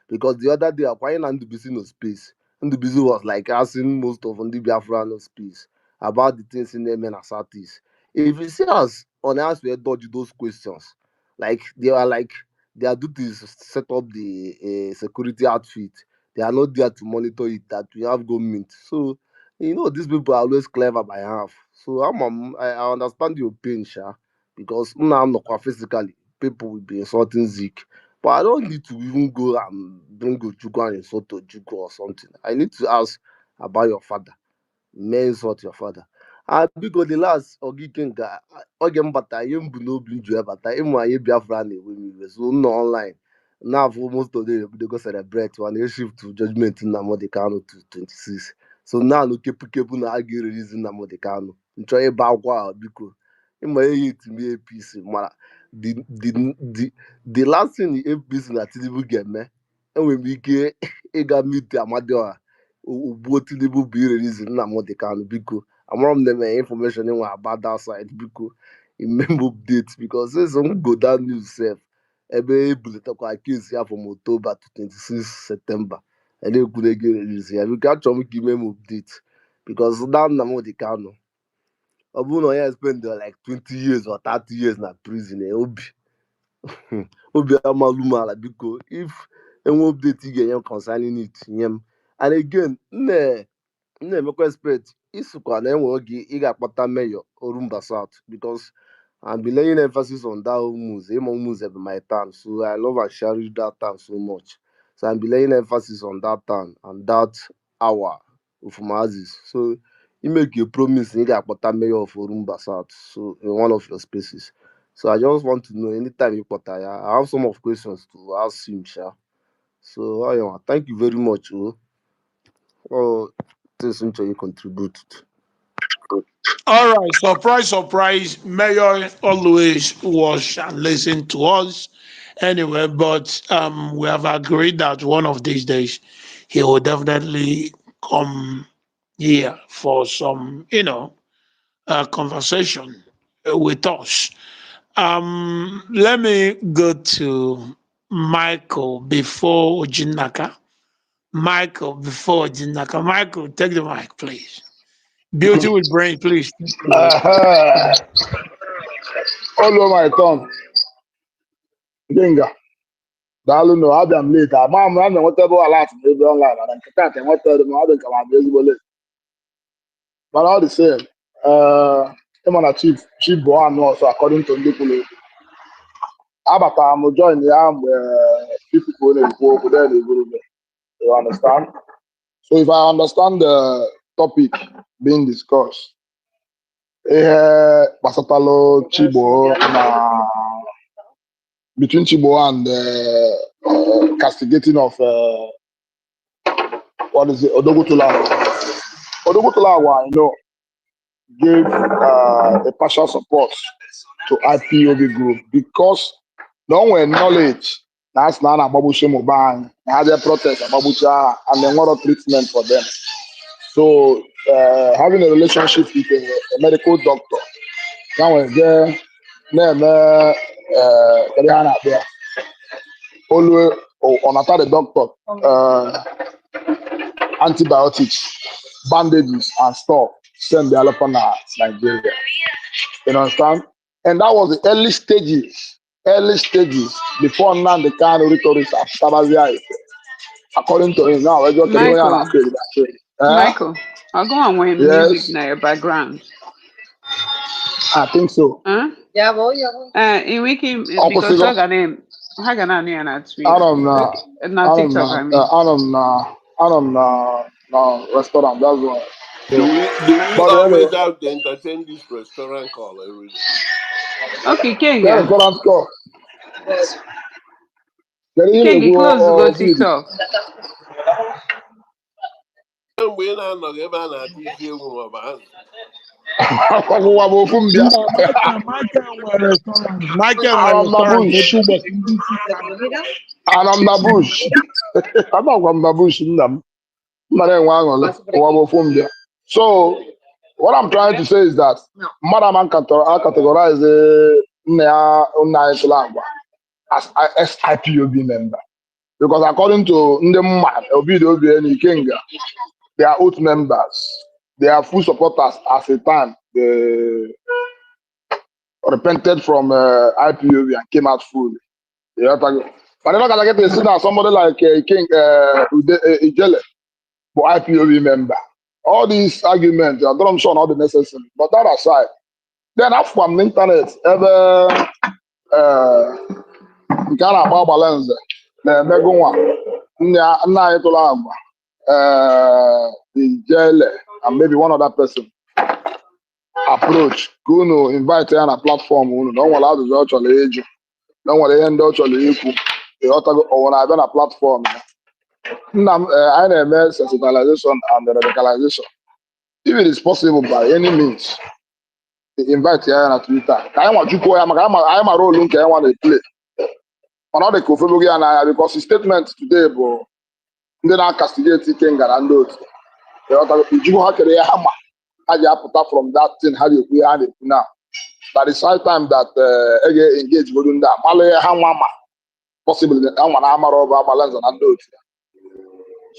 because the other day, acquiring and busy no space. And the busy was like asking most of the Biafra no space about the things in them and Asatis. If you see us on us, we dodge those questions. Like their duty is to set up the security outfit. They are not there to monitor it. That we have government. So these people are always clever by half. So I understand your pain, Sha, because now I'm not quite physically. People will be insulting Zeke, but I don't need to even go and bring Ojukwu and insult Ojukwu or something. I need to ask about your father. May insult your father. Because the last Ogikenga, Ogem Bata, Yumbu no Blue Bata, Imwa Biafra, so no online. Now, for most of them, they go celebrate when they shift to judgment in Namodekano to 26. So now, no kepu na argue reason Namodekano. Enjoy Bagua, because in my age, to be a piece, the last thing the APC na Tinubu get me, and when we get a meet Amadewa. Ugbo Tinubu bụ irerizi Nnamdi Kanu biko amara m na information enwe about that side biko imembe update because since go down news sef ebe ebuletakwa case ya from October to 26 September na-ekwu na ego ererizi ya biko achọrọ m ka ime m update because that Nnamdi Kanu ọ bụrụ na onye spend like 20 years or 30 years na prison obi amalu m ala biko if enwe update ị ga-enye m concerning it nye m. And again, na-emekwa expect isokwa na enwe oge ị ga-akpọta mayor Orumba South because I'm be laying emphasis on that Hormuz. Hormuz be my town, so I love and cherish that town so much. So I'm be laying emphasis on that town and that hour of Mazis. So you make a promise you ga-akpọta mayor of Orumba South so in one of your spaces. So I just want to know anytime you kpọta ya, I have some of questions to ask him, Sha. So thank you very much. Oh, this you contributed. All right, surprise. Mayor always watch and listen to us anyway, but we have agreed that one of these days he will definitely come here for some, conversation with us. Let me go to Michael before Jinaka. Michael, take the mic, please. Beauty with brain, please. Uh-huh. All over my tongue. Genga. Dalu no, I'm late. I'm running whatever I like to be online. And I can't what the mother come out late. But all the same, I'm on a cheap one also according to Ndukulu. Abata, I'm join the arm where people go over there, they go there. You understand? So if I understand the topic being discussed, Basatalo, Chibo, between Chibo and castigating of what is it, Odogutula. Odogutula, gave a partial support to IPOB group because no one knowledge that's not a babushi mobile, had a protest, a babucha, and then what treatment for them. So having a relationship with a medical doctor, now is there, name there, always on the doctor, antibiotics, bandages, and stuff. Send the elephant Nigeria. You understand? And that was the early stages before now the kind of rhetoric of Sabazia. According to him, now we're just telling you Michael, I'll go on with music now your background. I think so. Huh? Yeah, well. In wiki because I don't know. Not TikTok, I mean. I don't know, restaurant, that's one. Do we always have to entertain this restaurant call every day? Okay, King. Yeah, restaurant call. King, close to go TikTok. We're not ebe a na-ata isi egwu maọbụ azụ. Ọkwụwa bụ ofu mbịa. Michael nwere restaurant n'otu ụbọchị ndị isi Anọ m na bush. Anọkwa m na bush nna m. Mma na-enwe aṅụrị. Ụwa bụ ofu mbịa. So, what I'm trying to say is that Madam I categorize nna anyị tụrụ agwa as IPOB member. Because according to Ndemma, Obido and Ikenga, they are oath members. They are full supporters at the time they repented from IPOB and came out fully. But they're not gonna get to sit down somebody like King Ijele, but IPOB member. All these arguments, I'm sure not the necessary. But that aside, then after on the internet, ever Ghana Bob Balenza, the Megua, Njenje, and maybe one other person approach. Kuno invite her on a platform. Don't want to do the age. Don't want to end up on the equal. The other or when I've been a platform. I never sensitization and radicalization. If it is possible by any means, invite her on Twitter. I want to go. I'm a role. I want to play. Another Kofi because his statement today, bro. Ndị na-castigate ike ngara ndị otu ijugu ha kere ya hama ha ji apụta from that thing ha ji ekwu ya ha na-ekwu now that is high time that ga engage godu ndị a malụ ya ha nwa ma possibly ha nwa na amara ọba agbalanza na ndị otu ya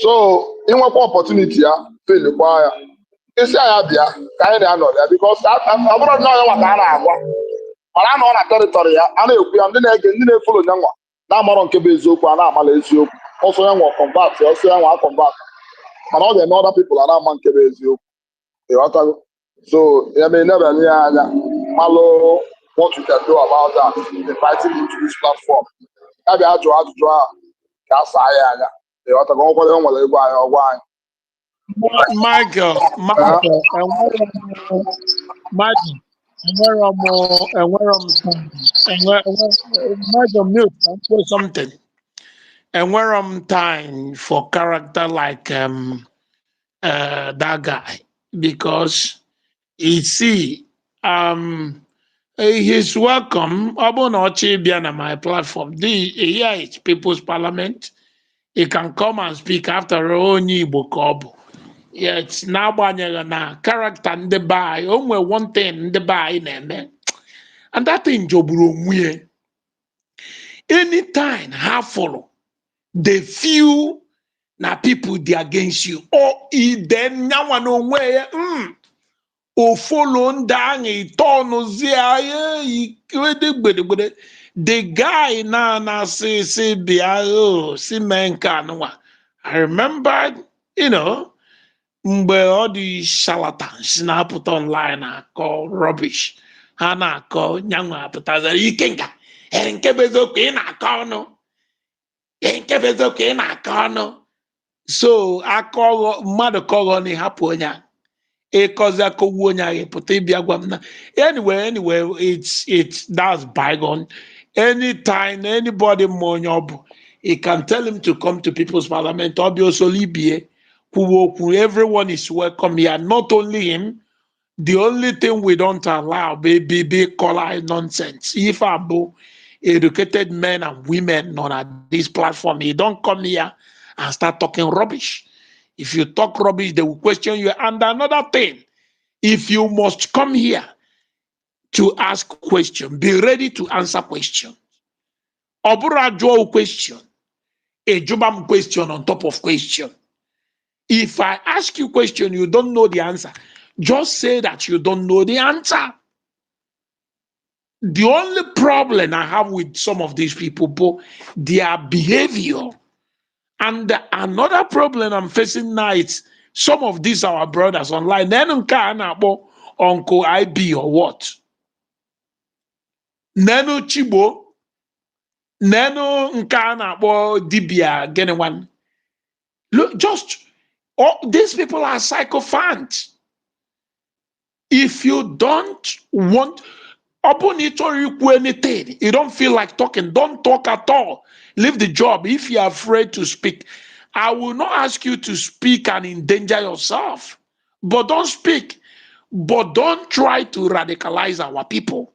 so inwekwa opportunity ya fail kwa ya isi ya bịa ka anyị na-anọ ya because ọ bụrụ na onye nwa ka a na-agwa mana anọ na territory ya a na-ekwu ya ndị na-ege ndị na-efolo nya nwa na-amarọ nke bụ eziokwu a na-amala eziokwu also young will convert, also young will convert. And all the other people are not man you. So I may never Malo what you can do about that, inviting you to this platform. Maybe I have to draw Kasaya. They ought to go over why. Michael, Michael, mute and say something. And where I'm time for character like that guy because he's welcome. On my platform. Here is People's Parliament. He can come and speak after only Igbo. Yeah, it's now na character in the buy. Only one thing in the buy and that thing joburu. Anytime have follow. The few na people they against you or then now no way o follow ndang itono zia the guy na say bia si menka no. I remembered, you know, mgbe all the charlatans na-apụta online na-akọ rubbish ha na-akọ nyanwa apụtazara ikenga nke bụ eziokwu ị na-akọ ọnụ nke bụ eziokwu ị na-akọ ọnụ so akọghọ mmadụ kọghọ na ịhapụ onye a ịkọzi akọgbu onye ahụ ịpụta ịbịa gwa m na anyway it's that's bygone. Anytime anybody ma onye ọ bụ you can tell him to come to People's Parliament or be also Libye. Everyone is welcome here, not only him. The only thing we don't allow be color nonsense. If Abu educated men and women on this platform, you don't come here and start talking rubbish. If you talk rubbish, they will question you. And another thing, if you must come here to ask question, be ready to answer question. Obura draw question, a jubam question on top of question. If I ask you a question, you don't know the answer, just say that you don't know the answer. The only problem I have with some of these people, their behavior. And another problem I'm facing now is some of these our brothers online. Uncle IB or what? Nenu Chibo, Nenu Nkana or Dibia, Genewan. Look, these people are sycophants. If you don't want, anything, you don't feel like talking, don't talk at all. Leave the job. If you're afraid to speak, I will not ask you to speak and endanger yourself. But don't speak. But don't try to radicalize our people.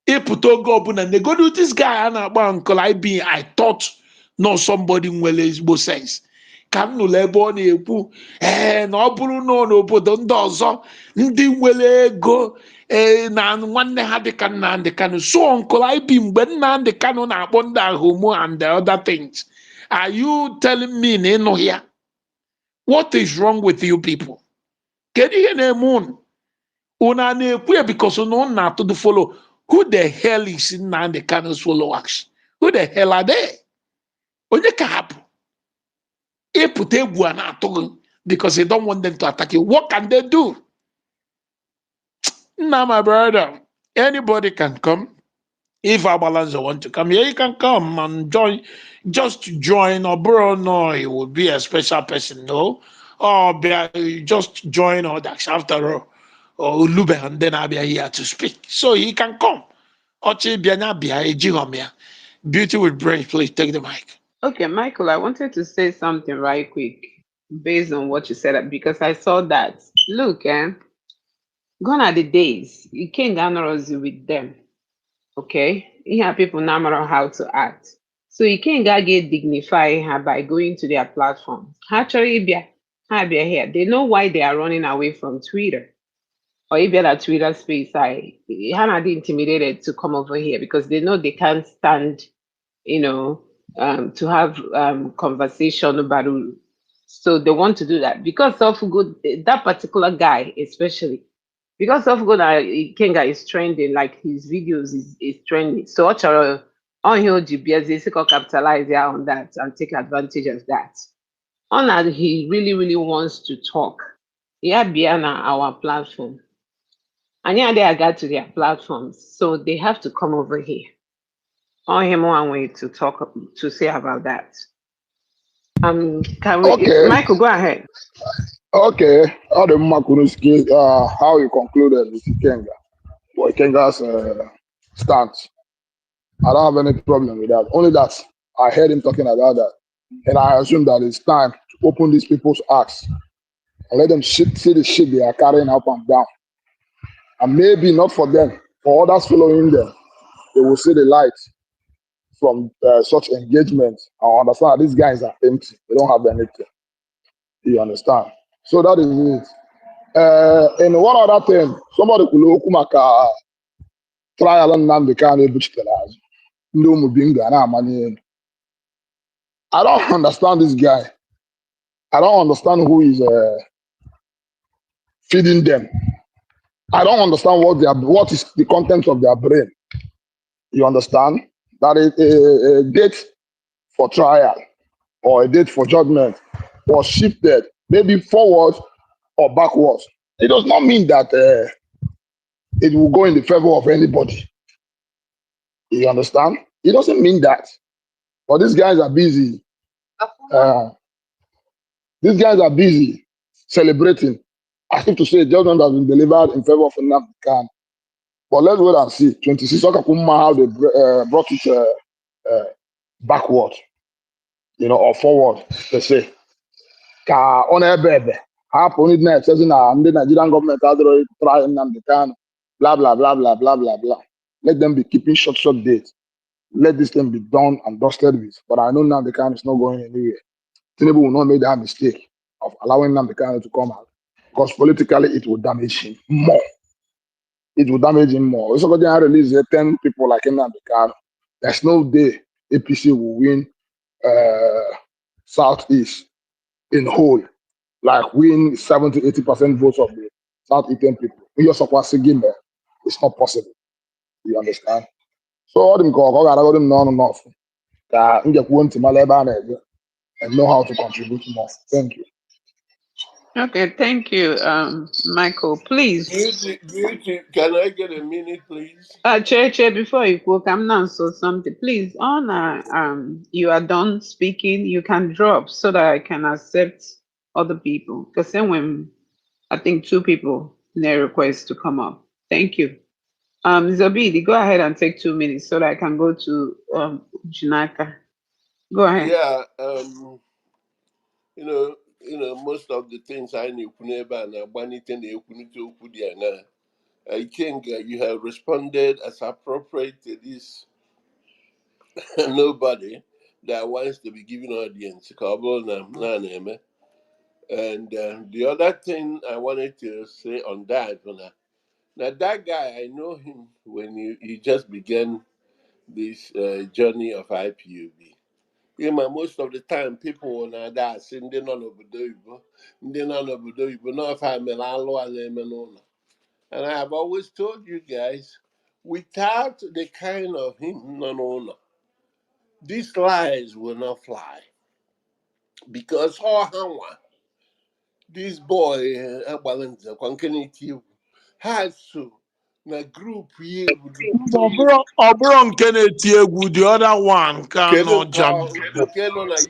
They go to this guy and Uncle I thought no somebody will sense. Kam nụlụ ebe ọ na-ekwu na ọ bụrụ na n'obodo ndị ọzọ ndị nwere ego na nwanne ha dịka Nnamdi Kanu so Uncle IB mgbe Nnamdi Kanu na-akpọ ndị ahomo and the other things, are you telling me na ịnụ ya? What is wrong with you people? Kedu ihe na-eme unu na-ekwu ya because unu na-atụ the follow? Who the hell is Nnamdi Kanu's followers? Who the hell are they? Onye ka hapụ because they don't want them to attack you. What can they do? Now, my brother, anybody can come. If Abalanzo want to come here, you can come and join. Just join, or bro, no, it would be a special person, no. Or just join others after all. Or Lube, and then I'll be here to speak. So he can come. Beauty with brain, please take the mic. Okay, Michael, I wanted to say something right quick based on what you said because I saw that. Look, gone are the days you can't get with them. Okay, you have people now know how to act, so you can't get dignified by going to their platform. Actually, here they know why they are running away from Twitter, or if that Twitter space, not intimidated to come over here because they know they can't stand, to have conversation about it. So they want to do that because of good that particular guy, especially because of good Kenga is trending, like his videos is trending. So on he'll capitalize on that and take advantage of that. On that, he really wants to talk. Yeah, beyond our platform. And yeah, they got to their platforms, so they have to come over here. On him one way to talk to say about that. Can we, okay. Michael, go ahead. Okay, how you concluded with Ikenga, or Ikenga's stance. I don't have any problem with that. Only that I heard him talking about that, and I assume that it's time to open these people's eyes and let them see the shit they are carrying up and down. And maybe not for them, for others following them, they will see the light from such engagement and understand these guys are empty. They don't have anything. You understand? So that is it. And one other thing, somebody could look at trial and Nnamdi Kanu I don't understand this guy. I don't understand who is feeding them. I don't understand what is the content of their brain. You understand? That a date for trial or a date for judgment was shifted, maybe forward or backwards. It does not mean that it will go in the favor of anybody. You understand? It doesn't mean that. But these guys are busy. These guys are busy celebrating as if to say judgment has been delivered in favor of Nnamdi Kanu. But let's wait and see. 26 Okakuma, how they brought it backward, or forward, they say. Ka on a bebe. Half only net says in the Nigerian government has already tried Nnamdi Kanu. Blah, blah, blah, blah, blah, blah, blah. Let them be keeping short dates. Let this thing be done and dusted with. But I know Nnamdi Kanu is not going anywhere. Tinubu will not make that mistake of allowing Nnamdi Kanu to come out. Because politically, it will damage him more. It will damage him more. Also, going to release 10 people like Nnamdi Kanu. There's no day APC will win Southeast in whole, like win 70-80% votes of the Southeastern people. You're supposed to give them. It's not possible. You understand? So all them go them no enough. And know how to contribute more. Thank you. Okay, thank you, Michael. Please. Can I get a minute, please? Che, before you go, come now, so something. Please, on you are done speaking, you can drop so that I can accept other people. Because then when I think 2 people their request to come up. Thank you. Zabidi, go ahead and take 2 minutes so that I can go to Junaka. Go ahead. Yeah, most of the things I knew and I think you have responded as appropriate to this nobody that wants to be given audience. And the other thing I wanted to say on that, now that guy, I know him when he just began this journey of IPUB. Most of the time, people when I die, ndị nọ n'obodo oyibo, ndị nọ n'obodo oyibo, not if I'm an alụ ala. And I have always told you guys, without the kind of him, no, these lies will not fly. Because this boy, has to, na group here. Obron Kennedy, the other one cannot jump. Na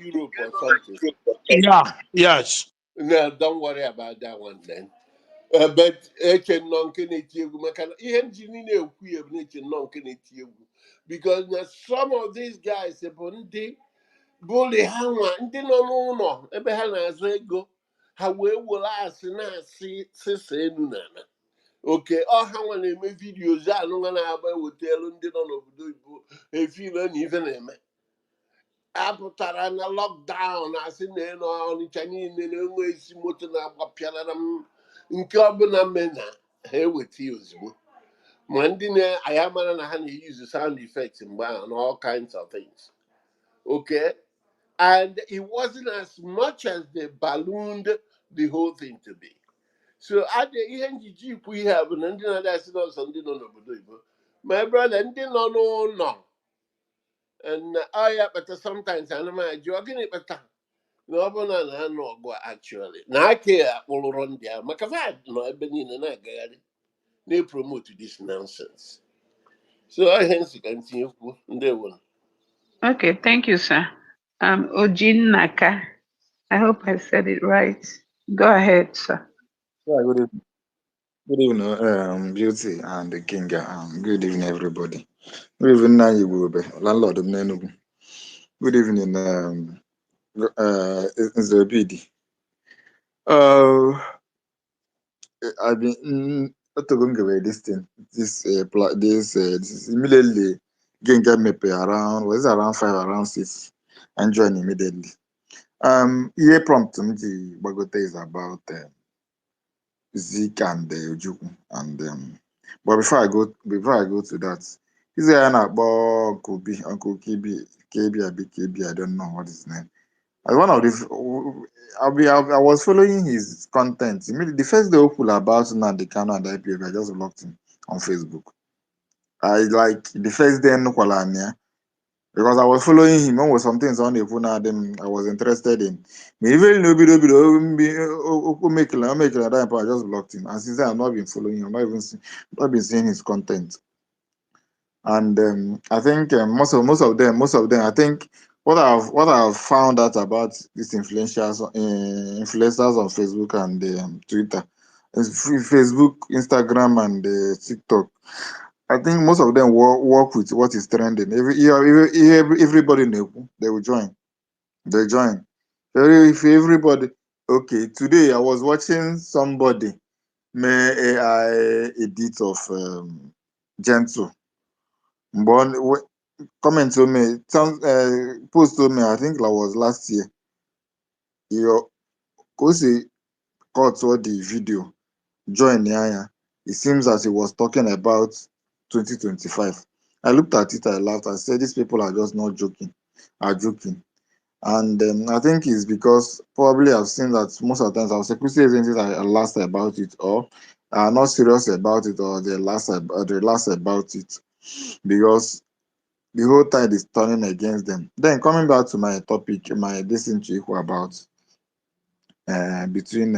Europe or something. Yeah, yes. No, don't worry about that one then. But because some of these guys bully ndị nọ n'ụlọ ebe ha na-azụ ego ha wee were asị na-asị sịsa enu n'ala oke ọha nwa na-eme vidiyoz anụnwa na-agba ewetelu ndị nọ n'obodo oyibo efile na ife na-eme apụtara na lọkdaụn asị na elu ọnịcha niile na-enwe isi moto na-agbapịara na nke ọbụla mena ha eweta ya ozugbo ma ndị na-aya mara na ha na-eyuzu sound effects mgbe ahụ na all kinds of things okay. And it wasn't as much as they ballooned the whole thing to be. So at the NjenjeMedia we have and that's not something on the my brother and no. And but sometimes I'm jogging it, but no banana no go actually. Now I care all run there. Makavad no I've been in and I got it. They promote this nonsense. So I hence continue they will. Okay, thank you, sir. Ojin Naka. I hope I said it right. Go ahead, sir. Yeah, good evening, Beauty and the King. Good evening, everybody. Good evening, Nanyibube, landlord of Nenugu. Good evening, Zabidi. I've been not to go away this thing. This immediately Genga Mepe around 5, around 6, and join immediately. Here prompt the Bagote is about Zeke and Ojukwu and but before I go to that, is there an about Uncle KB, I don't know what his name. As one of the, I was following his content. Immediately, the first day Opul about Nnamdi Kanu and IPOB, I just blocked him on Facebook. I like the first day Nkwalania because I was following him. When was some things on the phone, then I was interested in. Me even know make that I just blocked him. And since then, I've not been following him. Not been seeing his content. And I think most of them, I think what I've found out about these influencers on Facebook and Twitter, Facebook, Instagram, and TikTok. I think most of them work with what is trending. Everybody they will join. They join. If everybody, okay. Today I was watching somebody make AI edit of Gentle. But comment to me, post to me, I think that was last year. You caught all the video, join Nyanya. It seems as he was talking about 2025. I looked at it, I laughed, I said, these people are just not joking, are joking. And I think it's because probably I've seen that most of the times our security agencies are last about it or are not serious about it or they're last about it because the whole tide is turning against them. Then coming back to my topic, my listening to equal about between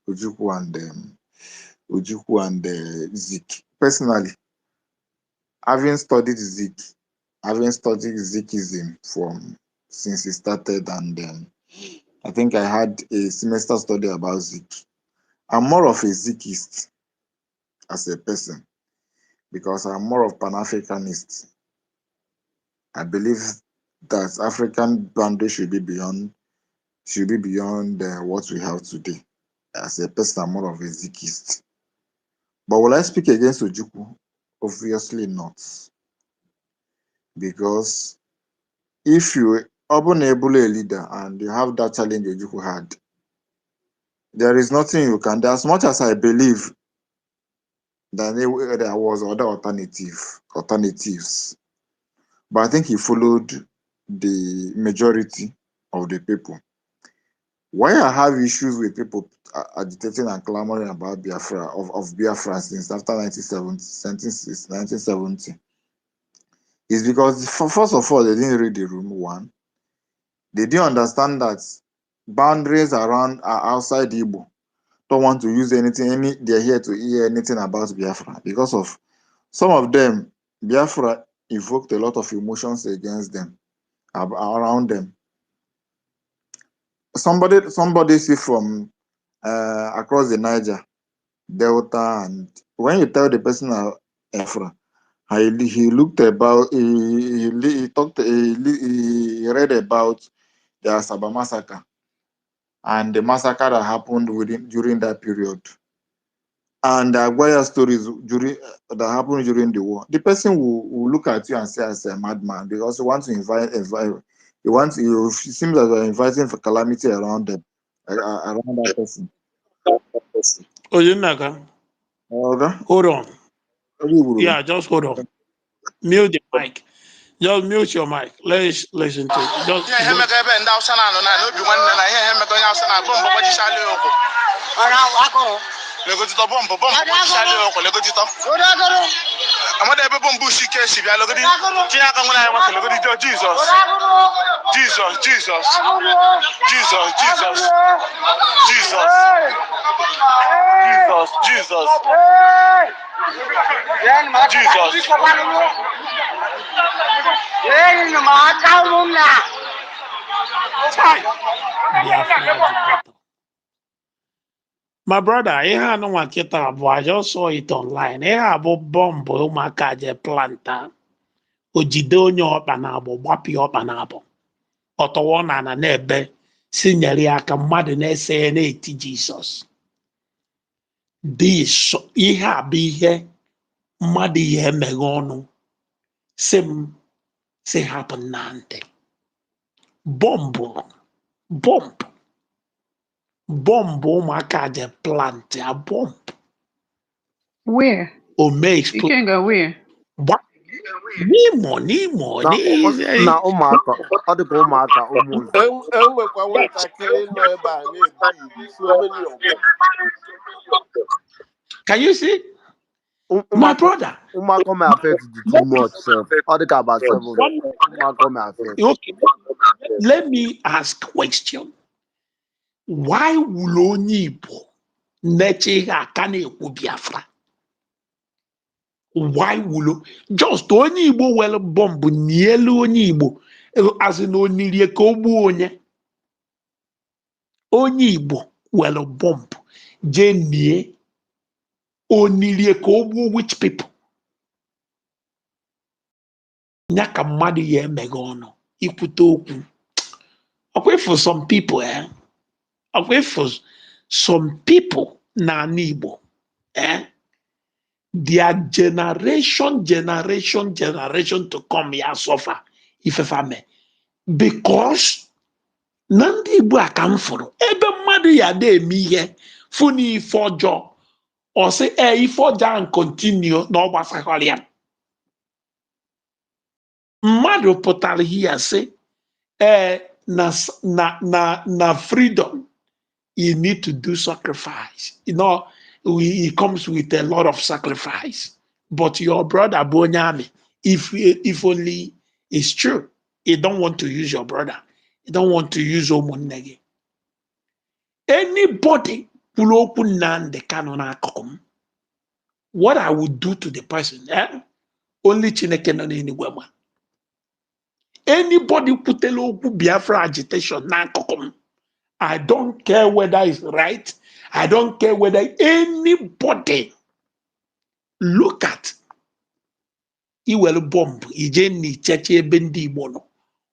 Ojukwu and Zik. Personally, having studied Zikism since it started, and I think I had a semester study about Zik. I'm more of a Zikist as a person because I'm more of Pan-Africanist. I believe that African boundary should be beyond what we have today. As a person, I'm more of a Zikist. But will I speak against Ojukwu? Obviously not. Because if you enable a leader and you have that challenge Ojukwu had, there is nothing you can do. As much as I believe that there was other alternatives, but I think he followed the majority of the people. Why I have issues with people agitating and clamoring about Biafra, of Biafra since after 1970, is because, first of all, they didn't read the room, one. They didn't understand that boundaries around outside Igbo don't want to use anything, they're here to hear anything about Biafra. Because of some of them, Biafra evoked a lot of emotions against them, around them. Somebody see from across the Niger Delta, and when you tell the person Biafra, he looked about, he read about the Asaba massacre and the massacre that happened during that period, and the Aguaya stories that happened during the war. The person will look at you and say, as a madman, because he wants to invite. It seems like you're inviting for calamity around them, around that person. Oyunaka, hold on. Yeah, just hold on. Mute the mic. Just mute your mic. Let's listen to it. Just my brother, I just saw it online. I bomb makaje planta. Ojide onye ọkpa na abụ gbapị ọkpa na abụ. Ọtọwọ na n'ebe si nyere aka mmadụ na-ese na-eti Jizọs. Ihe a bụ ihe mmadụ ihe emeghe ọnụ si hapụ na ntị. Bomb ụmụaka je plant a bomb. Where? O may explode. You can go where? What? N'Imo, na ụmụaka ọ dị ka ụmụaka ụmụ ụzọ enwekwa nwatakịrị nọ ebe a na-ebuliri so many of them. Can you see? My brother. ụmụaka may affect you too much sef ọ dị ka about 7 ụmụaka may affect. Okay, let me ask question. Why will onye Igbo neche ihe aka na-ekwu Biafra? Why will just onye Igbo well bomb nielu onye Igbo as in onirie ka ogbu onye? Onye Igbo well bomb je nie onirie ka ogbu which people? Nya ka mmadụ ya emeghe ọnụ ikwute okwu. Okay, for some people, okay, for some people na Igbo, their generation to come ya suffer ifefame because na ndị Igbo a ka m fụrụ ebe mmadụ ya na-eme ihe fụ na ife ọjọọ ọ sị ife ọjọọ and continue na ọ gbasakwara ya. Mmadụ pụtara here sị na freedom you need to do sacrifice. You know, it comes with a lot of sacrifice. But your brother Bonyami, if only it's true, you don't want to use your brother. You don't want to use Omunege. Anybody what I would do to the person, only Chineke no anywhere. Anybody putelo Biafra agitation na I don't care whether it's right. I don't care whether anybody look at iwelu bomb ije ni cheche ebe ndị Igbo nọ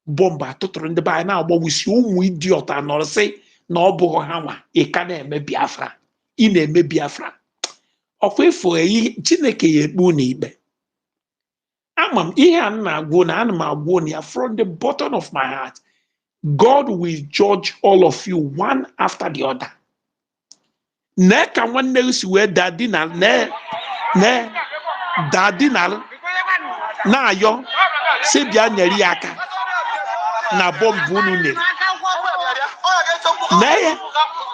bomb atụtụrụ ndị be anyị na-agbawusi ụmụ idiot anọrọ sị na ọ bụghị ha nwa ị ka na-eme Biafra ị na-eme Biafra ọkwa ifo Chineke ya ekpu n'ikpe. Ama m ihe a na-agwụ na ana m agwụ na ya from the bottom of my heart. God will judge all of you one after the other. Ne ka nwanne si wee dadinal na ayo si bịa nyere ya aka na bọmbụ unu nere.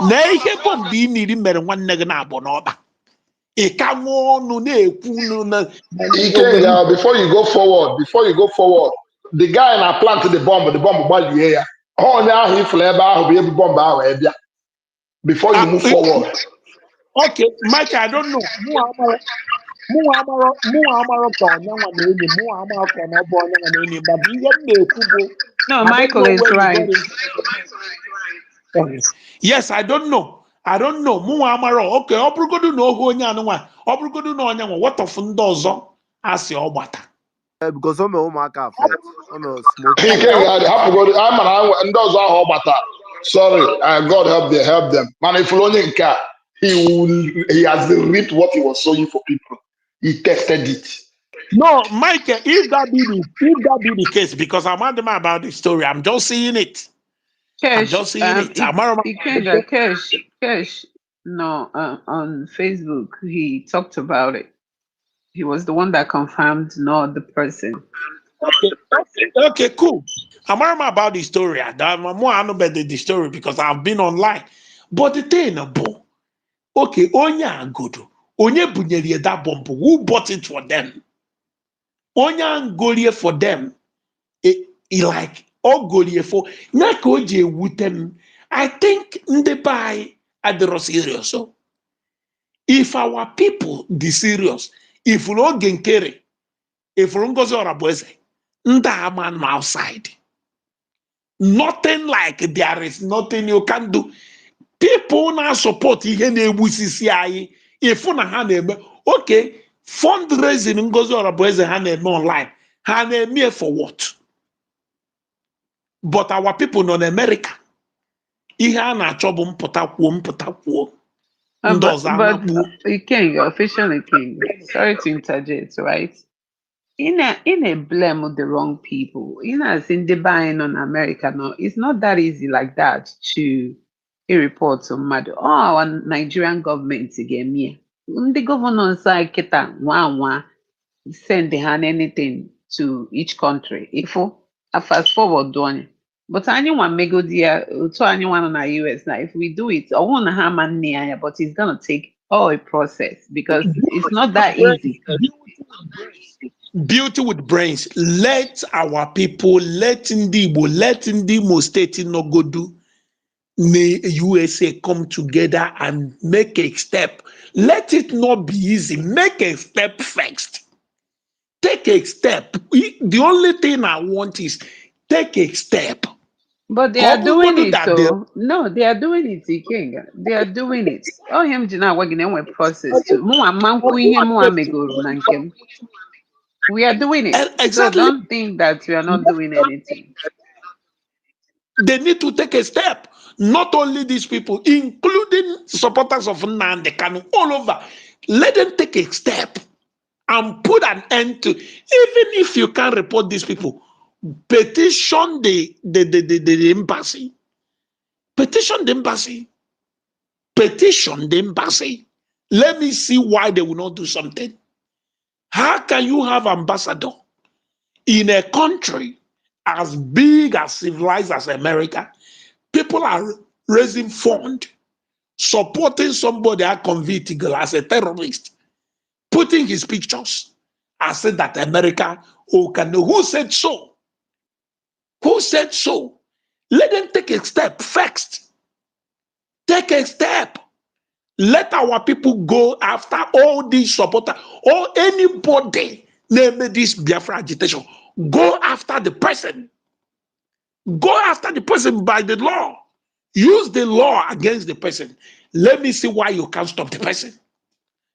Na ihe bọmbụ ị niri mere nwanne gị na-abụ n'ọba. Ị ka nwa ọnụ na-ekwu na before you go forward, the guy na plant the bomb gbalie ya. Onye ahụ ifuru ebe ahụ bụ ebu bomb ahụ ebia. Before you move forward. Okay, Mike, I don't know. No, Michael is right. Yes, I don't know. Okay, ọbụrụgodu na ohu onye anụnwa, ọbụrụgodu na onye nwa, what of ndị ọzọ asị ọgbata? Because some ụmụaka affect. Ndị ọzọ ahụ ọgbata. Sorry, God help them. Man, if only nke a, he has reaped what he was sowing for people. He tested it. No, Mike, if that be the case, because I'm not about the story, I'm just seeing it. Cash, Cash. No, on Facebook, he talked about it. He was the one that confirmed, not the person. Okay, cool. I'm not about the story. I'm more about the story because I've been online. But the thing, okay, onye agodo, onye bunyere that bomb, who bought it for them? Onye angolie for them, like ogolie for nako je with them. I think they buy at the serious. So if our people be serious, if we don't get carry, if we don't go to our boys, man outside. Nothing like there is nothing you can do. People now support ihe na-egbusisi anyị ifu na ha na-eme okay fundraising ngozi ọrabụeze ha na-eme online ha na-eme for what? But our people nọ n'Amerika ihe a na-achọ bụ mpụta kwuo ndị ọzọ anakpuo. King, officially King, sorry to interject, right? In a blame the wrong people. As in the buying on America, no, it's not that easy like that to report to mad. Oh, our Nigerian government again, me. The governor side kita send anything to each country. If I fast forward doing, but anyone may go there to anyone in the US now. If we do it, I want to have money, but it's gonna take all a process because it's not that easy. Beauty with brains. Let our people, let Ndimo state no go do. May USA come together and make a step. Let it not be easy. Make a step first. Take a step. The only thing I want is take a step. But they are doing it, though. No, they are doing it, King. They are doing it. Oh, him Jina working in a process too. We are doing it. Exactly. So don't think that we are not doing anything. They need to take a step. Not only these people, including supporters of Nnamdi Kanu all over. Let them take a step and put an end to. Even if you can't report these people, petition the embassy. Petition the embassy. Petition the embassy. Let me see why they will not do something. How can you have ambassador in a country as big, as civilized as America? People are raising fund, supporting somebody at convicted as a terrorist, putting his pictures. I said that America, who said so? Who said so? Let them take a step first. Take a step. Let our people go after all these supporters or anybody naming this Biafra agitation. Go after the person. Go after the person by the law. Use the law against the person. Let me see why you can't stop the person.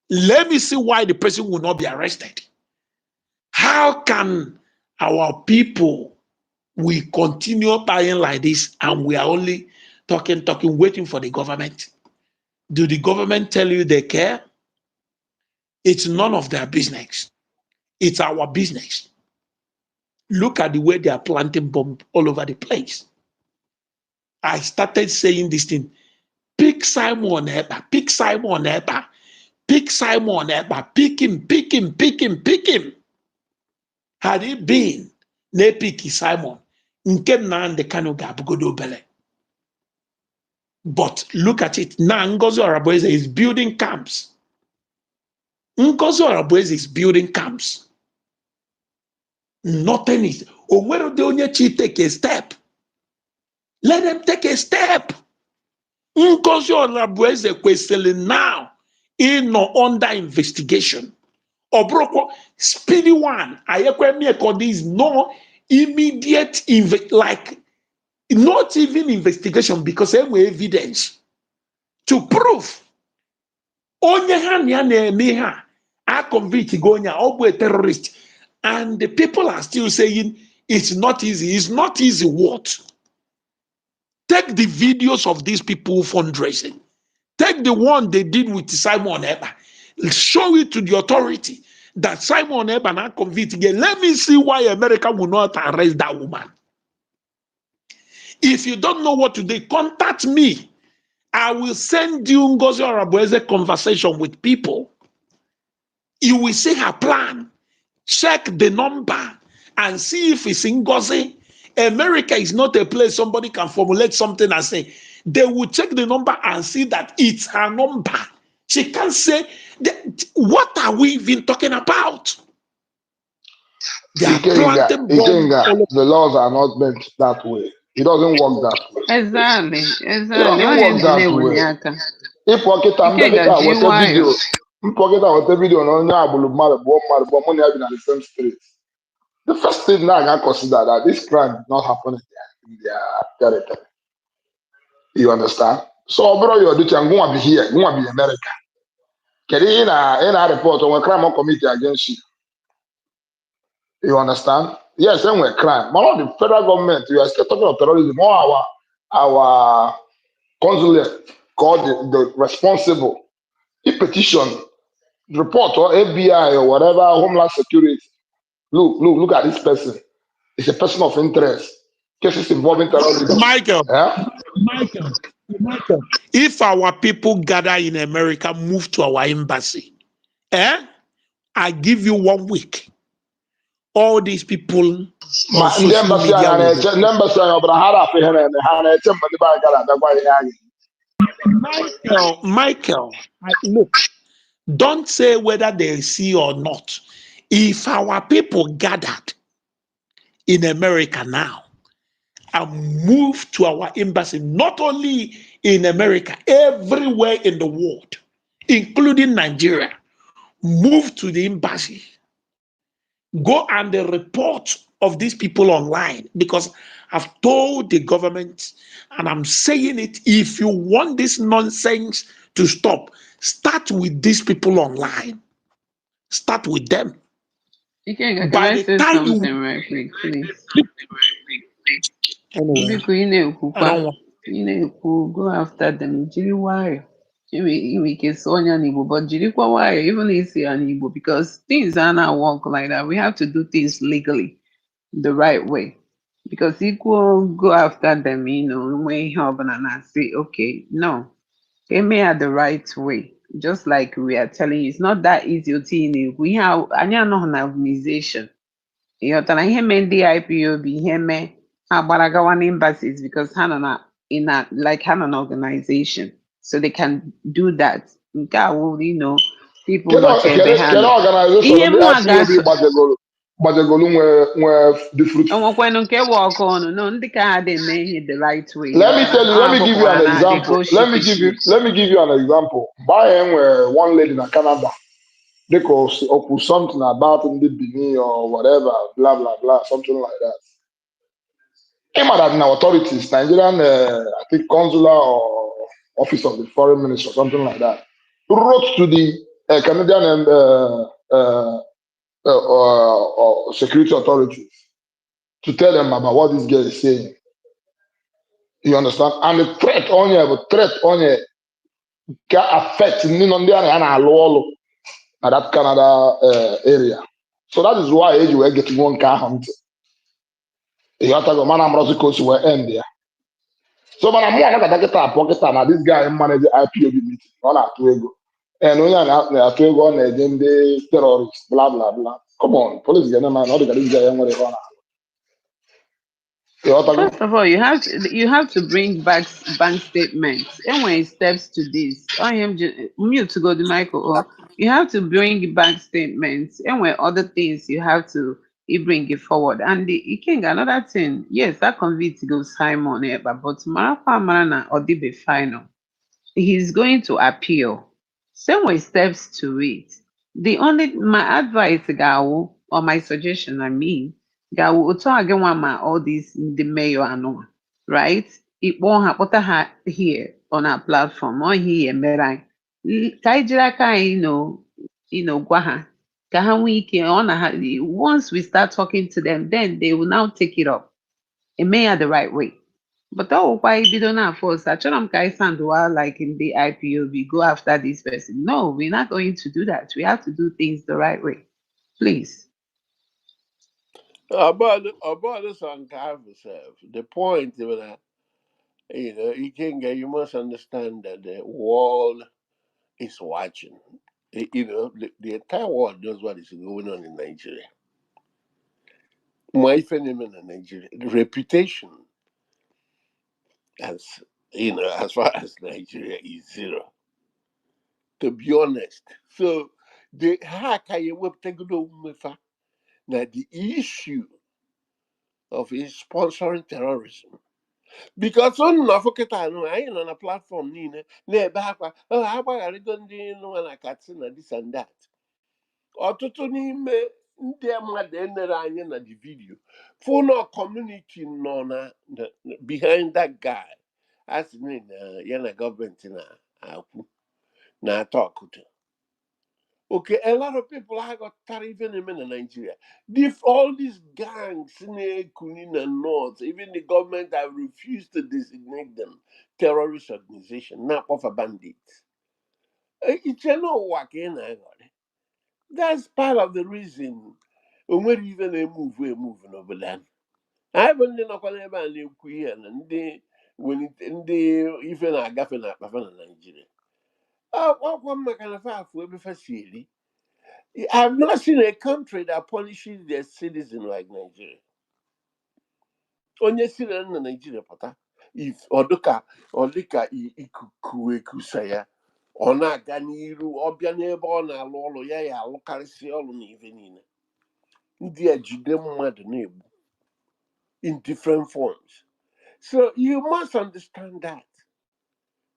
Let me see why the person will not be arrested. How can our people we continue buying like this and we are only talking, waiting for the government? Do the government tell you they care? It's none of their business. It's our business. Look at the way they are planting bombs all over the place. I started saying this thing. Pick Simon Eber, pick Simon Eber, pick Simon Eber, pick him, pick him, pick him, pick him. Had he been Nepiki Simon, nke Nnamdi Kanu ga-abụgodo obele. But look at it. Now Ngozi Orabueze is building camps. Ngozi Orabueze is building camps. Nothing is. Onwere de onye chi take a step. Let them take a step. Ngozi Orabueze kwesịrị now ịnọ under investigation. Obroko speedy one. There is no immediate not even investigation because there were evidence to prove. Onye ha na-eme ha a convict gonya or a terrorist, and the people are still saying it's not easy. It's not easy. What? Take the videos of these people fundraising. Take the one they did with Simon Eber. Show it to the authority that Simon Eber not convict again. Let me see why America will not arrest that woman. If you don't know what to do, contact me. I will send you Ngozi Orabueze conversation with people. You will see her plan. Check the number and see if it's Ngozi. America is not a place somebody can formulate something and say. They will check the number and see that it's her number. She can't say, what are we even talking about? The laws are not meant that way. It doesn't work that way. Exactly. It doesn't work that way. If pocket and video on the same street. The first thing now I can consider that this crime did not happen in their territory. You understand? So, bro, you're doing going to be here, going to be America. Can in a report on a crime committed against you? You understand? Yes, then we're crime. But not the federal government. We are still talking of terrorism. More our consulate called the responsible. He petition, report or FBI or whatever, Homeland Security. Look at this person. It's a person of interest. Cases involving terrorism. Michael. If our people gather in America, move to our embassy, I give you 1 week. All these people on ma ndị social embassy media anyị will na-eche ndị embassy anyị ọbụla ha rapụ ihe na-eme ha na-eche mgbe ndị be anyị gara abịagwa ihe anyị. Michael, look, don't say whether they see or not. If our people gathered in America now and move to our embassy, not only in America, everywhere in the world, including Nigeria, move to the embassy, go and report of these people online, because I've told the government and I'm saying it, if you want this nonsense to stop, start with these people online. Start with them. Can By I the say time something you right quick, please? anyway, Biko ị na-ekwu I don't want go after them, jiri nwayọ. Inwe ike sụọ onye n'Igbo, but jirikwa nwayọ, even isi ya n'Igbo, because things are not work like that. We have to do things legally, the right way. Because equal go after them, nwee ihe ọbụla na-asị, okay, no. They may have the right way. Just like we are telling you, it's not that easy to we have an organization. Ịghọtara ihe mee ndị IPOB ihe mee ha gbara gawa n'embassies because ha nọ na in a like ha nọ na organization, so they can do that. Nke a wụ, people nọcha ebe ha Kedu nọ. organization Ihe ndị mụnwa IPOB gbajegolu nwee the fruit. onwekwe nke wụ ọkụ ọnụ, no, ndị ka ha dị eme ihe the right way. Let me tell you, let me give you an example. Let me give you an example. Buy one lady in Canada. They call something about in the Benin or whatever, blah blah blah, something like that. Came out that now authorities, Nigerian, I think consular or office of the foreign minister, something like that, wrote to the Canadian security authorities to tell them about what this girl is saying. You understand? And the threat only can affect at that Canada area. So that is why you were getting one car hunt. You have to go, man, I'm will end there. So, man, I'm more like a pocket, and this guy manage the IPOB meeting on our Twego. And we are not there, Twego on the terrorists, blah, blah, blah. Come on, police get man, not this guy, and what they want. First of all, you have to bring back bank statements. And when steps to this, I am mute to go to Michael. You have to bring back statements, and when other things you have to bring it forward. And the king another thing, yes, that convict goes Simon, but Marafa Marana or Dibe final. He's going to appeal. Same way steps to it. My advice, Gawo, or my suggestion, Gawo, again all these the mayor and right? It won't happen here on our platform or here, Merai. Gwaha. Once we start talking to them, then they will now take it up. It may have the right way. But why we don't have force? I told them guys like in the IPOB, go after this person. No, we're not going to do that. We have to do things the right way. Please. About this on yourself. The point is that you must understand that the world is watching. The entire world knows what is going on in Nigeria. My phenomenon in Nigeria, the reputation as far as Nigeria is zero. To be honest. So the now the issue of sponsoring terrorism. Because on I ain't on a platform this and that. Ọtụtụ n'ime ndị mmadụ enere anya na the video full community nọ na behind that guy as ya na gọọmenti na-akwụ na-atọ. Okay, a lot of people have got even in Nigeria. All these gangs in the North, even the government have refused to designate them terrorist organization, not of a bandit. It's no working. That's part of the reason when we're even we're moving over there. I haven't been up on any queer and they when they even are gaffing up in Nigeria. What kind of half will be facility? I've not seen a country that punishes their citizens like Nigeria. Onye citizen na Nigeria pụta if ọdụka ikuku ekusa ya ọ na-aga n'iru ọbịa n'ebe ọ na-alụ ọrụ ya alụkarịsị ọrụ na ife niile ndị a jide mmadụ na-egbu in different forms. So you must understand that.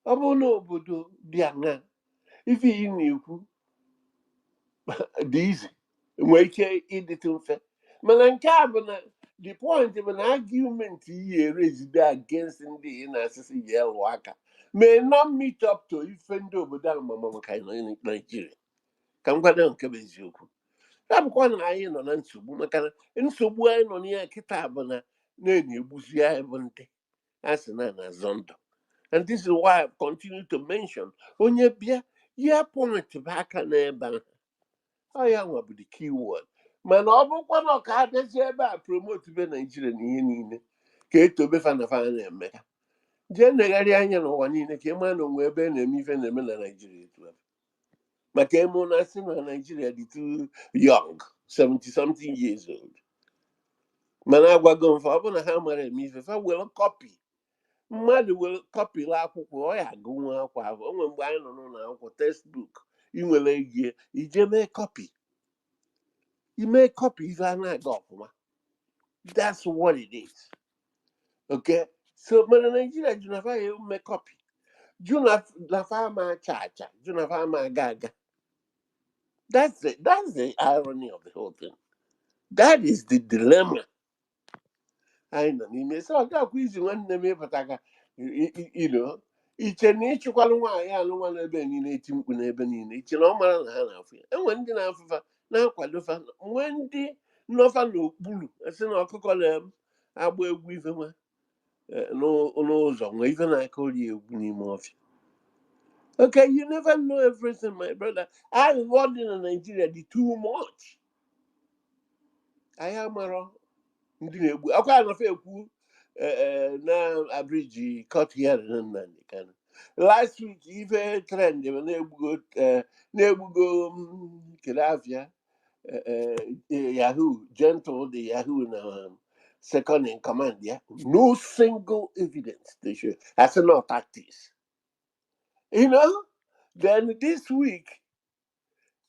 Ọ bụrụ na obodo dị aṅaa ife ị na-ekwu dị izi nwee ike ịdịtụ mfe mana nke a bụ na the point bụ na argument iyi erezide against ndị ị na-asịsị ya elụ aka may not meet up to ife ndị obodo ahụ mama maka Nigeria ka m gwada nke bụ eziokwu ya bụkwa na anyị nọ na nsogbu maka na nsogbu anyị nọ n'ihe kịta bụ na na-egbuzi anyị bụ ndị a sị na azọ ndụ. And this is why I continue to mention onye bịa ya point bụ aka n'ebe ahụ ọ ya nwa bụ the key word mana ọ bụkwa na ọka adịzi ebe a promote be Naijiria na ihe niile ka etobe fanafana na-eme jee negharị anya n'ụwa niile ka ịma na onwe ebe na-eme ife na-eme na Naijiria etu a maka eme na asị na Naijiria dị too young 70-something years old mana agwago mfe ọ bụ na ha mara eme ife fa were kọpị mmadụ were kọpị la akwụkwọ ọ ya agụnwu akwa ahụ o nwere mgbe anyị nọ n'ụlọ akwụkwọ textbook ị nwere gie ije mee kọpị ime kọpị ife a na-aga ọfụma. That's what it is. Okay, so mana Nigeria junafa ya ume copy junafa ma acha junafa ma aga. That's the irony of the whole thing. That is the dilemma. I know n'ime so ọ ga-akwa izi nwanne m ịpụta ka iche na ịchịkwalụ nwaanyị alụ nwa n'ebe niile eti mkpu n'ebe niile iche na ọ mara na ha na-afụ ya enwe ndị na-afụfa na-akwado fa nwee ndị nọfa n'okpuru esi na ọkụkọ na-agba egwu ife nwa n'ụzọ nwee ife na-aka ori egwu n'ime ọfịa. Okay, you never know everything, my brother. I want in Nigeria the too much. I am around ndị na-egbu akwa anafe ekwu na abridge cut here na kind. Last week ife trend na-egbugo Kedavia Yahoo Gentle the Yahoo na second in command ya no single evidence they show as not tactics. Then this week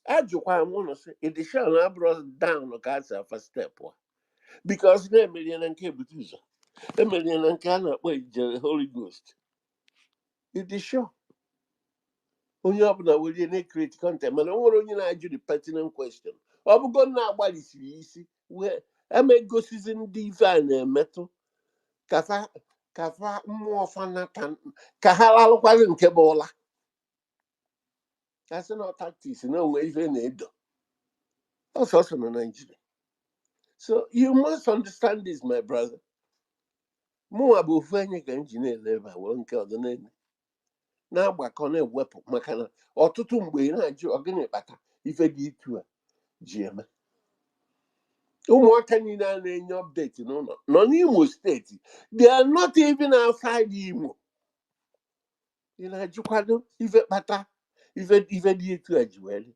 ajụkwa m ụnụ sị edishon abụrụ down ka a sa first step because na-emerie na nke ebute ụzọ emerie na nke a na-akpọ ijere Holy Ghost edishon onye ọbụla were na-ekreti content mana o nwere onye na-ajụ the pertinent question ọ bụgo na-agbalịsiri isi wee emegosizi ndị ife a na-emetụ kafa mmụọ fanata ka ha lalụkwazị nke bụ ụla asị na tactics na onwe ife na-edo ọsọsọ na Nigeria. So you must understand this, my brother. Mụnwa bụ ofu anyị ka m ji na-eleba were nke ọdịnala na-agbakọ na-ewepụ maka na ọtụtụ mgbe na-ajụ ọgịnị kpata ife dị itu a ji eme. Ụmụaka niile a na-enye update n'ụlọ nọ n'Imo steeti they are not even outside Imo. Ị na-ajụkwado ife kpata ife dị itu a ji were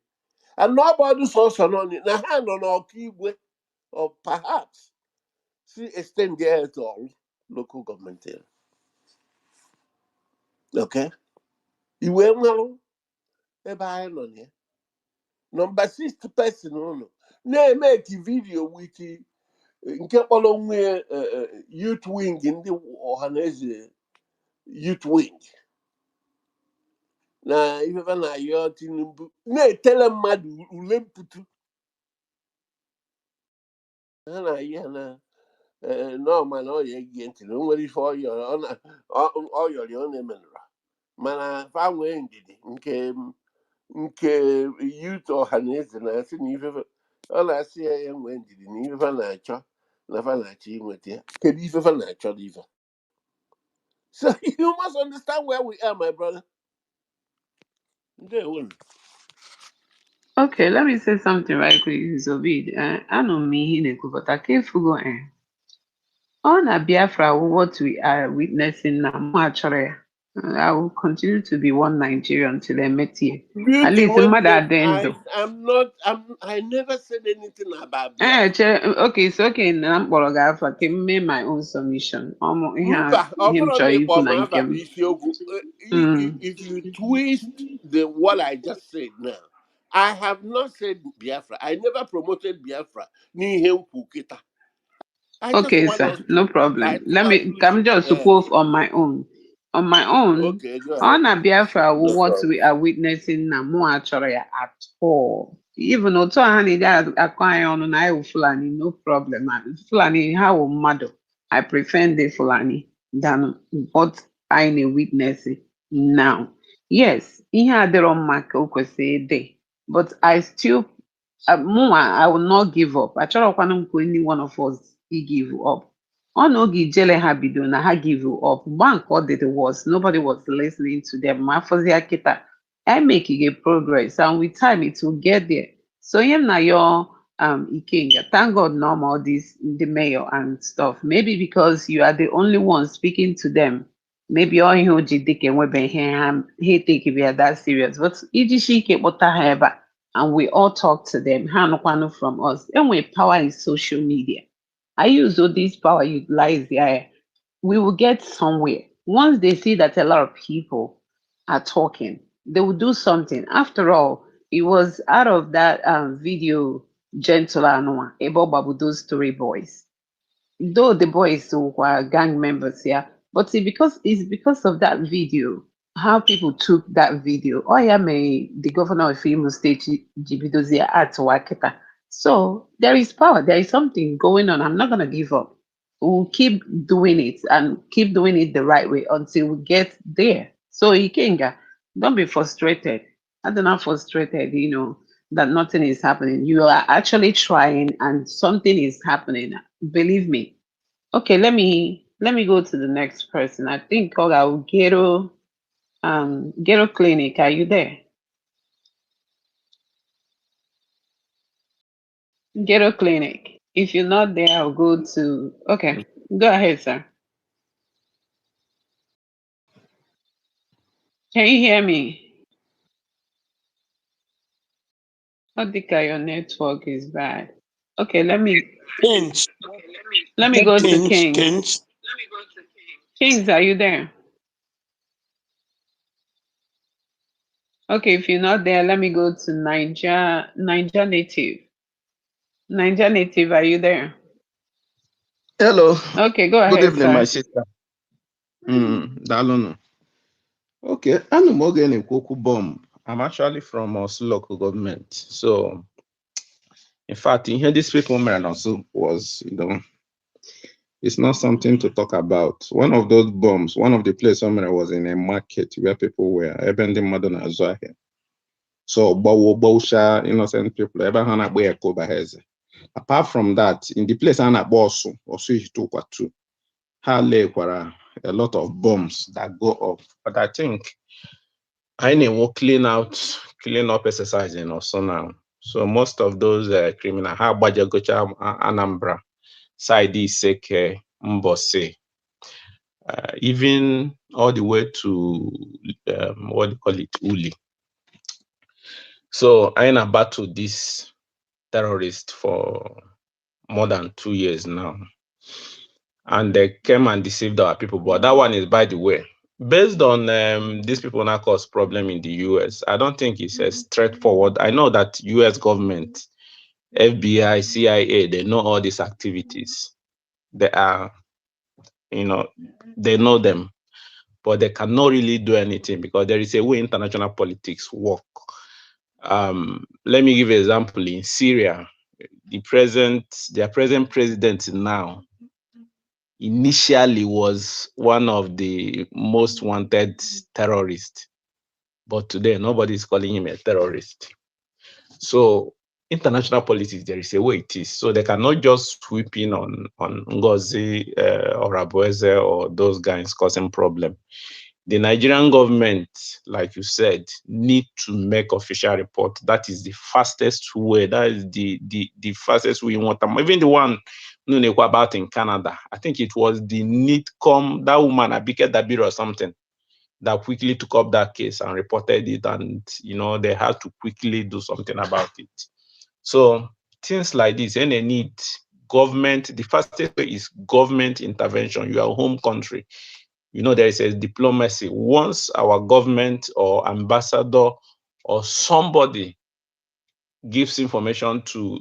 and nobody sọsọ nọ na ha nọ n'ọka igwe or perhaps see extend there to all local government area. Okay, iwe mmalụ ebe anyị nọ na ya number 6 person ụnụ na-emeki vidio wiki nke kpọrọ onwe youth wing ndị ọhaneze youth wing na ifefe na ayọ Tinubu na-etele mmadụ ule mputu ha na-ayị ha na n'ọma na ọya egie ntị na o nwere ife ọyọrọ ọ na-emenụra mana fa nwee ndidi nke youth ọhaneze na-asị na ifefe ọ na-asị ya nwee ndidi na ifefe na-achọ na fa na-achọ inweta ya kedu ifefe na-achọ ife. So you must understand where we are, my brother. Okay, let me say something right quick, Zobid. Anọ m ihe na-ekwupụta ka efugo ọ na Biafra what we are witnessing na mụ achọrọ ya I will continue to be one Nigerian till I met you. At Beauty, least one mother thing, then I never said anything about Biafra. okay, so okay, na mkpọrọ ga-afa ka m mee my own submission. Mba, ọ Ihe m bụrụ na chọrọ ịkpọ ikwu m na afa nke bụ m. isiokwu. If you twist what I just said now, I have not said Biafra. I never promoted Biafra n'ihe nkwu kịta. I just Okay, want sir, us no to problem. Let me establish. come just to quote on my own. On my own, Okay, go ahead. on a Biafra, No what problem. we are witnessing now, more actually at all. Even though Tohani that acquire on an eye Fulani, no problem. Man. Fulani, how mad. I prefer the Fulani than what I need witnessing now. Yes, he had their own mark, say day, but I still more, I will not give up. I try to any one of us he give up. Oh no, jele ha bido na ha give you up. Bank what did it was nobody was listening to them. Mafozi akita. I make it a progress, and with time it will get there. So him na your Ikenga. Thank God normal this the mayor and stuff. Maybe because you are the only one speaking to them. Maybe all you dike webe he take it that serious. But ijishi ke heba and we all talk to them. Ha nọkwanụ from us. And we power in social media. I use all this power utilize there. We will get somewhere. Once they see that a lot of people are talking, they will do something. After all, it was out of that video, Gentle Anoa, about Babudo's Story Boys. Though the boys were gang members here, but see, because it's because of that video, how people took that video. Oh yeah, may the governor of Imo State Jibidozia at Waketa. So there is power, there is something going on. I'm not gonna give up. We'll keep doing it and keep doing it the right way until we get there. So Ikenga, don't be frustrated. I don't know frustrated, that nothing is happening. You are actually trying and something is happening. Believe me. Okay, let me go to the next person. I think Oga Ghetto Clinic. Are you there? Ghetto Clinic. If you're not there, I'll go to okay. Go ahead, sir. Can you hear me? I think your network is bad. Okay, let me Kings, go to Kings, Kings. Kings. Kings, are you there? Okay, if you're not there, let me go to Niger Native. Niger Native, are you there? Hello. Okay, go Good ahead, evening, my sir. sister. Daalụnụ. Okay, anụ m oge na-ekwu okwu bomb. I'm actually from Osu local government. So, in fact, in here, these people was, it's not something to talk about. One of those bombs, one of the places was in a market where people were ebending modern here. So, Bawusha, innocent people, apart from that, in the place Anna Bosu, also too. Kwara, a lot of bombs that go off. But I think I will clean up exercising also now. So most of those criminal, Gocha Anambra, Saidi Seke, Mbose, even all the way to what do you call it, Uli. So I battled this terrorist for more than 2 years now. And they came and deceived our people. But that one is, by the way, based on these people now cause problem in the US. I don't think it's as straightforward. I know that US government, FBI, CIA, they know all these activities. They are, they know them, but they cannot really do anything because there is a way international politics work. Let me give you an example. In Syria, their present president now initially was one of the most wanted terrorists, but today nobody is calling him a terrorist. So international politics, there is a way it is. So they cannot just sweep in on Ngozi or Abueze or those guys causing problem. The Nigerian government, like you said, need to make official report. That is the fastest way. That is the fastest way you want them. Even the one about in Canada, I think it was the NITCOM, that woman, Abike Dabir or something. that quickly took up that case and reported it, and they had to quickly do something about it. So things like this, and they need government. The fastest way is government intervention. Your home country, there is a diplomacy. Once our government or ambassador or somebody gives information to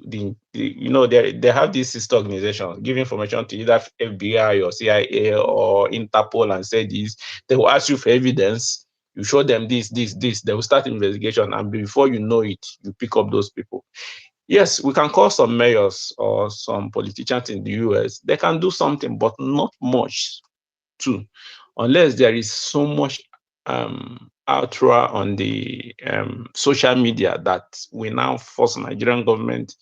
they have this sister organization, give information to either FBI or CIA or Interpol and say this, they will ask you for evidence. You show them this, they will start investigation, and before you know it, you pick up those people. Yes, we can call some mayors or some politicians in the US. They can do something, but not much too, unless there is so much outroar on the social media that we now force Nigerian government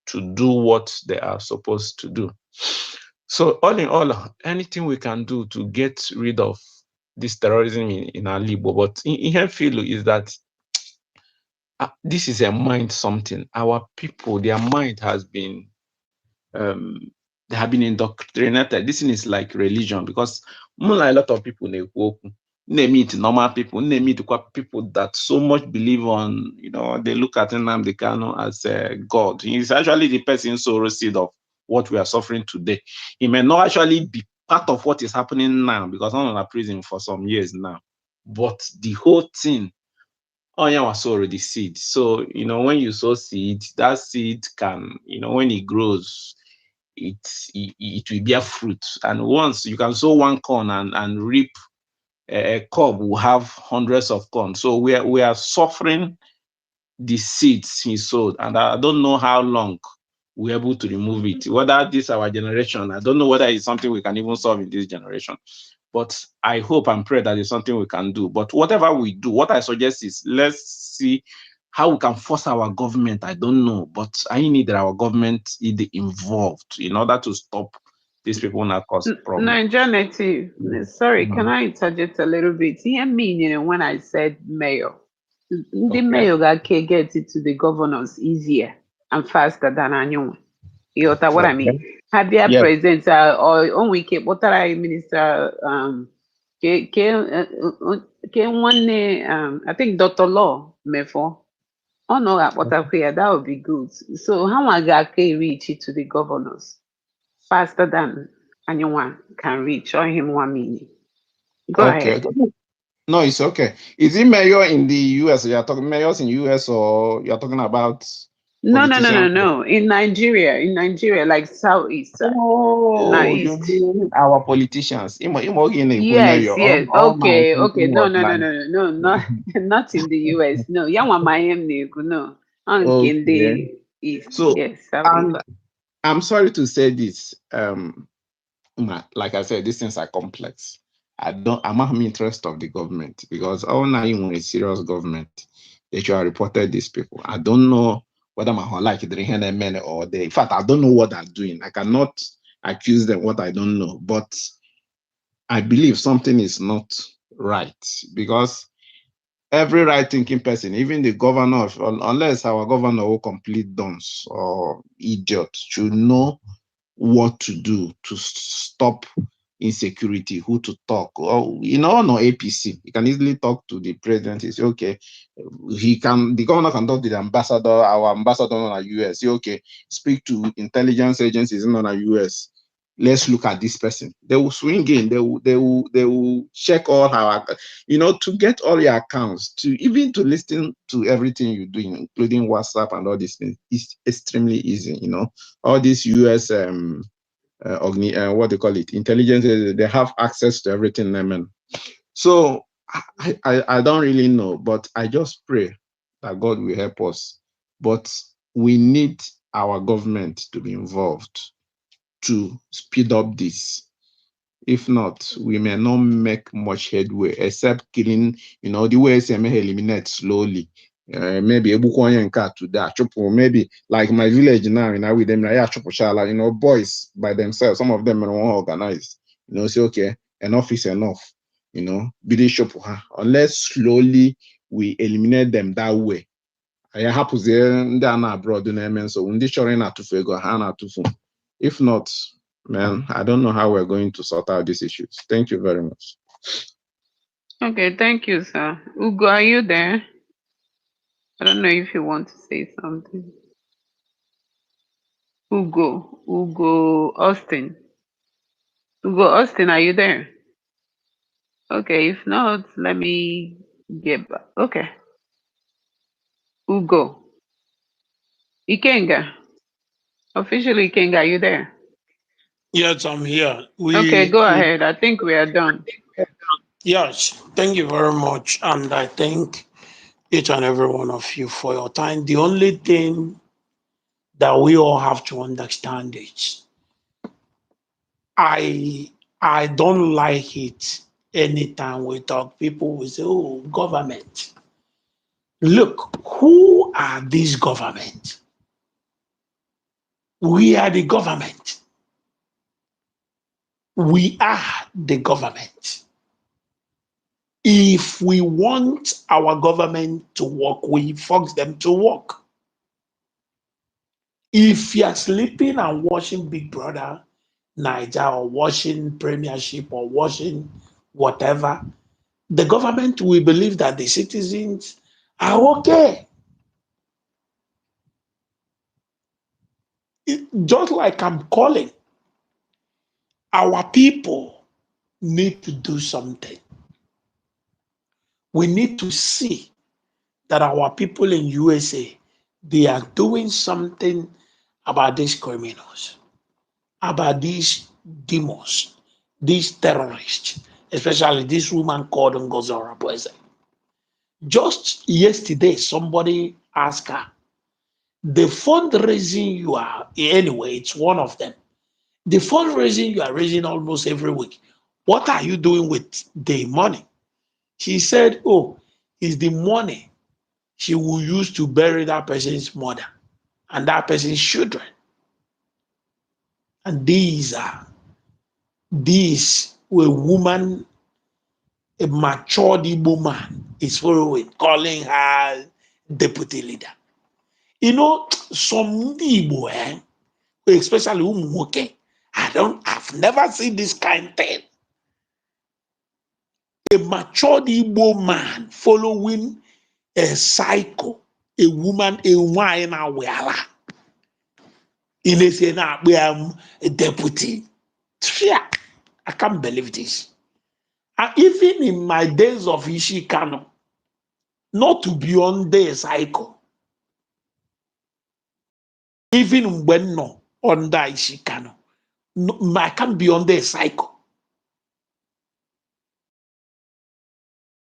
to do what they are supposed to do. So all in all, anything we can do to get rid of this terrorism in our Libo, but in feel is that this is a mind something. Our people, their mind has been they have been indoctrinated. This thing is like religion, because like a lot of people they meet normal people, they meet people that so much believe on, they look at Nnamdi Kanu as a god. He's actually the person sorrow seed of what we are suffering today. He may not actually be part of what is happening now, because I'm in prison for some years now. But the whole thing, was already seed. So, when you sow seed, that seed can, when it grows, it will bear fruit. And once you can sow one corn and reap a cob, will have hundreds of corn. So we are suffering the seeds he sowed, and I don't know how long we're able to remove it. Whether this our generation, I don't know whether it's something we can even solve in this generation. But I hope and pray that it's something we can do. But whatever we do, what I suggest is, let's see how we can force our government. I don't know, but I need that our government is involved in order to stop these people not cause problems. NjenjeMedia, sorry, can I interject a little bit? Hear me, when I said mayor. The mayor can get it to the governors easier and faster than anyone. You know what I mean? Had their president or on week, what are I minister I think Dr. Law Mefo. Oh no, what I hear, that would be good. So how I can reach it to the governors faster than anyone can reach or him 1 minute. Go ahead. No, it's okay. Is it mayor in the US? You're talking mayors in US, or you're talking about No. In Nigeria, like Southeast. Our politicians. Yes. Okay. No. Not in the US. No, no. In the East. So, yes, I'm sorry to say this. Like I said, these things are complex. I'm not interest of the government, because all now in a serious government, they should have reported these people. I don't know whether my like it or they. In fact, I don't know what they're doing. I cannot accuse them what I don't know, but I believe something is not right, because every right-thinking person, even the governor, unless our governor will complete dunce or idiot, should know what to do to stop insecurity, who to talk. Or no APC, you can easily talk to the president. He say, okay, the governor can talk to the ambassador, our ambassador on the US. Say, okay, speak to intelligence agencies in the US. Let's look at this person. They will swing in. They will check all our, to get all your accounts, to listen to everything you're doing, including WhatsApp and all these things. It's extremely easy. All these US what they call it, intelligence, they have access to everything. So I don't really know, but I just pray that God will help us. But we need our government to be involved to speed up this. If not, we may not make much headway, except killing, the way may eliminate slowly. Maybe maybe like my village now, with them, boys by themselves, some of them are organized, say, okay, enough is enough, unless slowly we eliminate them that way. If not, man, I don't know how we're going to sort out these issues. Thank you very much. Okay, thank you, sir. Ugo, are you there? I don't know if you want to say something. Ugo Austin. Ugo Austin, are you there? Okay, if not, let me get back. Okay. Ugo. Ikenga. Officially, Ikenga, are you there? Yes, I'm here. Okay, go ahead. I think we are done. Yes, thank you very much. And I thank each and every one of you for your time. The only thing that we all have to understand is I I don't like it anytime we talk. People will say, oh, government. Look, who are these government? We are the government. We are the government. If we want our government to work, we force them to work. If you are sleeping and watching Big Brother Niger or watching Premiership or watching whatever, the government will believe that the citizens are okay. Just like I'm calling, our people need to do something. We need to see that our people in USA, they are doing something about these criminals, about these demons, these terrorists, especially this woman called Ngozora Boise. Just yesterday, somebody asked her, the fundraising you are, anyway, it's one of them. The fundraising you are raising almost every week, what are you doing with the money? She said, oh, it's the money she will use to bury that person's mother and that person's children. And these were woman, a matured Igbo man is following, calling her deputy leader. You know, some Igbo, especially Umumoke, I've never seen this kind of thing. A matured Igbo man following a cycle, a woman, a wine, a weala. A deputy. Yeah, I can't believe this. And even in my days of Ishikano, not to be on the cycle, even when no under Ishikano, no, I can't be on the cycle.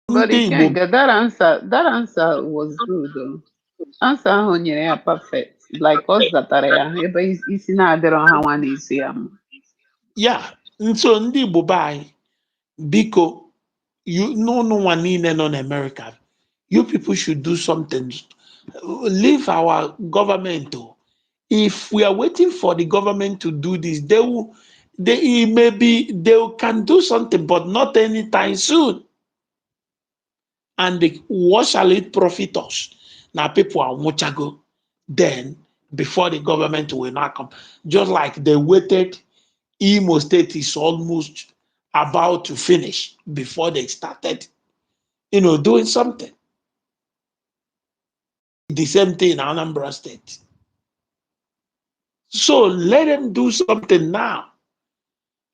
But Ikenga, that answer was good though. Answer ahụ nyere ya perfect. Like us zatara ya ebe isi na-adịrọ ha nwa na-esi ya mma. Yeah, nso ndị Igbo be anyị, biko, n'ụnụ nwa niile nọ n'Amerika, you people should do something. Leave our government. If we are waiting for the government to do this, they can do something, but not anytime soon. And what shall it profit us? Now people are muchago. Then before the government will not come, just like they waited. Imo State is almost about to finish before they started, doing something. The same thing in Anambra State. So let them do something now.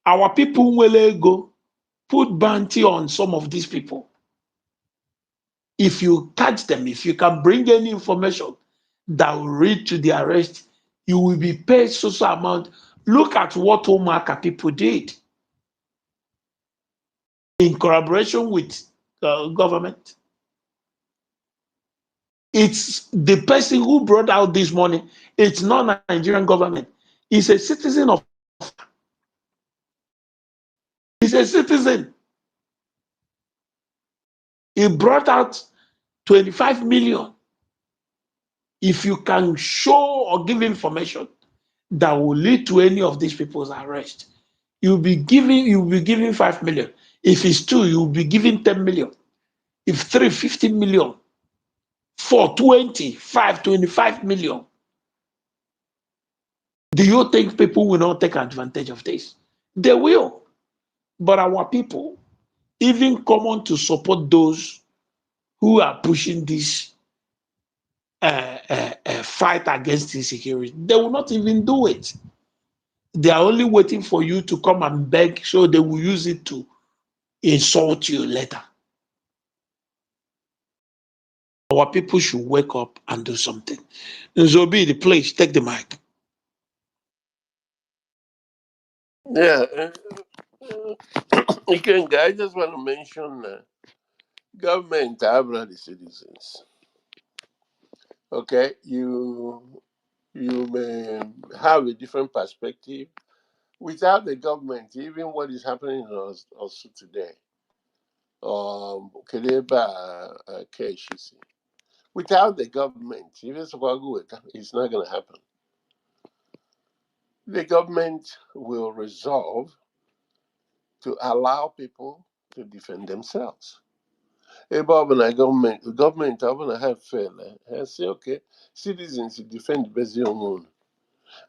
Our people will go put bounty on some of these people. If you catch them, if you can bring any information that will lead to the arrest, you will be paid so amount. Look at what Omaka people did in collaboration with government. It's the person who brought out this money. It's not Nigerian government. It's a citizen of. He's a citizen. He brought out 25 million. If you can show or give information that will lead to any of these people's arrest, you'll be giving 5 million. If it's 2, you'll be giving 10 million. If 3, 50 million. 4, 20, 5, 25 million. Do you think people will not take advantage of this? They will. But our people, even common to support those who are pushing this fight against insecurity. They will not even do it. They are only waiting for you to come and beg, so they will use it to insult you later. Our people should wake up and do something. Zobi, please take the mic. Yeah, again, I just want to mention government have the citizens. Okay, you may have a different perspective. Without the government, even what is happening also today, without the government, even it's not going to happen. The government will resolve to allow people to defend themselves. The government have failed and say, okay, citizens defend their own.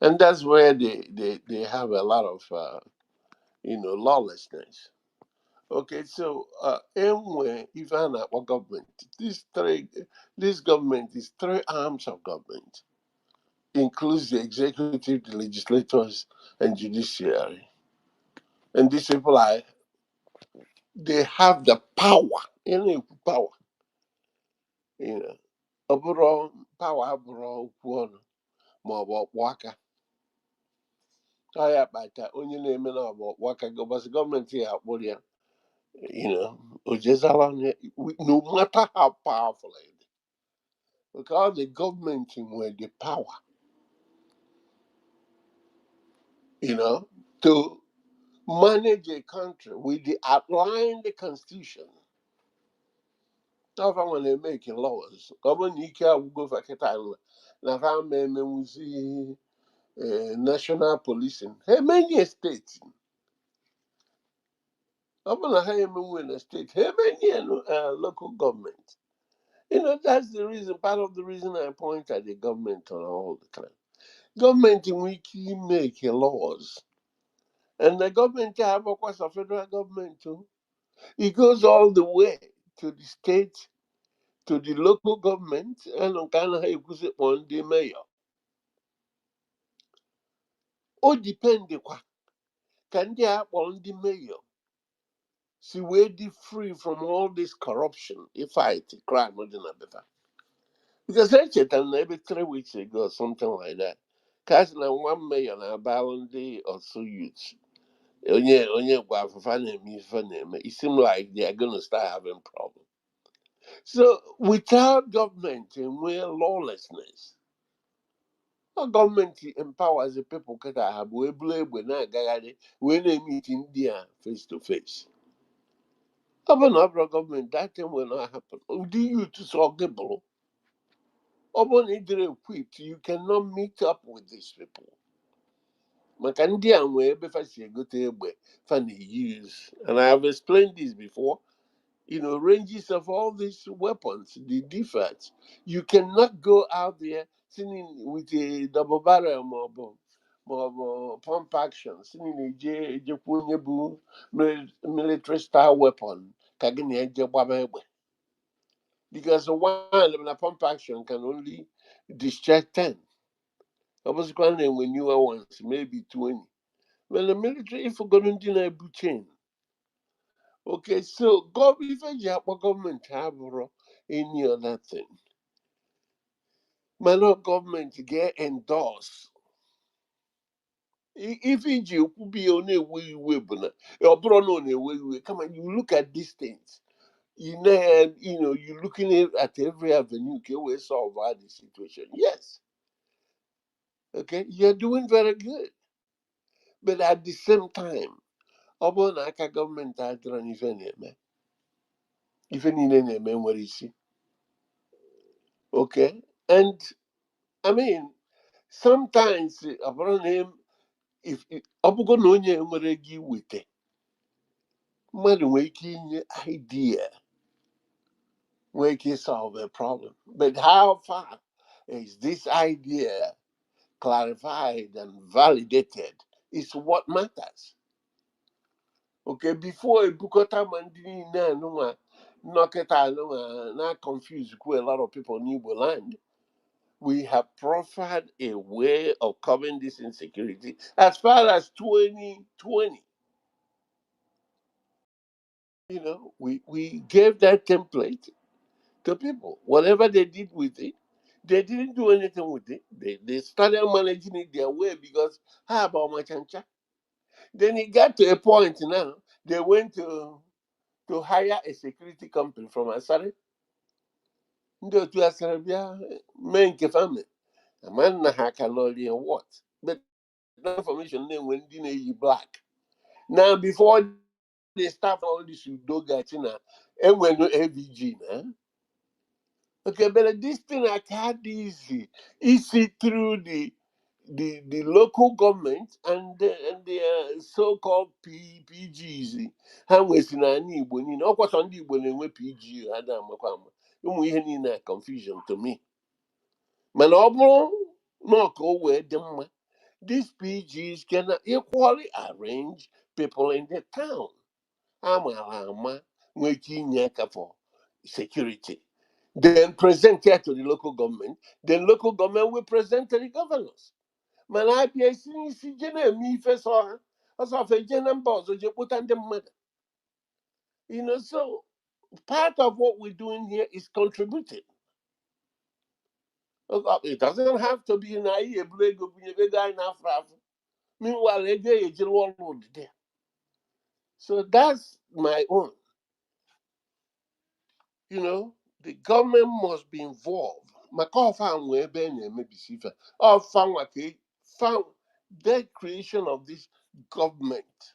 And that's where they have a lot of lawlessness. Okay, so anyway, even our government, this government is three arms of government, includes the executive, the legislators, and judiciary. And these people they have the power, any power, overall power, overall one, more waka. I have that only name about waka go, but the government here, no matter how powerful it is, because the government with the power, to manage a country with the outline the constitution. Now, when they making laws, government will go for Ketal. Now, we see national policing. Hey, many states. I'm gonna hire me in a state. Hey, many local government. That's the reason, part of the reason I point at the government on all the time. Government in which make laws. And the government have, of course, a federal government too. It goes all the way to the state, to the local government, and on Ghana, you put it on the mayor. All depend on can they have on the mayor? See, we're free from all this corruption, if I crime, because I said maybe 3 weeks ago, something like that. Because now 1 million are Balondi or so youths. It seems like they are going to start having problems. So without government and we're lawlessness, our government empowers the people that have we blame when they meet India face to face. Our government, that thing will not happen. Do you to solve the blow? Equipped, you cannot meet up with these people. Makandia use, and I have explained this before. Ranges of all these weapons, the defense. You cannot go out there sitting with a double barrel or pump action, sitting a military style weapon. Because one pump action can only discharge 10. Subsequently, when newer ones, maybe 20. Well, the military, if we're going to deny chain. Okay, so government have any other thing. My government get endorsed. If you could be on a way, come on, you look at these things. You're looking at every avenue we solve the situation. Yes. Okay, you're doing very good. But at the same time, government has done even in what is it? Okay, and I mean, sometimes upon him, if Obugo no nye nwere gị wete, mmadụ nwere ike inye idea, nwere ike solve a problem. But how far is this idea clarified and validated is what matters. Okay, before a Bukota Mandini no Noketa no not confused a lot of people in Igbo land. We have proffered a way of covering this insecurity as far as 2020. You know, we gave that template to people. Whatever they did with it, they didn't do anything with it. They started managing it their way because how about my chancha? Then it got to a point now, they went to hire a security company from Asare. Ndo to Asarabia, men kefame. A man na hakaloli and what? But no information name when you black. Now before they start all this Udoga China, and when no AVG na. Okay, but this thing I can't easy through the local government and the so-called PGs. Ha nwesi na anyị Igbo niile ọkwọsọ ndị Igbo na-enwe PG ada amakwa ama ụmụ ihe niile confusion to me. Mana ọ bụrụ na ọka o wee dị mma, these PGs can equally arrange people in the town. Ama ama nwee ike inye aka for security. Then present it to the local government. Then local government will present to the governors. Man, I be see me first or a general boss or you put on the mother. You know, so part of what we're doing here is contributing. It doesn't have to be in a break of a guy in Africa. Meanwhile, a day is there. So that's my own. You know, the government must be involved. My call found where Ben maybe Sifa or found the creation of this government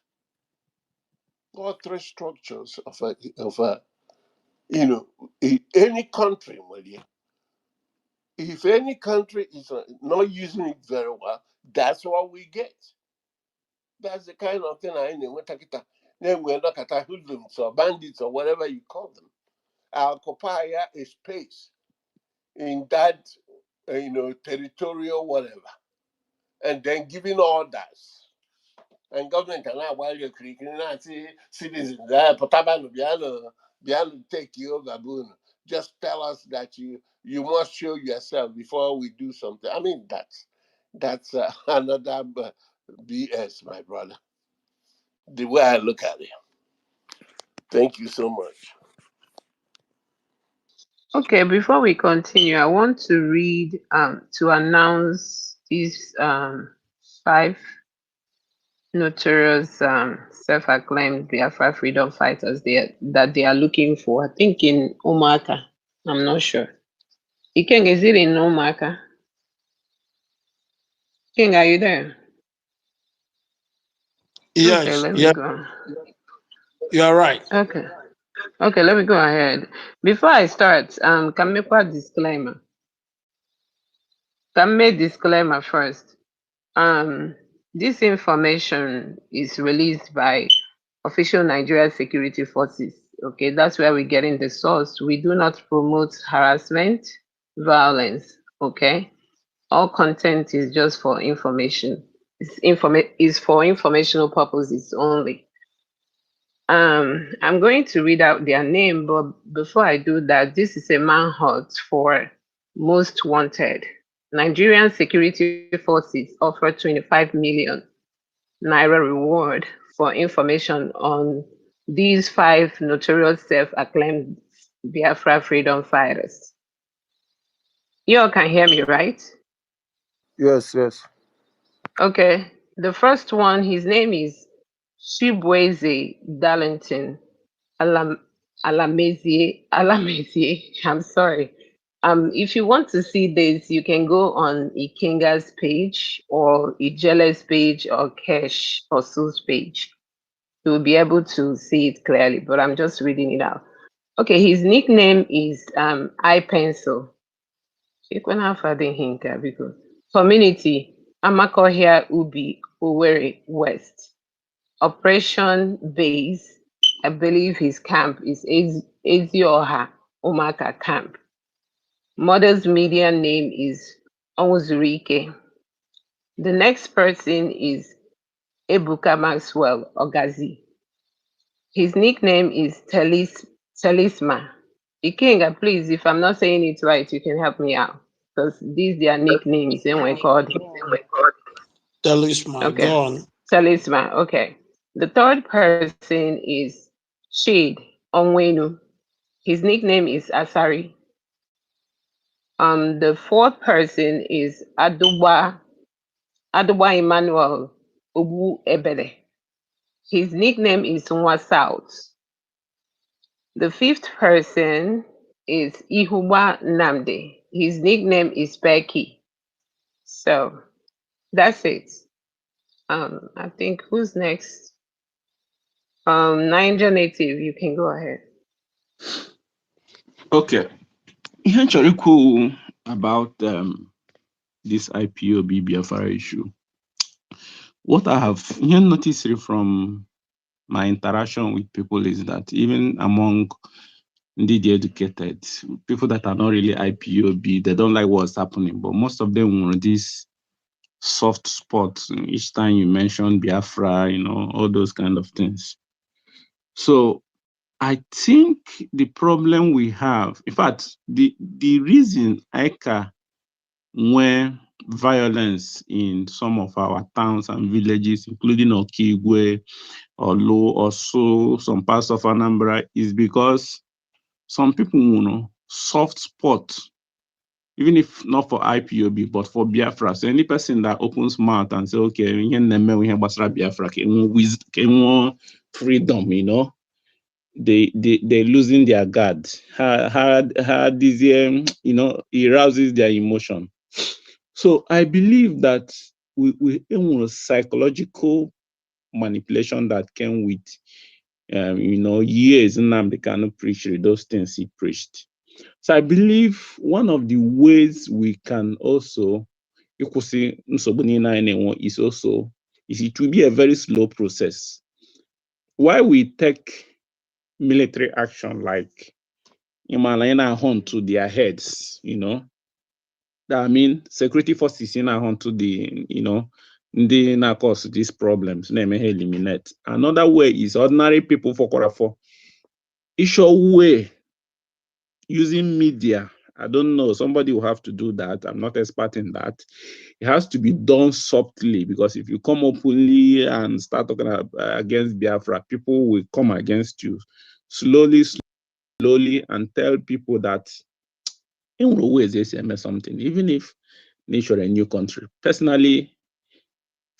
or three structures of a you know any country. If any country is not using it very well, that's what we get. That's the kind of thing I know. Then we're not at hoodlums or bandits or whatever you call them. Occupy a space in that territorial whatever, and then giving orders. And government can now while you're creating citizens take you over. Just tell us that you must show yourself before we do something. I mean that's another BS, my brother. The way I look at it. Thank you so much. Okay, before we continue, I want to read to announce these 5 notorious self-acclaimed Biafra freedom fighters that they are looking for. I think in Omaka. I'm not sure. Ikenga, is it in Omaka? King, are you there? Yes, Okay, let me yeah, go. you're right. Okay. Okay, let me go ahead. Before I start, can make a disclaimer. Can make disclaimer first. This information is released by official Nigerian security forces. Okay, that's where we're getting the source. We do not promote harassment, violence. Okay, all content is just for information. It's for informational purposes only. I'm going to read out their name, but before I do that, this is a manhunt for most wanted. Nigerian security forces offer 25 million naira reward for information on these 5 notorious self-acclaimed Biafra freedom fighters. You all can hear me, right? Yes, yes. Okay. The first one, his name is Shibweze Darlington Alamezie. I'm sorry. If you want to see this, you can go on Ikenga's page or Ijele's page or Kesh or Sue's page. You'll be able to see it clearly, but I'm just reading it out. Okay, his nickname is iPencil. Community, Amakohia Ubi, Owerri West. Operation base, I believe his camp is Ezioha Omaka camp. Mother's media name is Onwuzurike. The next person is Ebuka Maxwell Ogazi. His nickname is Talisma. Ikenga, please, if I'm not saying it right, you can help me out. Because these their nicknames and we called him. Talisman, Okay. go on. Talisman, okay. The third person is Shade Onwenu. His nickname is Asari. The fourth person is Aduba Emmanuel Obu Ebele. His nickname is Nwa South. The fifth person is Ihuba Namde. His nickname is Becky. So that's it. I think who's next? Niger Native, you can go ahead. Okay. Ihe m chọrọ ikwu about this IPOB Biafra issue. What I have noticed from my interaction with people is that even among the educated, people that are not really IPOB, they don't like what's happening, but most of them were this soft spots each time you mention Biafra, all those kind of things. So I think the problem we have, in fact, the reason ICA where violence in some of our towns and villages, including Okigwe, Olu, Osu, some parts of Anambra, is because some people, soft spot, even if not for IPOB, but for Biafra. So any person that opens mouth and say, okay, we Biafra, freedom, they're losing their guard. How this, it rouses their emotion. So I believe that we psychological manipulation that came with, years Nnamdi Kanu preached those things he preached. So I believe one of the ways we can also is it will be a very slow process. Why we take military action like Imalina hunt to their heads, I mean, security forces in hunt to the, they now cause these problems, eliminate. Another way is ordinary people for Korafo. Issue way using media. I don't know. Somebody will have to do that. I'm not expert in that. It has to be done softly, because if you come openly and start talking against Biafra, people will come against you slowly, and tell people that in ways they say something, even if nature a new country. Personally,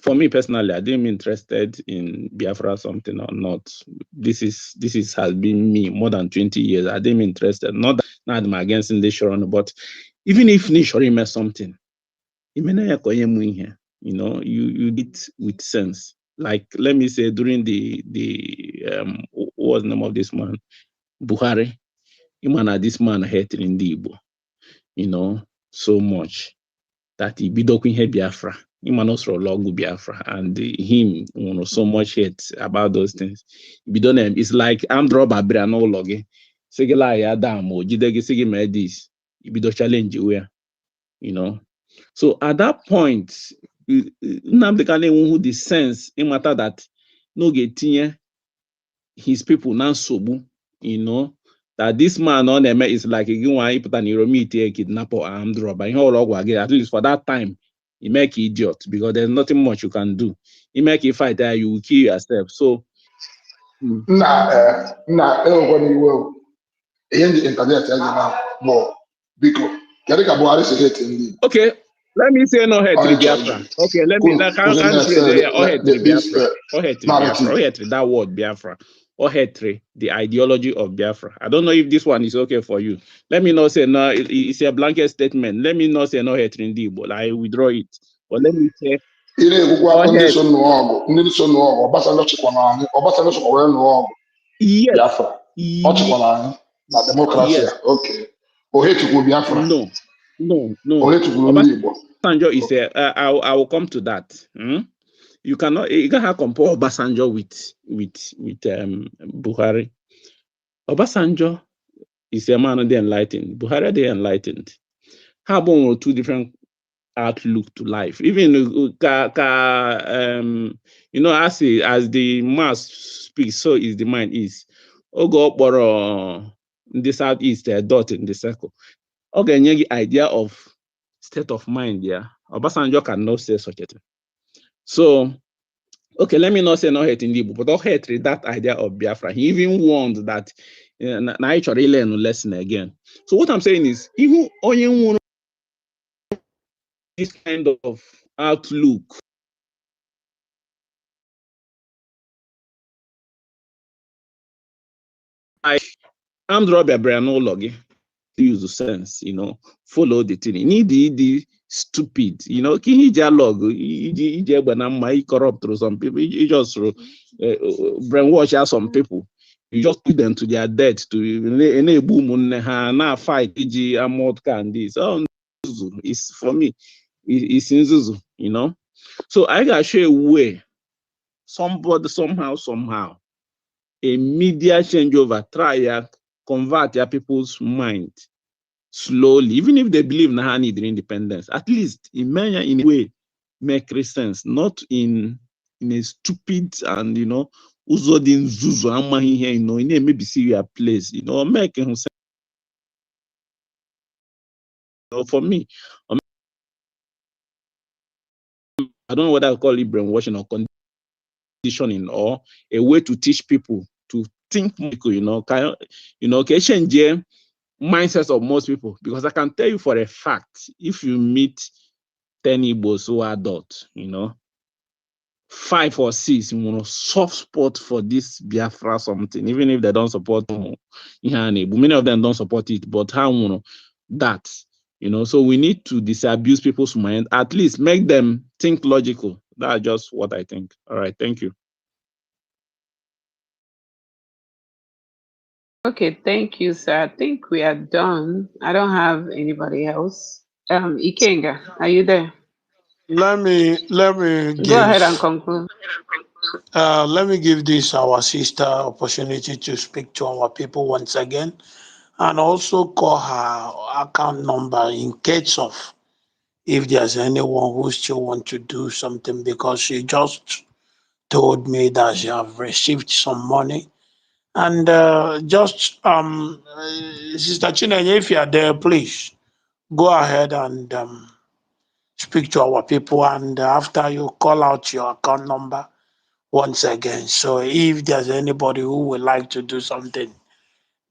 for me personally, I didn't interested in Biafra something or not. This has been me more than 20 years. I didn't interested. Not that I'm against Nation, but even if Nation meant something, you did with sense. Like, let me say, during the what was the name of this man? Buhari. This man hated in the Igbo, so much that he bidokwu ihe Biafra. Biafra, and him, so much hate about those things. It's like I'm robber no logi. Segela ya dam o jidegi sigi me this. Ibido challenge where, So at that point, Nnamdi Kanu who the sense in matter that no get his people now sobu, that this man on them is like a put an a kidnapper armed robber. At least for that time, he make idiot, because there's nothing much you can do. He make a fight there, you will kill yourself. So na enwekwara iwe ihe ndị intanet ya na bụ biko kedu ka Buhari si hate ndị okay, let me say no hate to Biafra. Okay, let me can't say hate to Biafra. Hate to Biafra. Hate that word Biafra. Or hate the ideology of Biafra. I don't know if this one is okay for you. Let me not say no, it's a blanket statement. Let me not say no hate indeed, but I withdraw it. But let me say ị na-ekwukwa ndị so nụọ ọgụ, ndị so nụọ ọgụ, Obasanjo chịkwana anyị, Obasanjo chịkwa wee nụọ ọgụ Biafra, ọ chịkwana anyị na demokrasi ya. Okay, o hetukwu Biafra? No. O hetukwu ndị Igbo? Obasanjo is I will come to that. You can't compare Obasanjo with Buhari. Obasanjo is a man of the enlightened. Buhari the enlightened. How about two different outlook to life. Even you know, as the mouth speaks, so is the mind is. Ogo okporo in the southeast, a dot in the circle. Okay, the idea of state of mind. Yeah, Obasanjo cannot say such a thing. So, okay, let me not say no hate in Igbo, but all hate that idea of Biafra. He even warned that now actually learn a lesson again. So what I'm saying is, even only this kind of outlook, like armed robbery, brand no loggy, use sense, you know, follow the thing. You need the stupid, you know, can he dialogue, he corrupt through some people, he just brainwash some people. You just put them to their death to enable now fight and this. Oh, it's for me, it's in Zuzu, you know. So I gotta show a way, somebody somehow, a media changeover, try convert your people's mind slowly, even if they believe na need independence, at least in a way make sense, not in a stupid and you know uzodin zuzu amaghị ihe, you know, in a maybe serious place, you know, make sense. For me, I don't know whether I call it brainwashing or conditioning or a way to teach people to think, you know, can change mindsets of most people. Because I can tell you for a fact, if you meet 10 Igbos who are adult, you know, 5 or 6, you know, soft spot for this Biafra something, even if they don't support many of them don't support it, but how you know that, you know, so we need to disabuse people's mind, at least make them think logical. That's just what I think. All right, thank you. Okay, thank you, sir. I think we are done. I don't have anybody else. Ikenga, are you there? Let me Go ahead and give conclude. let me give this our sister opportunity to speak to our people once again, and also call her account number in case of if there's anyone who still want to do something, because she just told me that she have received some money. And Sister Chinenye, if you are there, please go ahead and speak to our people. And after you call out your account number once again. So if there's anybody who would like to do something,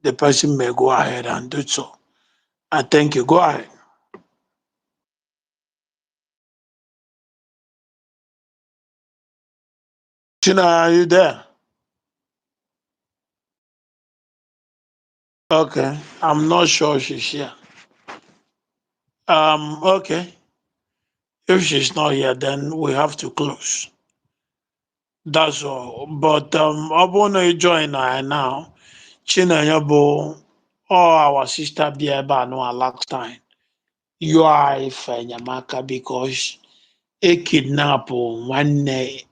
the person may go ahead and do so. I thank you. Go ahead. China, are you there? Okay. I'm not sure she's here. Okay. If she's not here, then we have to close. That's all. But I want to join her now. Chinenye or our sister Biaba no last time. You are a Fenyamaka because a kidnap one day.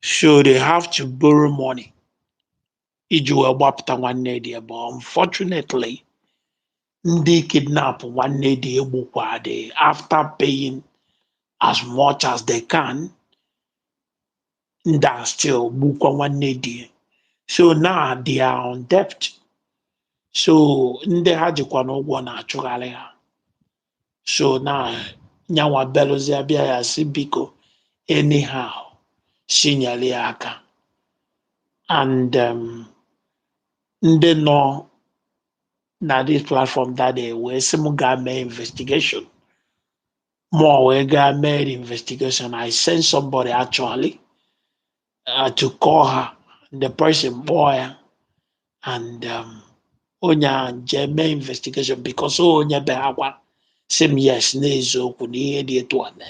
So they have to borrow money. Iji wee gbapụta nwanne dị, but unfortunately, ndị kidnap nwanne dị egbukwa dị after paying as much as they can, they still gbukwa nwanne dị. So now they are on debt. So ndị ha jikwa n'ụgwọ na-achụgharị ha. So now nyanwa beluzi abịa ya si biko anyhow sinyere ya aka. And ndị nọ na this platform that day wee sị m gaa mee investigation. More we got made investigation. I sent somebody actually to call her, the person boy, and onya Njenje investigation because onya behakwa same yes n'eziokwu n'ihe dị etu a na.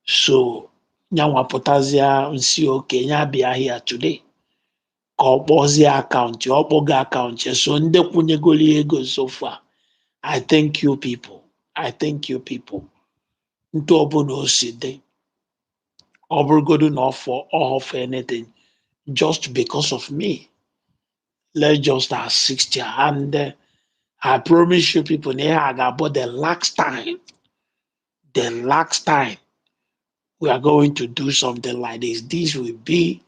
So nyanwa pụtazia nsi oke nya bịa here today ka ọ kpọzie akaụntụ, ọ kpọga akaụntụ, so ndị kwụnyegoro ego so far. I thank you people. I thank you people. Ntu ọbụla o si dị, ọ bụrụgodu na ọ for anything just because of me. Let's just assist ya. And I promise you people, but the last time we are going to do something like this. This will be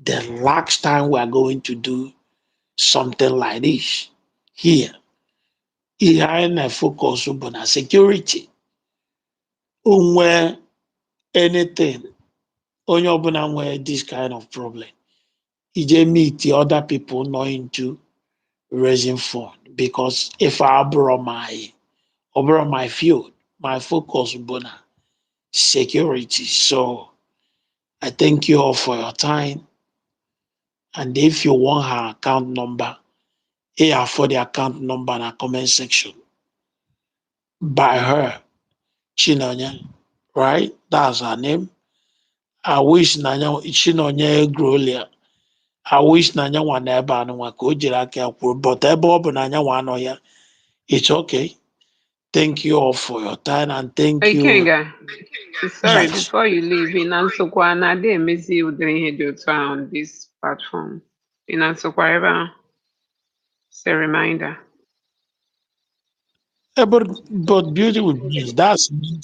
the last time we are going to do something like this here. I focus on security. Where anything, where this kind of problem, you meet the other people not into raising fund, because if I borrow my field, my focus on security. So I thank you all for your time. And if you want her account number, here for the account number in the comment section. By her, Chinonye, right? That's her name. I wish Nanya Chinonye Grolia. I wish Nanya one ebe anụnwa ka o jiri aka ya kwuru, but ebe ọ bụ Nanya one anọ ya, it's okay. Thank you all for your time, and thank you. Ikenga, sorry, Yes. before you leave, in Ansokwa, na de emezi udiri ihe dị otu a on this platform. In Ansokwa ebe, it's a reminder. But beauty with brains, that's mental